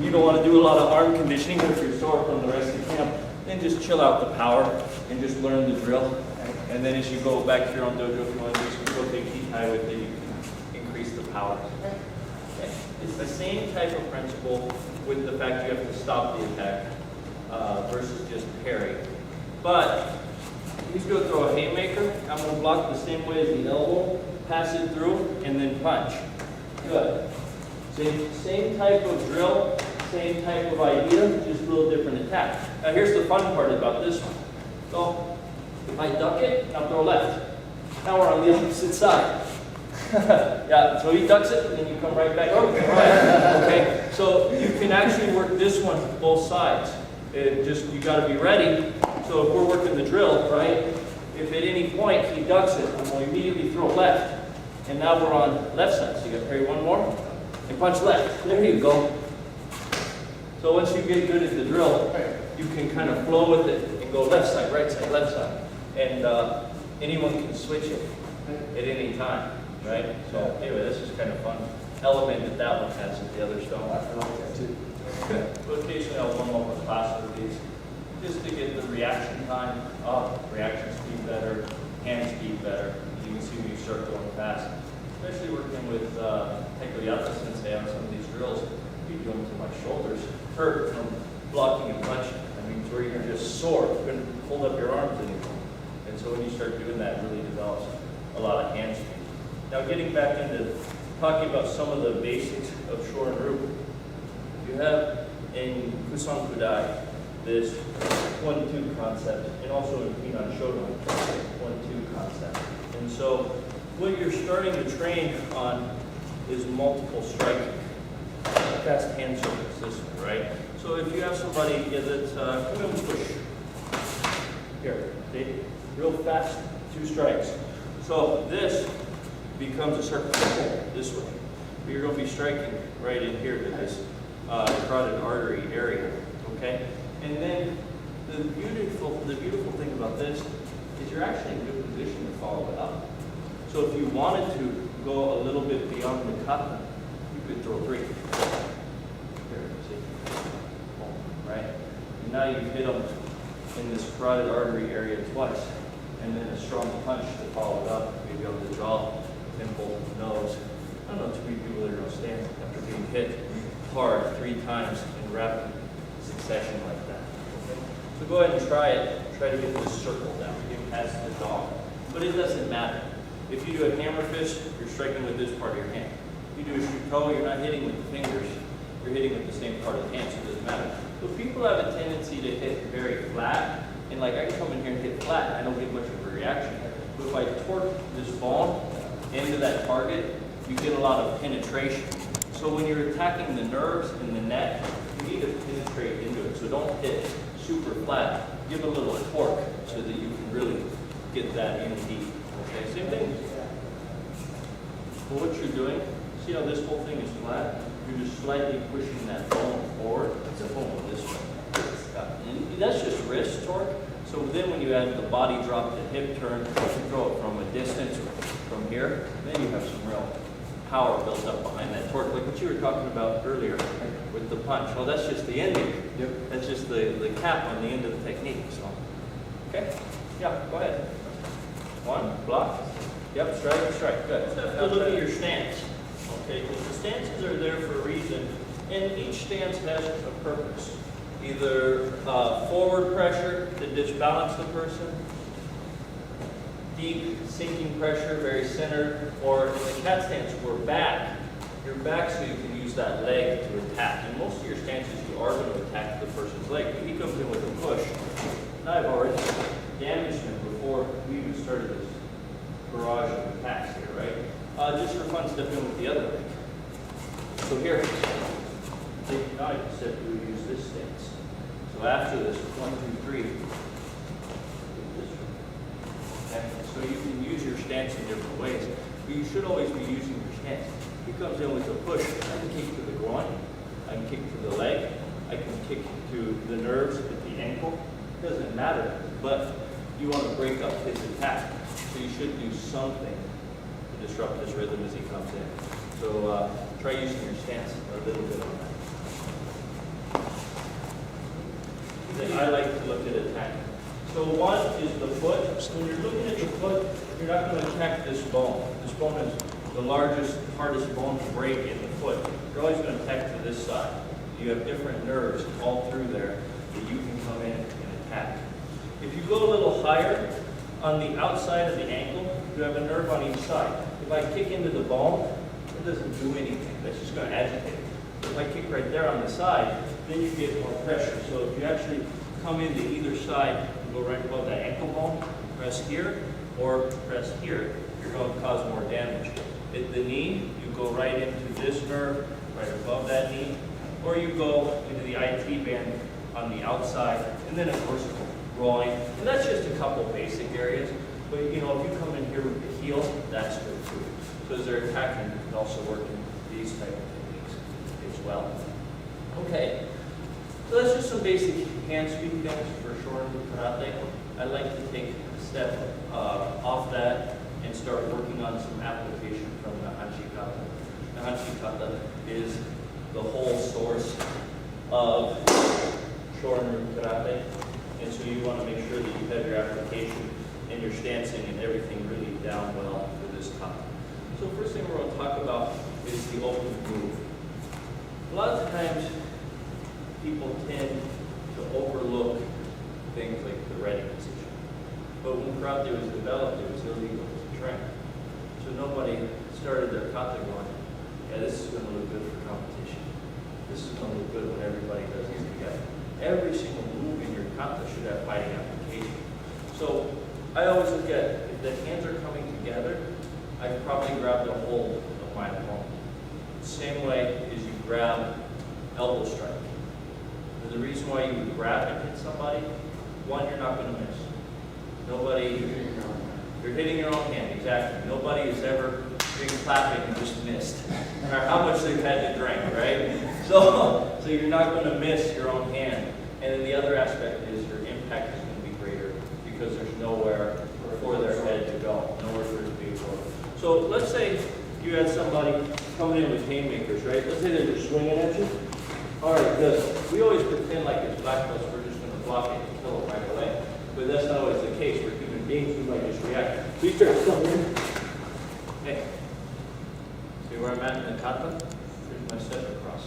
you don't want to do a lot of arm conditioning if you're sore from the rest of the camp. Then just chill out the power and just learn the drill. And then as you go back to your own dojo, if you want to do some rotate high with it, you can increase the power. Okay. It's the same type of principle with the fact you have to stop the attack versus just parry. But he's going to throw a haymaker. I'm going to block the same way as the elbow, pass it through, and then punch. Good. Same type of drill, same type of idea, just a little different attack. Now here's the fun part about this one. So if I duck it, I'll throw left. Now we're on the opposite side. Yeah, so he ducks it, and then you come right back up. Right. Okay, so you can actually work this one both sides. It just, you got to be ready. So if we're working the drill, right, if at any point he ducks it, I'm going to immediately throw left. And now we're on left side. So you got to parry one more and punch left. There you go. So once you get good at the drill, you can kind of flow with it and go left side, left side. And anyone can switch it at any time, right? So anyway, this is kind of fun element that one has that the others don't. I like that too. So occasionally I'll warm up a class with these just to get the reaction time up, reaction speed better, hand speed better. You can see when you start going fast. Especially working with Takedowns Sensei on some of these drills, you do them to my shoulders hurt from blocking and punching. I mean, where you're just sore, you couldn't hold up your arms anymore. And so when you start doing that, it really develops a lot of hand speed. Now getting back into talking about some of the basics of shorin-ryu. You have in Kusan Kudai this 1-2 concept, and also in Pinan Shodan, 1-2 concept. And so what you're starting to train on is multiple striking. Fast hand circuits, this one, right? So if you have somebody that's come in push. Here, see? Real fast, 2 strikes. So this becomes a circle this way. But you're going to be striking right in here to this carotid artery area, okay? And then the beautiful thing about this is you're actually in good position to follow it up. So if you wanted to go a little bit beyond the kata, you could throw 3. Here, see? Right? And now you've hit them in this carotid artery area twice. And then a strong punch to follow it up, maybe on the jaw, temple, nose. I don't know too many people that are going to stand after being hit hard 3 times in rapid succession like that. Okay? So go ahead and try it. Try to get this circle down, get past the jaw. But it doesn't matter. If you do a hammer fist, you're striking with this part of your hand. If you do a shoot-toe, you're not hitting with the fingers. You're hitting with the same part of the hand, so it doesn't matter. So people have a tendency to hit very flat. And like I can come in here and hit flat, and I don't get much of a reaction. But if I torque this ball into that target, you get a lot of penetration. So when you're attacking the nerves in the neck, you need to penetrate into it. So don't hit super flat. Give a little torque so that you can really get that in deep. Okay, same thing. For what you're doing, see how this whole thing is flat? You're just slightly pushing that bone forward. It's a bone this way. And that's just wrist torque. So then when you add the body drop, the hip turn, you can throw it from a distance from here, then you have some real power built up behind that torque, like what you were talking about earlier with the punch. Well, that's just the ending. Yep. That's just the cap on the end of the technique. So, okay, yeah, go ahead. One, block. Yep, strike, good. Now look at your stance. Okay, because the stances are there for a reason, and each stance has a purpose. Either forward pressure to disbalance the person, deep sinking pressure, very centered, or in the cat stance, we're back. You're back so you can use that leg to attack. In most of your stances, you are going to attack the person's leg. But he comes in with a push. Now I've already damaged him before we even started this barrage of attacks here, right? Just for fun, step in with the other leg. So here, now you said we would use this stance. So after this, 1, 2, 3. Okay, so you can use your stance in different ways, but you should always be using your stance. He comes in with a push. I can kick to the groin, I can kick to the leg, I can kick to the nerves at the ankle. It doesn't matter, but you want to break up his attack. So you should do something to disrupt his rhythm as he comes in. So try using your stance a little bit on that. Then I like to look at attacking. So one is the foot. When you're looking at the foot, you're not going to attack this bone. This bone is the largest, hardest bone to break in the foot. You're always going to attack to this side. You have different nerves all through there that you can come in and attack. If you go a little higher, on the outside of the ankle, you have a nerve on each side. If I kick into the bone, it doesn't do anything. That's just going to agitate it. If I kick right there on the side, then you get more pressure. So if you actually come into either side, you go right above that ankle bone, press here, or press here, you're going to cause more damage. At the knee, you go right into this nerve, right above that knee, or you go into the IT band on the outside, and then of course groin. And that's just a couple basic areas. But you know, if you come in here with the heel, that's good too. So as they're attacking, you can also work in these type of techniques as well. Okay, so that's just some basic hand sweep things for shorin-ryu karate. I'd like to take a step off that and start working on some application from the Hanshi-kata. The Hanshi-kata is the whole source of shorin-ryu karate, and so you want to make sure that you have your application and your stancing and everything really down well for this kata. So first thing we're going to talk about is the open move. A lot of times people tend to overlook things like the ready position. But when karate was developed, it was illegal to train. So nobody started their kata going, yeah, this is going to look good for competition. This is going to look good when everybody does it together. Every single move in your kata should have fighting application. So I always look at, if the hands are coming together, I probably grab the hold of my opponent. Same way as you grab elbow strike. And the reason why you would grab and hit somebody, one, you're not going to miss. Nobody, you're hitting your own hand, exactly. Nobody has ever been clapping and just missed, no matter how much they've had to drink, right? So you're not going to miss your own hand. And then the other aspect is your impact is going to be greater because there's nowhere for their head to go, nowhere for it to be forward. So let's say you had somebody coming in with haymakers, right? Let's say they're just swinging at you. All right, good. We always pretend like it's black belts, we're just going to block it and kill it right away. But that's not always the case. We're human beings, we might just react. So you start swinging. Hey, see where I'm at in the kata? Here's my step across.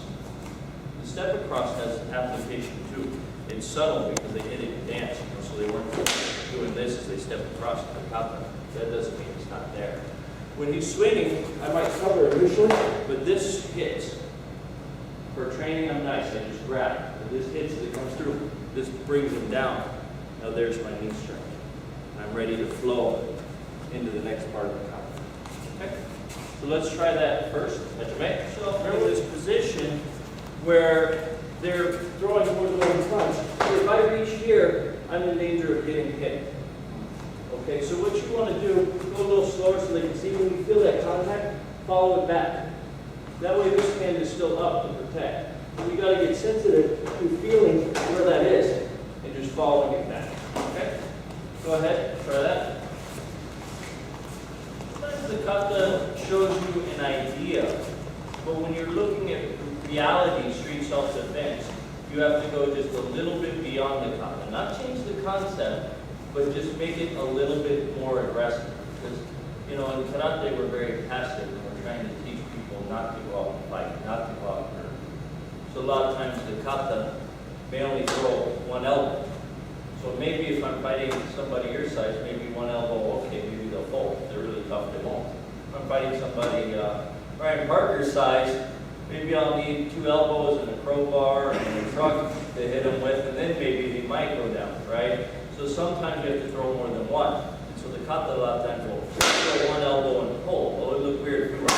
The step across has application too. It's subtle because they hit it in dance, you know, so they weren't doing this as they step across the kata. That doesn't mean it's not there. When he's swinging, I might cover initially, but this hits. For training, I'm nice. I just grab. But this hits that comes through. This brings him down. Now there's my knee strength. I'm ready to flow into the next part of the kata. Okay? So let's try that first. Make yourself in this position where they're throwing towards the one punch. So if I reach here, I'm in danger of getting hit. Okay, so what you want to do, go a little slower so they can see when you feel that contact, follow it back. That way this hand is still up to protect. And you got to get sensitive to feeling where that is and just following it back. Okay? Go ahead, try that. Sometimes the kata shows you an idea, but when you're looking at reality, street self-defense, you have to go just a little bit beyond the kata. Not change the concept, but just make it a little bit more aggressive. Because, you know, in karate we're very passive and we're trying to teach people not to go out and fight, not to go out and hurt. So a lot of times the kata may only throw one elbow. So maybe if I'm fighting somebody your size, maybe one elbow, okay, maybe they'll fold. If they're really tough, they won't. If I'm fighting somebody Ryan Parker's size, maybe I'll need 2 elbows and a crowbar and a truck to hit them with, and then maybe they might go down, right? So sometimes you have to throw more than one. And so the kata a lot of times will throw one elbow and pull. Well, it would look weird if you were.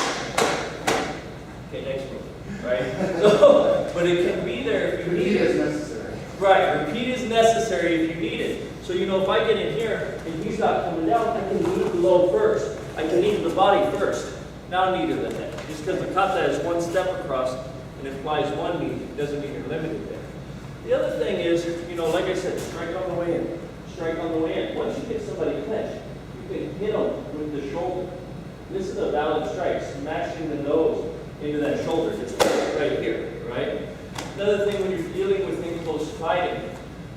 Okay, next move, right? So, but it can be there if you need it. Repeat is necessary. Right, repeat is necessary if you need it. So, you know, if I get in here and he's not coming down, I can knee the low first. I can knee the body first. Now knee to the head. Just because the kata has one step across and it flies one knee, doesn't mean you're limited there. The other thing is, you know, like I said, strike on the way in. Strike on the way in. Once you get somebody clinched, you can hit them with the shoulder. This is a valid strike, smashing the nose into that shoulder, just right here, right? Another thing when you're dealing with in-close fighting,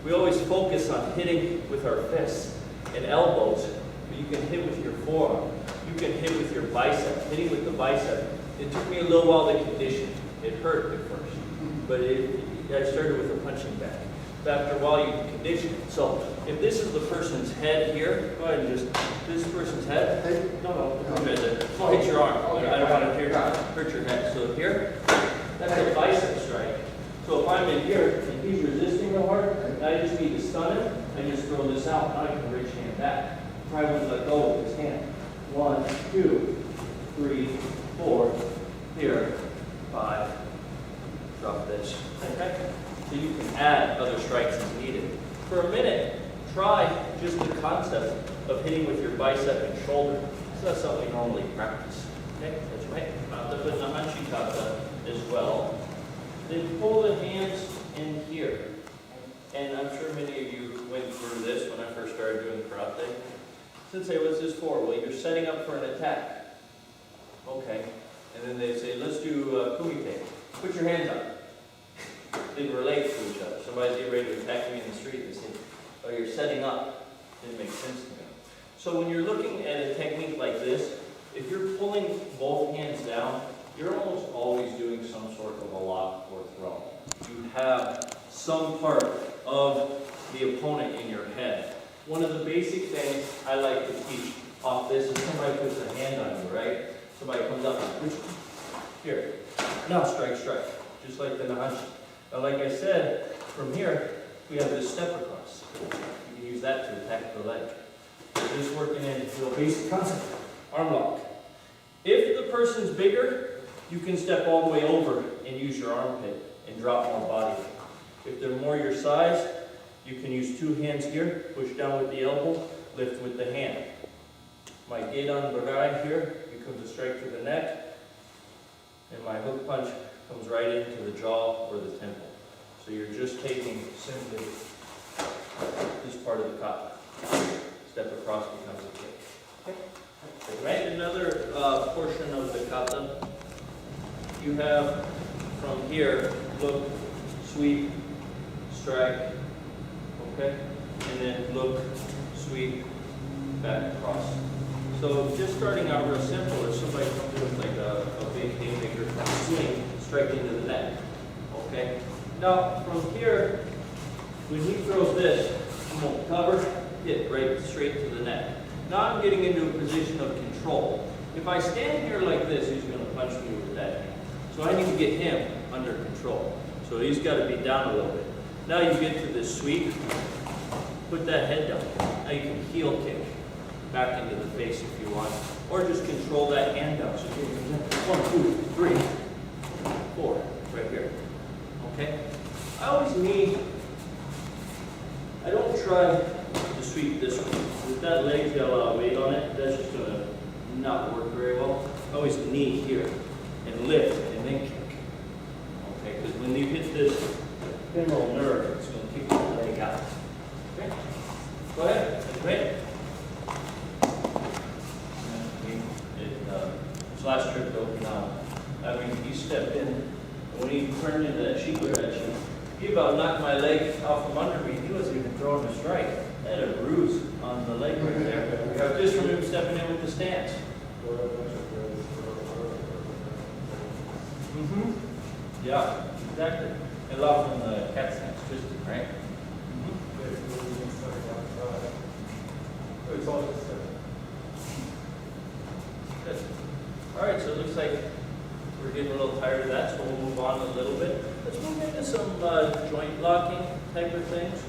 we always focus on hitting with our fists and elbows, but you can hit with your forearm. You can hit with your bicep, hitting with the bicep. It took me a little while to condition. It hurt at first, but I started with a punching bag. But after a while, you can condition it. So if this is the person's head here, go ahead and just, this person's head. No. Hit your arm. I don't want to hurt your head. So here, that's a bicep strike. So if I'm in here and he's resisting real hard, I just need to stun him. I just throw this out. Now I can reach hand back. Try to let go of his hand. 1, 2, 3, 4. Here, 5. Drop this. Okay? So you can add other strikes as needed. For a minute, try just the concept of hitting with your bicep and shoulder. So that's something we normally practice. Okay, that's right. The Hanshi kata as well. Then pull the hands in here. And I'm sure many of you went through this when I first started doing karate. Sensei, what's this for? Well, you're setting up for an attack. Okay. And then they say, let's do kumite. Put your hands up. They relate to each other. Somebody's getting ready to attack me in the street. They say, oh, you're setting up. Didn't make sense to me. So when you're looking at a technique like this, if you're pulling both hands down, you're almost always doing some sort of a lock or throw. You have some part of the opponent in your head. One of the basic things I like to teach off this is somebody puts a hand on you, right? Somebody comes up and here. Now strike. Just like the Nahanshi. Now, like I said, from here, we have this step across. You can use that to attack the leg. Just working in real basic concept. Arm lock. If the person's bigger, you can step all the way over and use your armpit and drop more body. If they're more your size, you can use 2 hands here, push down with the elbow, lift with the hand. My Godan barai here becomes a strike to the neck, and my hook punch comes right into the jaw or the temple. So you're just taking simply this part of the kata. Step across becomes a kick. Okay. Right, another portion of the kata. You have from here, look, sweep, strike, okay? And then look, sweep, back across. So just starting out real simple, if somebody comes in with like a big haymaker swing, strike into the neck, okay? Now from here, when he throws this, I'm gonna cover, hit right straight to the neck. Now I'm getting into a position of control. If I stand here like this, he's gonna punch me with that hand. So I need to get him under control. So he's got to be down a little bit. Now you get to this sweep, put that head down. Now you can heel kick back into the face if you want. or just control that hand down. So here it comes in. 1, 2, 3, 4, right here. Okay? I always need, I don't try to sweep this way. If that leg's got a lot of weight on it, that's just going to not work very well. I always knee here and lift and then kick. Okay, because when you hit this femoral nerve, it's going to kick your leg out. Okay? Go ahead. That's great. This last trip to Okinawa, I mean, he stepped in, and when he turned into that sheep direction, he about knocked my leg out from under me. He wasn't even throwing a strike. I had a bruise on the leg right there. Just from him stepping in with the stance. Mm-hmm. Yeah, exactly. A lot from the cat stance, twisted, right? It's all just Good. All right, so it looks like we're getting a little tired of that, so we'll move on a little bit. Let's move into some joint locking type of things.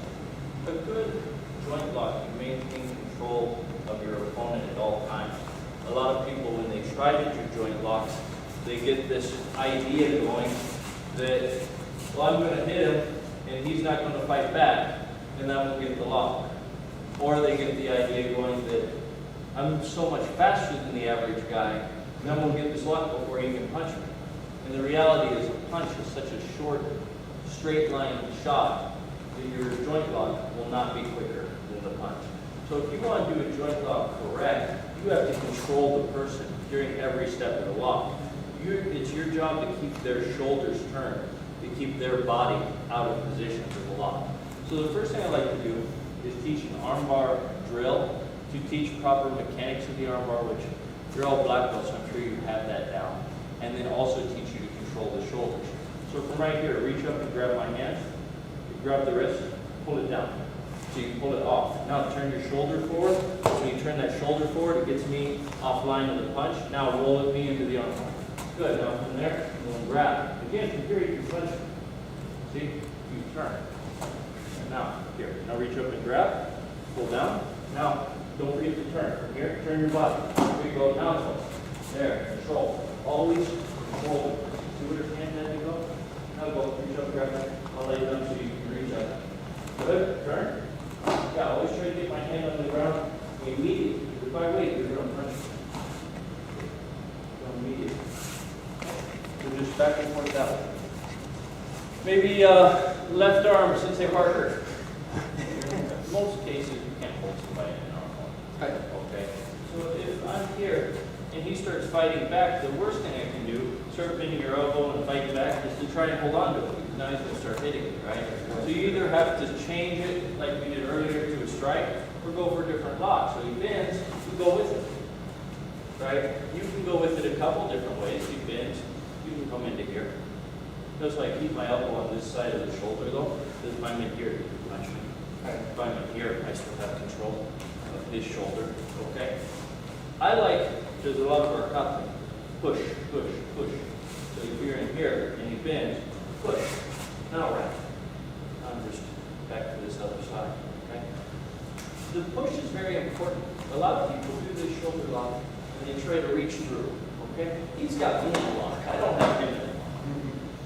A good joint lock, you maintain control of your opponent at all times. A lot of people, when they try to do joint locks, they get this idea going that, well, I'm going to hit him, and he's not going to fight back, and that will get the lock. Or they get the idea going that I'm so much faster than the average guy, and then we'll get this lock before he can punch me. And the reality is a punch is such a short, straight line shot that your joint lock will not be quicker than the punch. So if you want to do a joint lock correct, you have to control the person during every step of the lock. It's your job to keep their shoulders turned, to keep their body out of position for the lock. So the first thing I like to do is teach an armbar drill to teach proper mechanics of the armbar, which you're all black belts, so I'm sure you have that down. And then also teach you to control the shoulders. So from right here, reach up and grab my hand, you grab the wrist, pull it down. So you pull it off. Now turn your shoulder forward. When you turn that shoulder forward, it gets me offline of the punch. Now roll it me into the armbar. Good, now from there, you will grab. Again, from here you can punch. See, you turn. And now, here, now reach up and grab, pull down. Now, don't forget to turn. From here, turn your body. Here you go, now close. There, control. Always control. See where your hand had to go? Now go, reach up, grab that. I'll lay it down so you can reach up. Good, turn. Yeah, always try to get my hand on the ground immediately. If I wait, you're going to punch me. Go immediately. So just back and forth that way. Maybe left arm, Sensei Parker. In most cases, you can't hold somebody in an arm. Okay. So if I'm here and he starts fighting back, the worst thing I can do, start bending your elbow and fight back, is to try and hold on to it, because now he's going to start hitting you, right? So you either have to change it, like we did earlier, to a strike, or go for a different lock. So he bends, you go with it, right? You can go with it a couple different ways. He bends, you can come into here. Notice I keep my elbow on this side of the shoulder, though, because if I'm in here, you can punch me. If I'm in here, I still have control of his shoulder, okay? I like, there's a lot of our cupping, push, push, push. So if you're in here and he bends, push. Now wrap. I'm just back to this other side, okay? The push is very important. A lot of people do this shoulder lock and they try to reach through, okay? He's got me in the lock. I don't have him in the lock.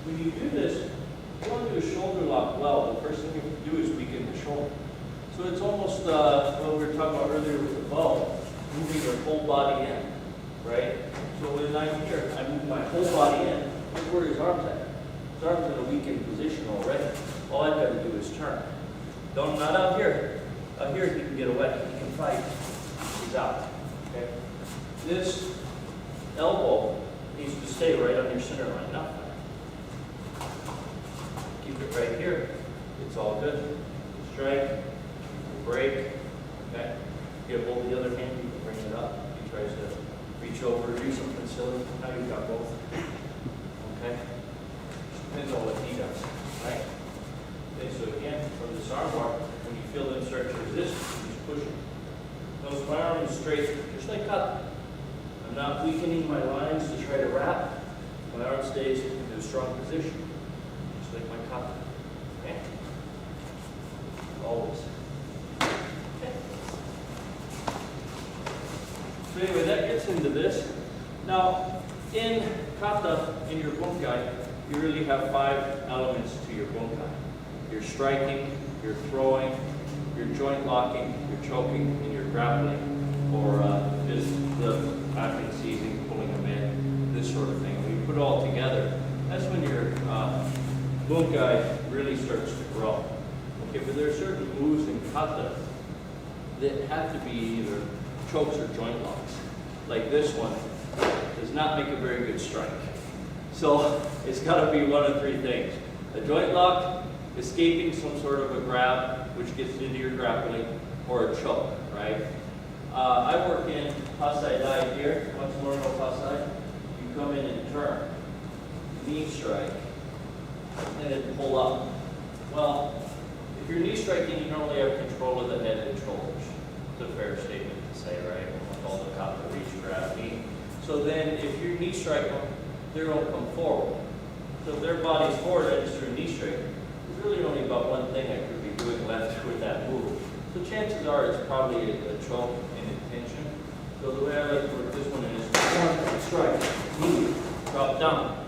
When you do this, you want to do a shoulder lock well. The first thing you have to do is weaken the shoulder. So it's almost what we were talking about earlier with the bow, moving your whole body in, right? So when I'm here, I move my whole body in. Look where his arm's at. His arm's in a weakened position already. All I've got to do is turn. Don't, not out here. Out here he can get away. He can fight. He's out. Okay? This elbow needs to stay right on your center line. Not keep it right here. It's all good. Strike, break. Okay? You have hold the other hand, you can bring it up. He tries to reach over, do something silly. Now you've got both. Okay? Depends on what he does. Right? Okay, so again, from this arm bar, when you feel them start to resist, you just push it. Notice my arm is straight, just like that. I'm not weakening my lines to try to wrap. My arm stays in a strong position. Just like my cup. Okay? Always. Okay. So anyway, that gets gets into this. Now, in kata, in your bunkai, you really have 5 elements to your bunkai. Your striking, your throwing, your joint locking, your choking, and your grappling, or just the acting, seizing, pulling them in, this sort of thing. When you put it all together, that's when your bunkai really starts to grow. Okay, but there are certain moves in kata that have to be either chokes or joint locks. Like this one does not make a very good strike. So it's got to be one of 3 things. A joint lock, escaping some sort of a grab, which gets into your grappling, or a choke, right? I work in Pasai Dai here, once more no Pasai. You come in and turn, knee strike, and then pull up. Well, if you're knee striking, you normally have control of the head and shoulders. It's a fair statement to say, right? With all the kata reach, grab, knee. So then, if you knee strike them, they're going to come forward. So if their body's forward, I just threw a knee strike. There's really only about one thing I could be doing left with that move. So chances are it's probably a choke in intention. So the way I like to work this one is strike, knee, drop down.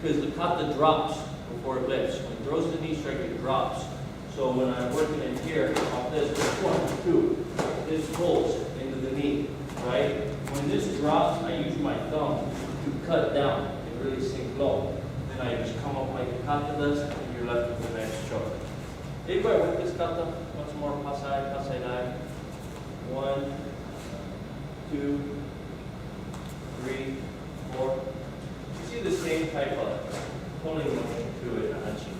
Because the kata drops before it lifts. When it throws the knee strike, it drops. So when I'm working in here, off this, 1, 2, this pulls into the knee, right? When this drops, I use my thumb to cut down and really sink low. Then I just come up like the kata does, and you're left with the next choke. Anybody with this kata? Once more, pasai, pasai dai. 1, 2, 3, 4. You see the same type of pulling motion to it in a hanchin.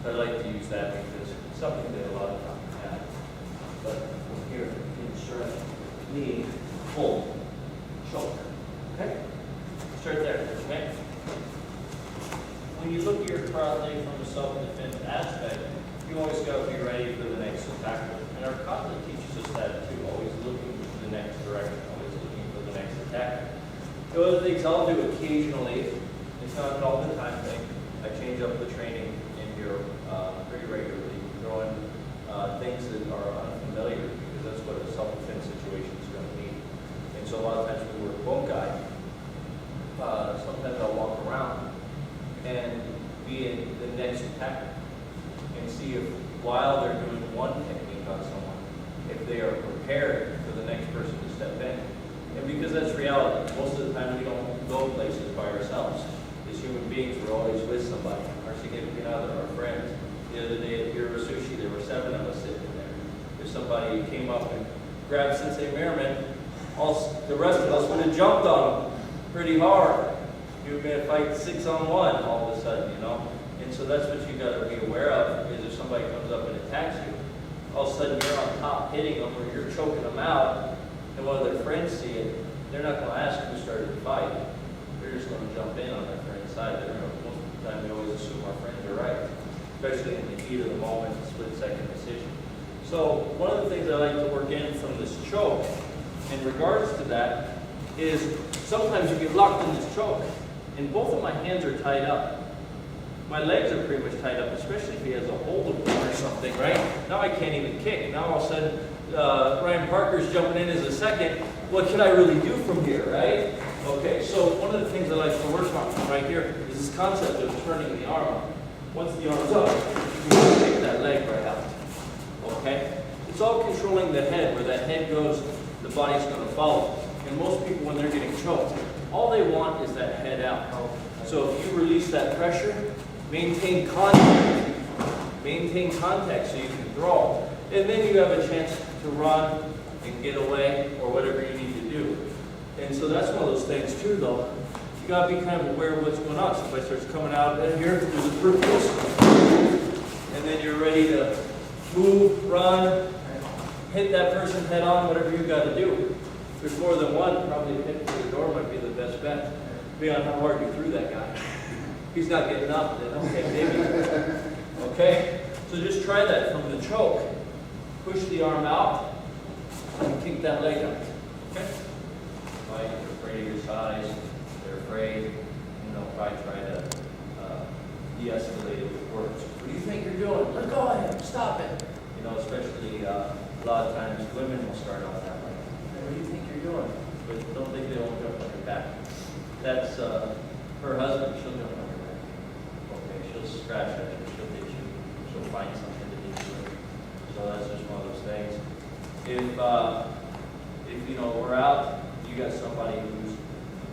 I like to use that because it's something that a lot of times have. But here, insert, knee, pull, choke. Okay? Start there, okay? When you look at your karate from a self-defense aspect, you always got to be ready for the next attack. And our kata teaches us that too, always looking for the next direction, always looking for the next attack. The other things I'll do occasionally, it's not an all the time thing, I change up the training in here pretty regularly, throwing things that are unfamiliar, because that's what a self-defense situation is going to need. And so a lot of times when we're bunkai, sometimes I'll walk around and be in the next attack and see if while they're doing one technique on someone, if they are prepared for the next person to step in. And because that's reality, most of the time we don't go places by ourselves. As human beings, we're always with somebody, our significant other, our friends. The other day at Hiro Sushi, there were 7 of us sitting there. If somebody came up and grabbed Sensei Merriman, the rest of us would have jumped on him pretty hard. You would be in a fight 6-on-1 all of a sudden, you know? And so that's what you got to be aware of, is if somebody comes up and attacks you, all of a sudden you're on top hitting them or you're choking them out, and one of their friends see it, they're not going to ask who started the fight. They're just going to jump in on their friend's side. Most of the time we always assume our friends are right, especially in the heat of the moment, split-second decision. So one of the things I like to work in from this choke, in regards to that, is sometimes you get locked in this choke, and both of my hands are tied up. My legs are pretty much tied up, especially if he has a hold of me or something, right? Now I can't even kick. Now all of a sudden, Ryan Parker's jumping in as a second. What can I really do from here, right? Okay, so one of the things I like to work on right here is this concept of turning the arm up. Once the arm's up, you can take that leg right out. Okay? It's all controlling the head. Where that head goes, the body's going to follow. And most people, when they're getting choked, all they want is that head out. So if you release that pressure, maintain contact. Maintain contact so you can throw. And then you have a chance to run and get away or whatever you need to do. And so that's one of those things too, though. You got to be kind of aware of what's going on. Somebody starts coming out in here, there's a purpose. And then you're ready to move, run, hit that person head on, whatever you got to do. If there's more than one, probably hitting through the door might be the best bet. Depending on how hard you threw that guy. If he's not getting up, then okay, maybe. Okay? So just try that from the choke. Push the arm out and kick that leg out. Okay? Right? You're afraid of your size. They're afraid. You know, probably try to de-escalate it with words. What do you think you're doing? Let go of him. Stop it. You know, especially a lot of times women will start off that way. What do you think you're doing? but don't think they won't jump on your back. That's her husband, she'll jump on your back. Okay, she'll scratch at you, she'll hit you, she'll find something to hit you with. So that's just one of those things. If you know, we're out, you got somebody who's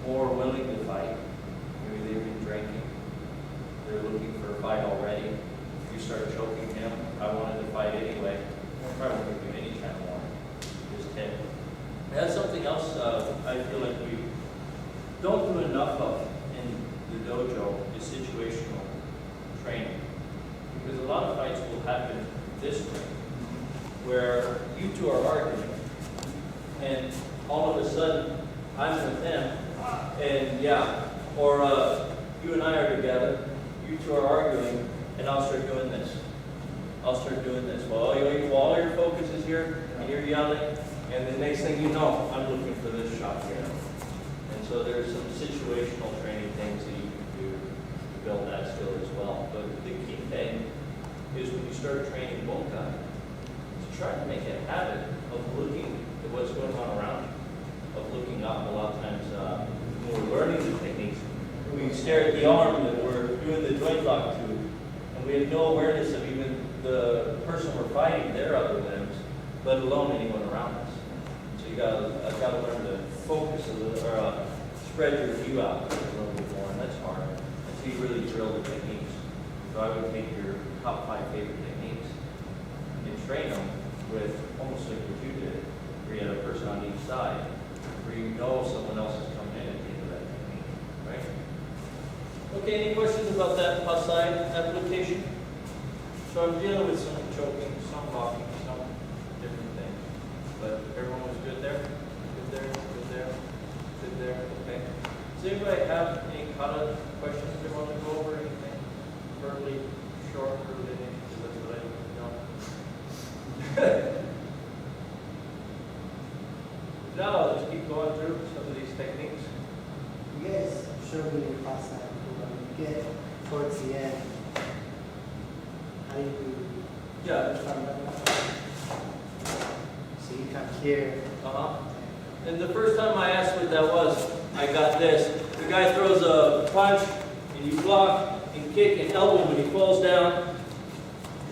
more willing to fight, maybe they've been drinking, they're looking for a fight already. If you start choking him, I wanted to fight anyway, I probably won't give you any kind of warning. Just hit. That's something else I feel like we don't do enough of in the dojo is situational training. Because a lot of fights will happen this way, where you two are arguing, and all of a sudden, I'm with them, and yeah, or you and I are together, you two are arguing, and I'll start doing this. I'll start doing this. Well, all your focus is here, and you're yelling, and the next thing you know, I'm looking for this shot here. And so there's some situational training things that you can do to build that skill as well. But the key thing is when you start training Bunkai, to try to make a habit of looking at what's going on around you, of looking up. A lot of times when we're learning the techniques, we stare at the arm that we're doing the joint lock to, and we have no awareness of even the person we're fighting, their other limbs, let alone anyone around us. So you gotta learn to focus a little, or spread your view out a little bit more, and that's hard. Until you really drill the techniques. So I would take your top 5 favorite techniques and train them with almost like what you did, where you had a person on each side, where you know someone else is coming in at the end of that technique, right? Okay, any questions about that outside application? So I'm dealing with some choking, some blocking, some different things. But everyone was good there? Good there, good there, good there, okay. Does anybody have any kata questions they want to go over, anything verbally short or anything? Because that's what I know. Now, let's keep going through some of these techniques. You guys showed me in class that when you get towards the end, how do you do? Yeah. So you come here. And the first time I asked what that was, I got this. The guy throws a punch, and you block and kick and elbow when he falls down,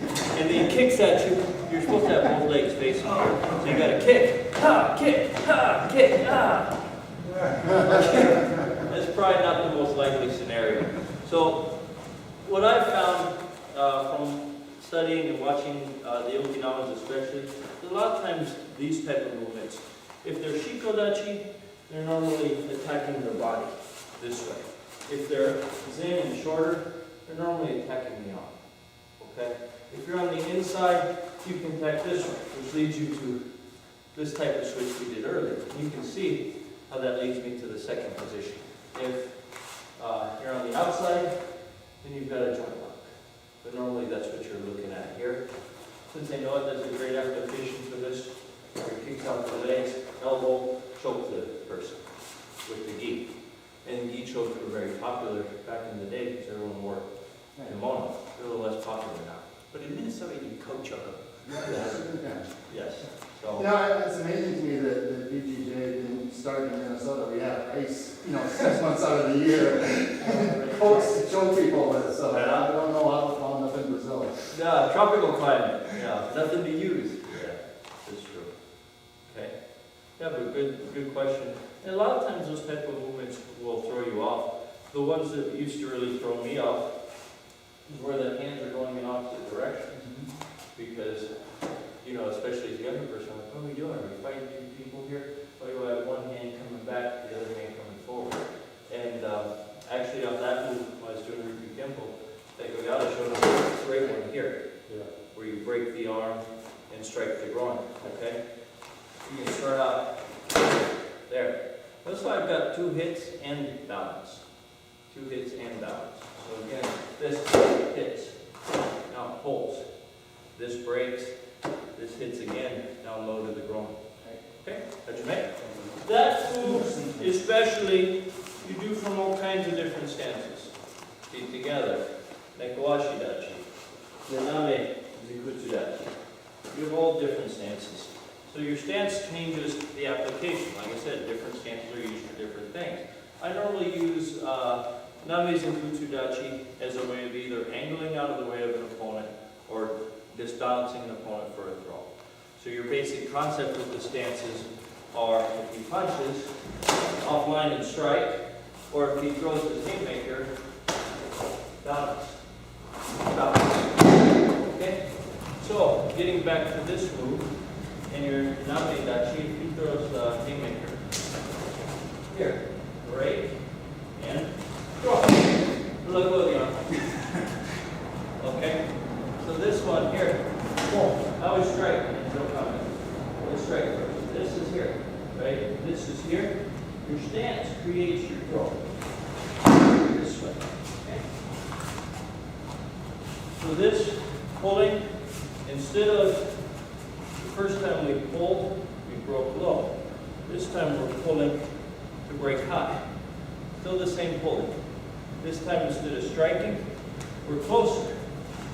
and then he kicks at you. You're supposed to have both legs facing you. So you got to kick, kick, That's probably not the most likely scenario. So what I found from studying and watching the Okinawans especially, a lot of times these type of movements, if they're shikodachi, they're normally attacking their body this way. If they're zen and shorter, they're normally attacking the arm. Okay? If you're on the inside, you can attack this way, which leads you to this type of switch we did earlier. You can see how that leads me to the second position. If you're on the outside, then you've got a joint lock. But normally that's what you're looking at here. Since I know it, there's a great application for this, where it kicks out the legs, elbow, choke the person with the gi. And gi chokes were very popular back in the day because everyone wore kimono. They're a little less popular now. But in Minnesota, you coach choke them. Yes. So. You know, it's amazing to me that BJJ didn't start in Minnesota. We have ice, 6 months out of the year. Coach to choke people with, so I don't know how it wound up in Brazil. Yeah, tropical climate. Yeah, nothing to use. Yeah, that's true. Okay. Yeah, but good question. And a lot of times those type of movements will throw you off. The ones that used to really throw me off is where the hands are going in opposite directions. Because, especially as a younger person, I'm like, what are we doing? Are we fighting two people here? Oh, you have one hand coming back, the other hand coming forward. And actually on that move, when I was doing Ryuku Kempo, that Godan showed us a great one here, where you break the arm and strike the groin, okay? You can start out there. That's why I've got 2 hits and balance. 2 hits and balance. So again, this hits, now it pulls. This breaks, this hits again, down low to the groin. Okay, Hajime. That move, especially, you do from all kinds of different stances. Feet together, Nekowashi dachi, Yaname Zikutsu dachi. You have all different stances. So your stance changes the application. Like I said, different stances are used for different things. I normally use Name's and Futsudachi as a way of either angling out of the way of an opponent or disbalancing an opponent for a throw. So your basic concept with the stances are if he punches, offline and strike, or if he throws his haymaker, balance. Balance. Okay? So, getting back to this move, and your Name Dachi, if he throws the haymaker, here, break, and throw. Let go of the arm. Okay? So this one here, boom, I always strike and no comment. Let's strike first. This is here, right? This is here. Your stance creates your throw. This way. Okay? So this pulling, instead of the first time we pulled, we broke low. This time we're pulling to break high. Still the same pulling. This time instead of striking, we're closer.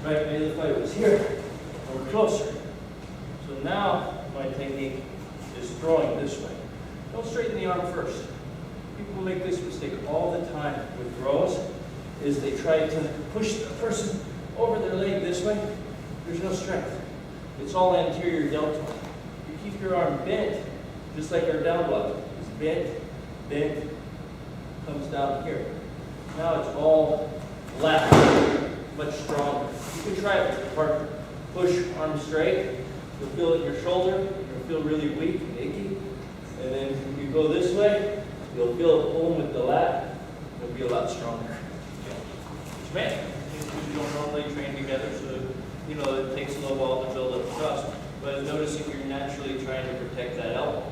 Right? Maybe the fight was here, and we're closer. So now my technique is throwing this way. Don't straighten the arm first. People make this mistake all the time with throws, is they try to push the person over their leg this way. There's no strength. It's all anterior deltoid. You keep your arm bent, just like our down block. It's bent, bent, comes down here. Now it's all lateral, much stronger. You can try it with your partner. Push, arm straight. You'll feel it in your shoulder. You'll feel really weak and achy. And then if you go this way, you'll feel it pulling with the lat. You'll be a lot stronger. It's man. You don't normally train together, so it takes a little while to build up trust. But noticing you're naturally trying to protect that elbow.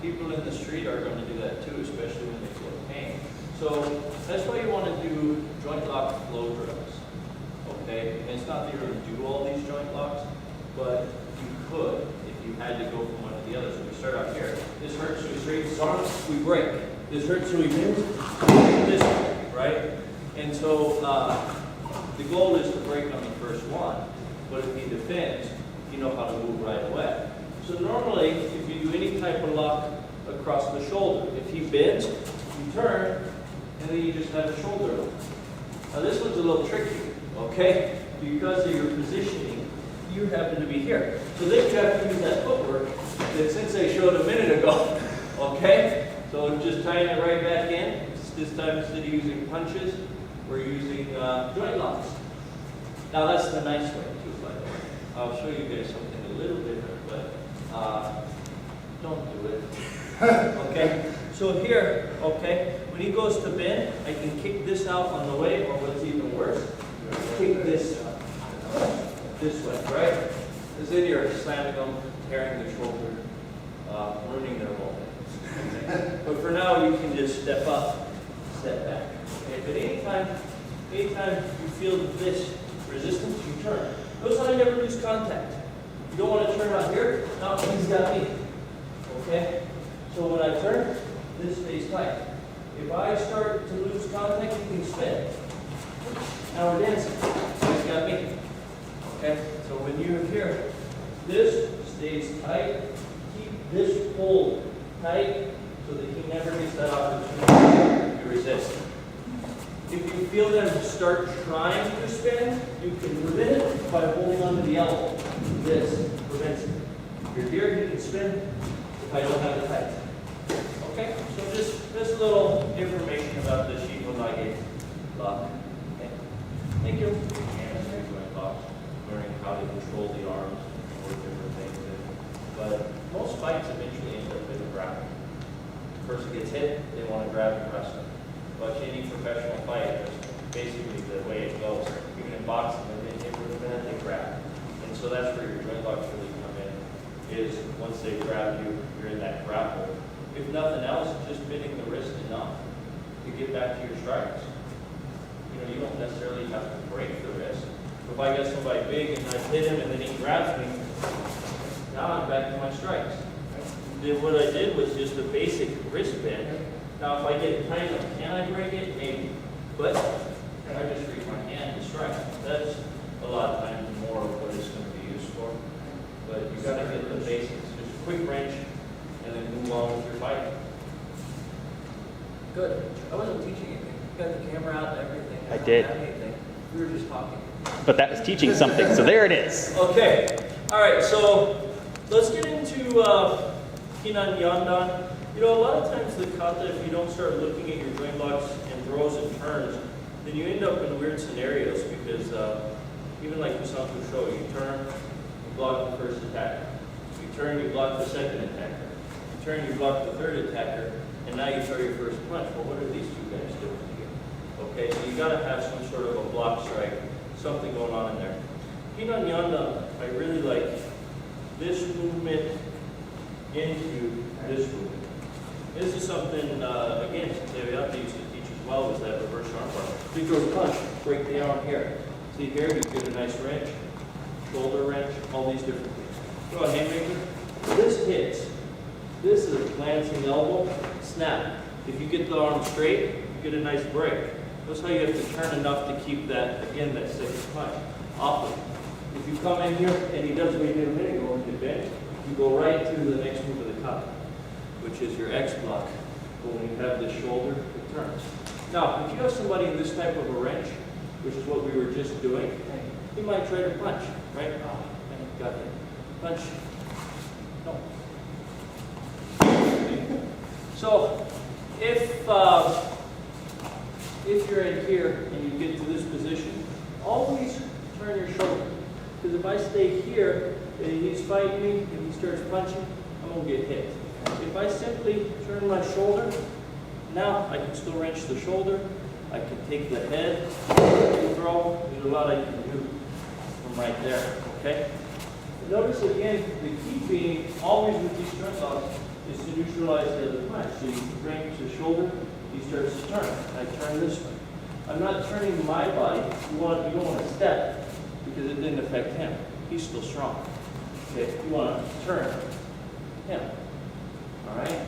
People in the street are going to do that too, especially when they feel pain. So that's why you want to do joint lock flow drills. Okay? And it's not that you're going to do all these joint locks, but you could if you had to go from one to the other. So we start out here. This hurts, so we straighten his arm, we break. This hurts, so we move this way, right? And so the goal is to break on the first one, but if he defends, you know how to move right away. So normally, if you do any type of lock across the shoulder, if he bends, you turn, and then you just have a shoulder lock. Now this one's a little tricky, okay? Because of your positioning, you happen to be here. So then you have to use that footwork that Sensei showed a minute ago, okay? So just tying it right back in. This time instead of using punches, we're using joint locks. Now that's the nice way too, by the way. I'll show you guys something a little different, but don't do it. Okay? So here, okay, when he goes to bend, I can kick this out on the way, or what's even worse, kick this way, right? Because then you're slamming them, tearing the shoulder, ruining their movement. Okay? But for now, you can just step up, step back. Okay? But anytime you feel this resistance, you turn. Notice how I never lose contact. You don't want to turn out here. Now he's got me. Okay? So when I turn, this stays tight. If I start to lose contact, you can spin. Now we're dancing. He's got me. Okay? So when you're here, this stays tight. Keep this hold tight so that he never gets that opportunity to resist. If you feel them start trying to spin, you can prevent it by holding onto the elbow. This prevents it. If you're here, you can spin if I don't have it tight. Okay? So just a little information about the Shihonage lock. Okay. Thank you. And joint locks, learning how to control the arms or different things. But most fights eventually end up in a grapple. The person gets hit, they want to grab and wrestle. Watch any professional fight, that's basically the way it goes. Even in boxing, they've been hit with a minute, they grab. And so that's where your joint locks really come in, is once they grab you, you're in that grapple. If nothing else, just bending the wrist enough to get back to your strikes. You don't necessarily have to break the wrist. If I got somebody big and I hit him and then he grabs me, now I'm back to my strikes. Then what I did was just a basic wrist bend. Now if I get tight enough, can I break it? Maybe. But I just reach my hand to strike. That's a lot of times more of what it's going to be used for. But you got to get the basics. Just quick range not everything. I don't did. have anything. We were just talking. But that was teaching something, so there it is. Okay, all right, so let's get into Kinan Yandan. You know, a lot of times the kata, if you don't start looking at your joint blocks and throws and turns, then you end up in weird scenarios because even like Kusanto show, you turn, you block the first attacker. You turn, you block the second attacker. You turn, you block the third attacker, and now you throw your first punch. Well, what are these two guys doing here? Okay, so you gotta have some sort of a block strike, something going on in there. Kinan Yandan, I really like this movement into this movement. This is something, again, Sensei used to teach as well, was that reverse arm bar. So you throw a punch, break the arm here. See here, you get a nice wrench, shoulder wrench, all these different things. Throw a haymaker. This hits. This is a glancing elbow, snap. If you get the arm straight, you get a nice break. That's how you have to turn enough to keep that, again, that second punch off of him. If you come in here and he does what he did a minute ago and you bend, you go right to the next move of the kata, which is your X block. But when you have the shoulder, it turns. Now, if you have somebody in this type of a wrench, which is what we were just doing, he might try to punch, right? Oh, man, got it. Punch. No. So, if you're in here and you get to this position, always turn your shoulder. Because if I stay here and he's fighting me and he starts punching, I'm going to get hit. If I simply turn my shoulder, now I can still wrench the shoulder. I can take the head, throw. There's a lot I can do from right there, okay? Notice again, the key being always with these joint locks is to neutralize the other punch. So you wrench the shoulder, he starts to turn. I turn this way. I'm not turning my body. You don't want to step because it didn't affect him. He's still strong. Okay, you want to turn him. All right?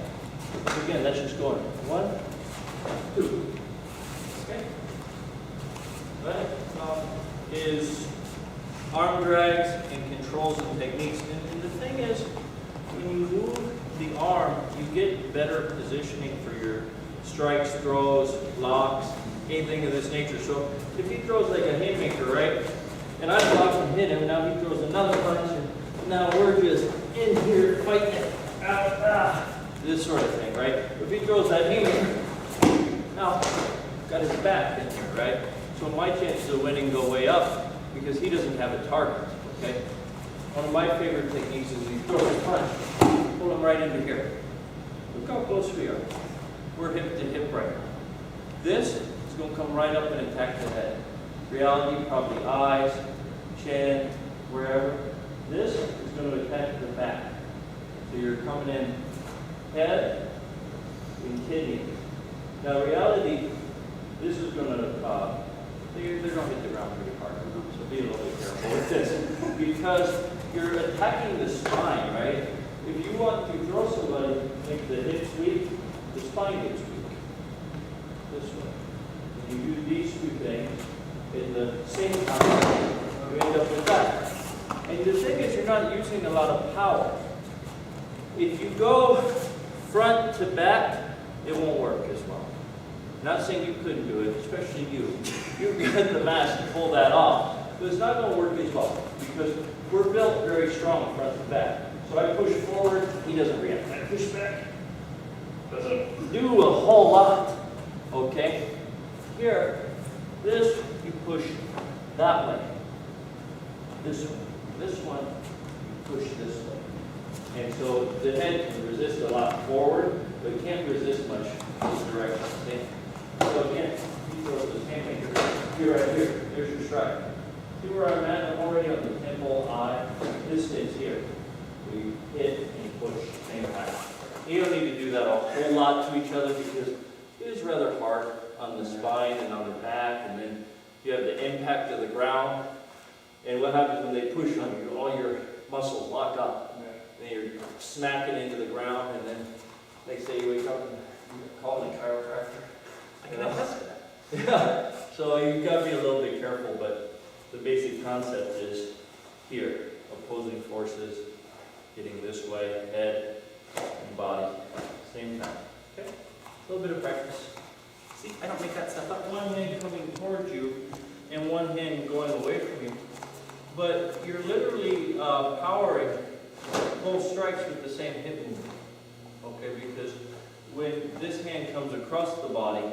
So again, that's just going 1, 2. Okay? That is arm drags and controls and techniques. And the thing is, when you move the arm, you get better positioning for your strikes, throws, locks, anything of this nature. So if he throws like a haymaker, right? And I block and hit him, now he throws another punch, and now we're just in here fighting it. This sort of thing, right? If he throws that haymaker, now got his back in here, right? So my chances of winning go way up because he doesn't have a target, okay? One of my favorite techniques is he throws a punch, pull him right into here. Look how close we are. We're hip to hip right now. This is going to come right up and attack the head. Reality, probably eyes, chin, wherever. This is going to attack the back. So you're coming in head and kidney. Now reality, this is going to, they're going to hit the ground pretty hard. So be a little bit careful with this. Because you're attacking the spine, right? If you want to throw somebody, make the hips weak, the spine gets weak. This way. When you do these two things, in the same time, you end up with that. And the thing is, you're not using a lot of power. If you go front to back, it won't work as well. Not saying you couldn't do it, especially you. You've got the mass to pull that off. But it's not going to work as well because we're built very strong front to back. So I push forward, he doesn't react. I push back, doesn't do a whole lot. Okay? Here, this, you push that way. This one. This one, you push this way. And so the head can resist a lot forward, but it can't resist much this direction. Okay? So again, you throw this haymaker. You're right here. There's your strike. See where I'm at? I'm already on the temple, eye. This is here. We hit and you push same time. You don't need to do that a whole lot to each other because it is rather hard on the spine and on the back, and then you have the impact of the ground. And what happens when they push on you? All your muscles lock up. And you're smacking into the ground, and then next day you wake up and you call it a chiropractor. I can attest to that. Yeah. So you've got to be a little bit careful, but the basic concept is here, opposing forces, getting this way, head and body, same time. Okay? A little bit of practice. See, I don't make that stuff up. One hand coming towards you and one hand going away from you. But you're literally powering both strikes with the same hip movement. Okay, because when this hand comes across the body,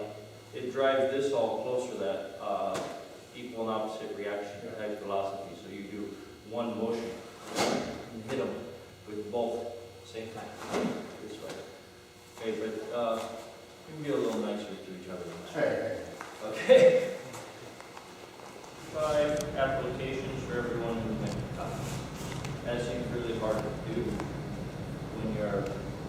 it drives this all closer to that equal and opposite reaction type philosophy. So you do one motion and hit them with both same time this way. Okay, but you can be a little nicer to each other than that. Okay. 5 applications for everyone who went to college. That seems really hard to do when you're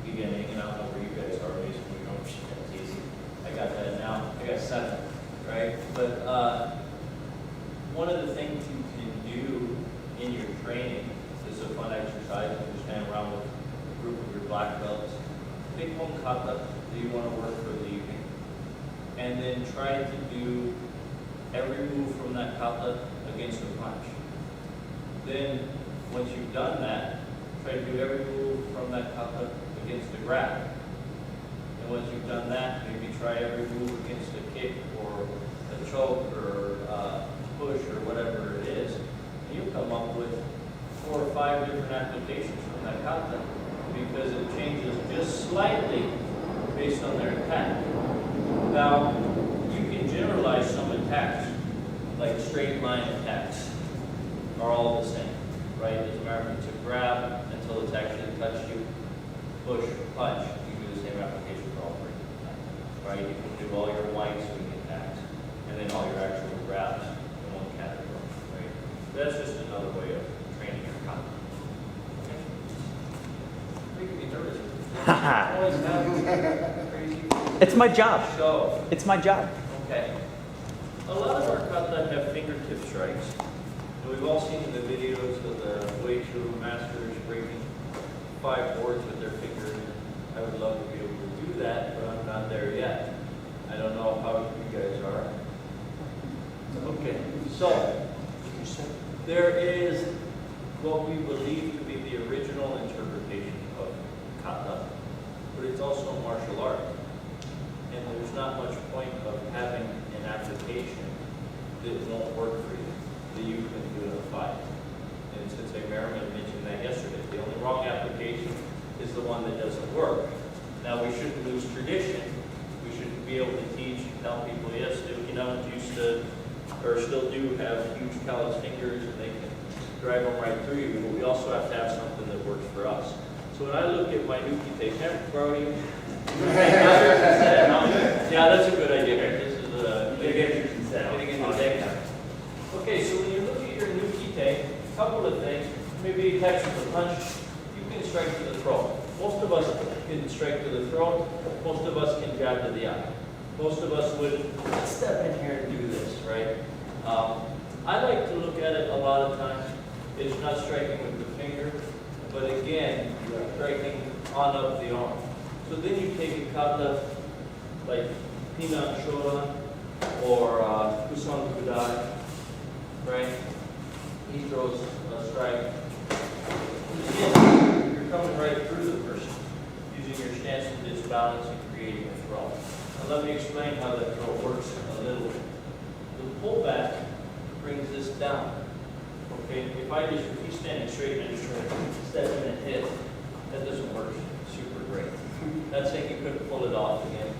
beginning, and I don't know where you guys are, basically, you know, it's easy. I got that now. I got 7, right? But one of the things you can do in your training is a fun exercise. You can stand around with a group of your black belts. Pick one kata that you want to work for the evening, and then try to do every move from that kata against a punch. Then, once you've done that, try to do every move from that kata against a grab. And once you've done that, maybe try every move against a kick or a choke or push or whatever it is. And you'll come up with 4 or 5 different applications from that kata because it changes just slightly based on their attack. Now, you can generalize some attacks, like straight line attacks are all the same, right? It doesn't matter if it's a grab until it's actually touched you, push, punch, you do the same application for all 3 attacks, right? You can do all your wide swing attacks and then all your actual grabs in one category, right? That's just another way of training your kata. Okay? Making me nervous. Always have crazy. It's my job. So, It's my job. okay. A lot of our kata have fingertip strikes. And we've all seen the videos of the Wei Chun masters breaking 5 boards with their fingers. I would love to be able to do that, but I'm not there yet. I don't know how you guys are. Okay, so there is what we believe to be the original interpretation of kata, but it's also a martial art. And there's not much point of having an application that won't work for you, that you can do in a fight. And Sensei Merriman mentioned that yesterday. The only wrong application is the one that doesn't work. Now, we shouldn't lose tradition. We should be able to teach and tell people, yes, used to, or still do have huge callous fingers and they can drive them right through you, but we also have to have something that works for us. So when I look at my Nuki-te, can I borrow you? Yeah, that's a good idea. This is getting into the deck. Okay, so when you look at your Nuki-te, a couple of things. Maybe you catch with a punch. You can strike to the throat. Most of us can strike to the throat. Most of us can jab to the eye. Most of us would step in here and do this, right? I like to look at it a lot of times. It's not striking with the finger, but again, striking on up the arm. So then you take a kata like Pinan Shodan or Kusan Kudai, right? He throws a strike. Again, you're coming right through the person, using your stance to disbalance and creating a throw. Now let me explain how that throw works a little bit. The pullback brings this down. Okay, if he's standing straight and I just try to step in and hit, that doesn't work super great. Not saying you couldn't pull it off again,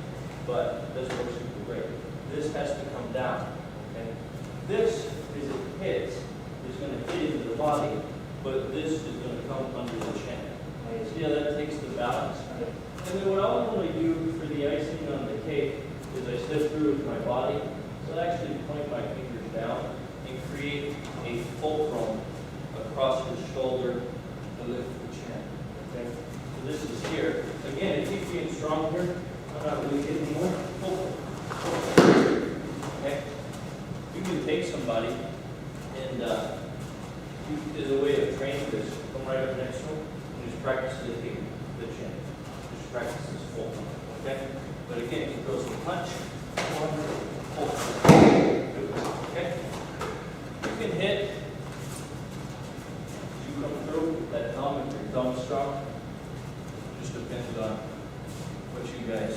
but it doesn't work super great. This has to come down. Okay, this, as it hits, is going to hit into the body, but this is going to come under the chin. See how that takes the balance? And then what I'll normally do for the icing on the cake is I step through with my body. So I actually point my fingers down and create a fulcrum across the shoulder to lift the chin. Okay? So this is here. Again, it keeps being stronger. I'm not really getting more. Fulcrum. Okay? You can take somebody and as a way of training this, come right up next to them and just practice the chin. Just practice this fulcrum. Okay? But again, he throws a punch. Okay? You can hit. You come through with that thumb and your thumb strong. Just depends on what you guys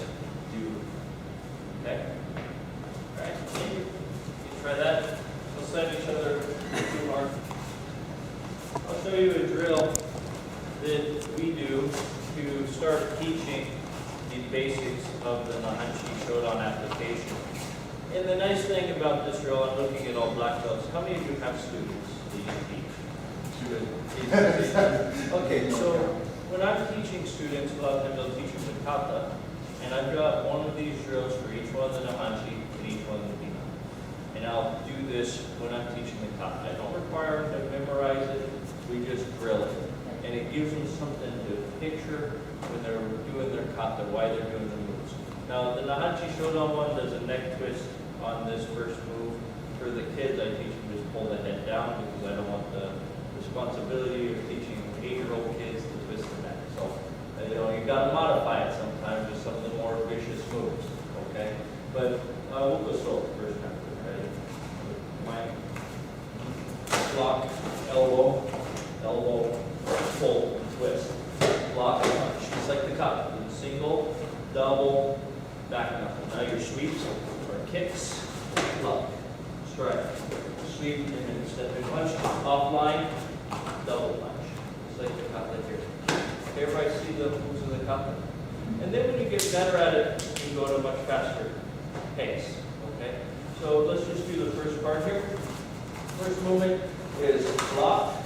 do. Okay? try that? We'll send each other to mark. I'll show you a drill that we do to start teaching the basics of the Renshi Shodan application. And the nice thing about this drill, I'm looking at all black belts. How many of you have students that you teach? Okay, so when I'm teaching students, a lot of times I'll teach them the kata, and I've got one of these drills for each one of the Renshi and each one of the pina. And I'll do this when I'm teaching the kata. I don't require them to memorize it, we just drill it. And it gives them something to picture when they're doing their kata, why they're doing the moves. Now, the Renshi Shodan one does a neck twist on this first move. For the kids, I teach them just pull the head down because I don't want the responsibility of teaching 8-year-old kids to twist the neck. So, you got to modify it sometimes with some of the more vicious moves, okay? But we'll go slow the first time. Ready? Mike. Block, elbow, elbow, pull, and twist. Block, punch. Just like the kata. Single, double, back knuckle. Now your sweeps are kicks, block, strike, sweep, and then step and punch. Offline, double punch. Just like the kata here. Everybody see the moves of the kata? And then when you get better at it, you go at a much faster pace. Okay? So let's just do the first part here. First movement is block,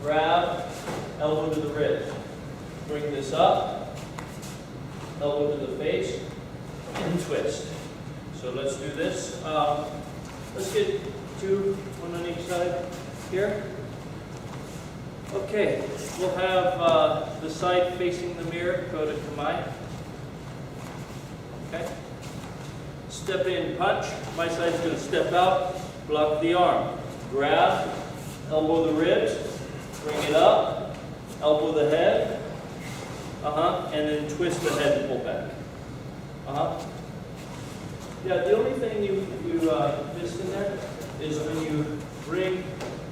grab, elbow to the ribs. Bring this up, elbow to the face, and twist. So let's do this. Let's get 2, one on each side here. Okay, we'll have the side facing the mirror, go to Kamai. Okay. Step in, punch. My side's going to step out, block the arm. Grab, elbow the ribs, bring it up, elbow the head, and then twist the head and pull back. Yeah, the only thing you missed in there is when you bring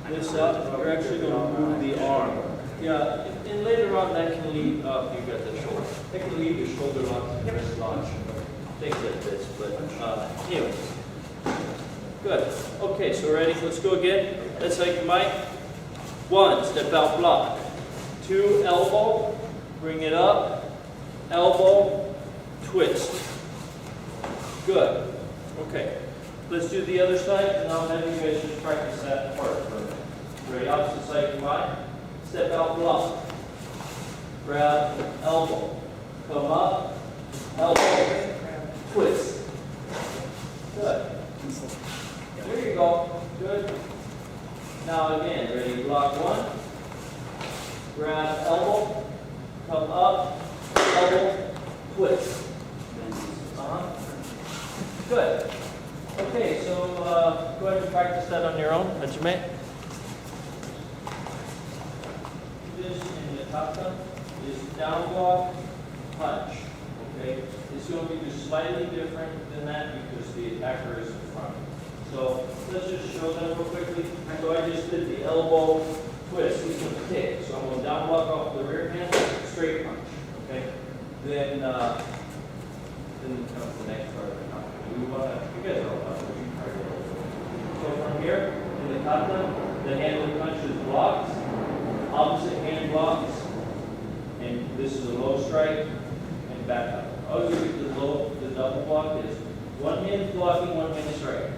this up, you're actually going to move the arm. Yeah, and later on that can lead, you got the shoulder. That can lead to shoulder launch and wrist launch, things like this. But anyways, good. Okay, so ready? Let's go again. That's like you might. 1, step out, block. 2, elbow, bring it up, elbow, twist. Good. Okay. Let's do the other side, and I'll have you guys just practice that part for a minute. Ready? Opposite side, combine. Step out, block. Grab, elbow. Come up, elbow, twist. Good. There you go. Good. Now again, ready? Block 1. Grab, elbow. Come up, elbow, twist. Good. Okay, so go ahead and practice that on your own, at your mate. This in the kata is down block, punch. Okay, it's going to be just slightly different than that because the attacker is in front. So let's just show them real quickly. So I just did the elbow twist. He's going to kick. So I'm going down block off the rear hand, straight punch. Okay, then comes the next part of the kata. You guys are all about it. So from here, in the kata, the hand that punches blocks, opposite hand blocks, and this is a low strike, and back up. Always get the double block is one hand blocking, one hand strike.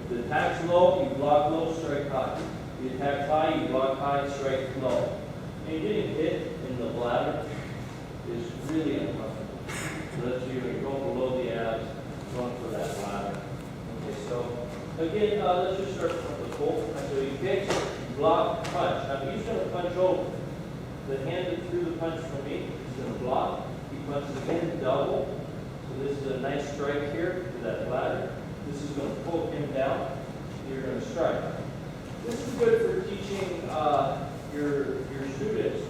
If the attack's low, you block low, strike high. If the attack's high, you block high, strike low. And getting hit in the bladder is really uncomfortable. So that's you go below the abs, going for that bladder. Okay, so again, let's just start from the pull. So he kicks, block, punch. Now he's going to punch over. The hand that threw the punch from me is going to block. He punches again, double. So this is a nice strike here to that bladder. This is going to pull him down. You're going to strike. This is good for teaching your students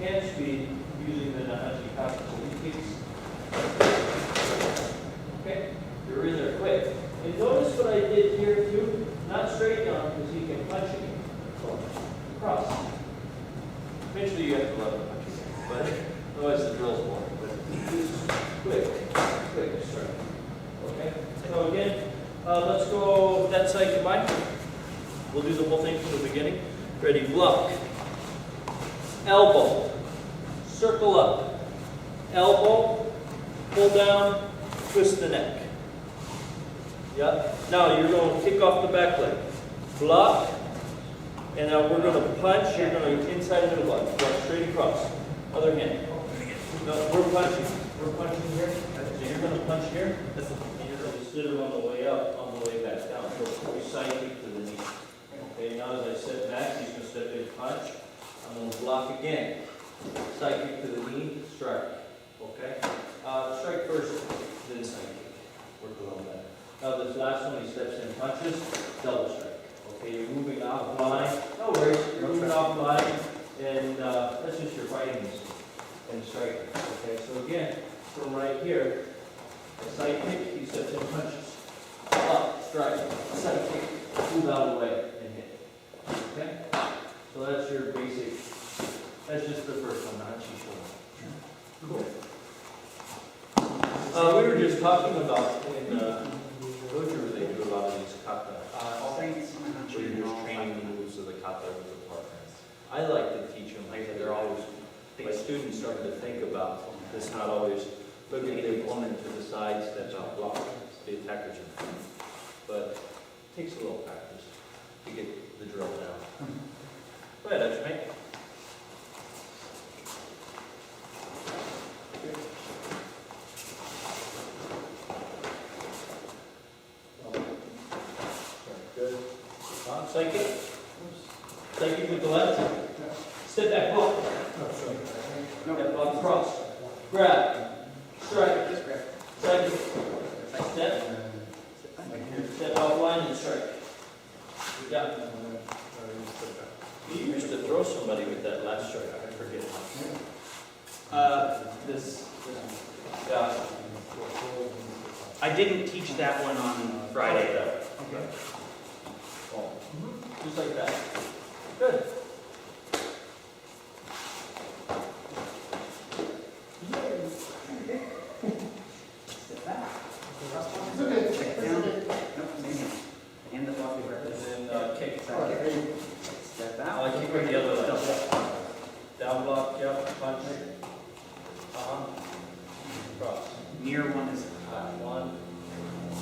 hand speed using the Renshi kata. So he kicks. Okay, you're in there quick. And notice what I did here too, not straight down because he can punch it. So, cross. Eventually you have to let him punch again, but otherwise the drill's boring. But this is quick strike. Okay, so again, let's go that sight in mind. We'll do the whole thing from the beginning. Ready, block. Elbow. Circle up. Elbow. Pull down. Twist the neck. Yeah. Now you're going to kick off the back leg. Block. And now we're going to punch. You're going to inside the middle block. Block straight across. Other hand. No, we're punching. We're punching here. So you're going to punch here. And you're going to sit it on the way up, on the way back down. So you side kick to the knee. Okay, now as I step back, he's going to step in, punch. I'm going to block again. Side kick to the knee, strike. Okay? Strike first, then side kick. Work along that. Now this last one, he steps in, punches, double strike. Okay, you're moving offline. No worries, you're moving offline, and that's just your fighting and striking. Okay, so again, from right here, a side kick, he steps in, punches. Up, strike, side kick, move out of the way, and hit. Okay? So that's your basic, that's just the first one, not Cool. We were just talking about in Dojo, they do a lot of these kata. Where you're just training the moves of the kata with the partners. I like to teach them, like they're always, my students starting to think about this, not always look at the opponent to the side, step out, block, the attacker's in front. But it takes a little practice to get the drill down. Go ahead, Edgemate. Good. Psychic. Psychic with the left. Step back, block. Step block, cross. Grab. Strike. Psychic. Step. Step offline and strike. Good job. You used to throw somebody with that last strike. I forget. Yeah. I didn't teach that one on Friday though. Okay. Oh. Just like that. Good. Step back. It's okay. Step down. Nope, same hand. Hand up off your And breath. then kick. Step I out. kick with the other leg. Down block, yep, punch. Cross. Near one is 1,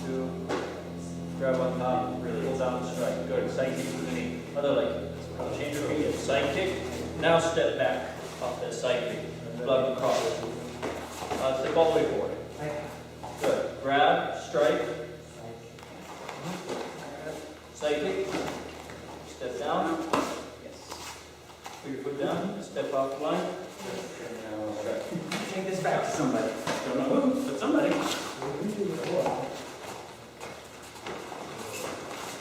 2, grab on top, pull down, strike. Good. Side kick with the knee. Other leg. Change your feet. Side kick. Now step back off that side kick. Block across. Step all the way forward. Good. Grab, strike. Side kick. Step down. yes. Put your foot down. Step off the line. Strike. Take this back to somebody. Don't know who, but somebody.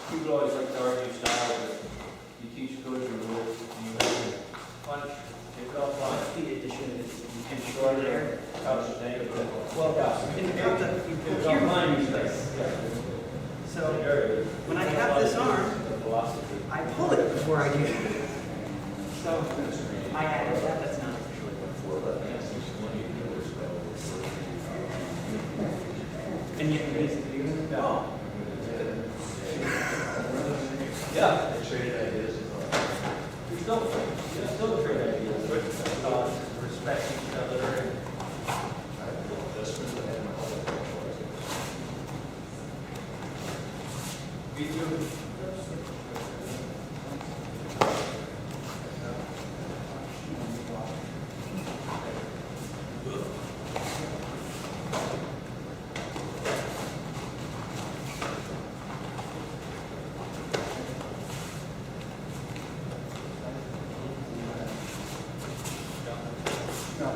People always like to argue style, but you teach good, you rules, you punch, kick off line. The addition is And shorter, couch today, well, you have to kick off line, you strike. So when I have this arm, I pull it before I do it. So I added that. That's not officially what for, but and you can basically use it. Oh. Yeah. You're still trade ideas, respect each other. You do.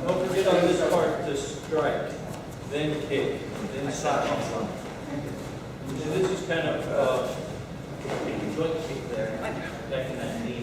Don't forget on this part to strike, then kick, then stop. This is kind of joint kick there, back in that knee.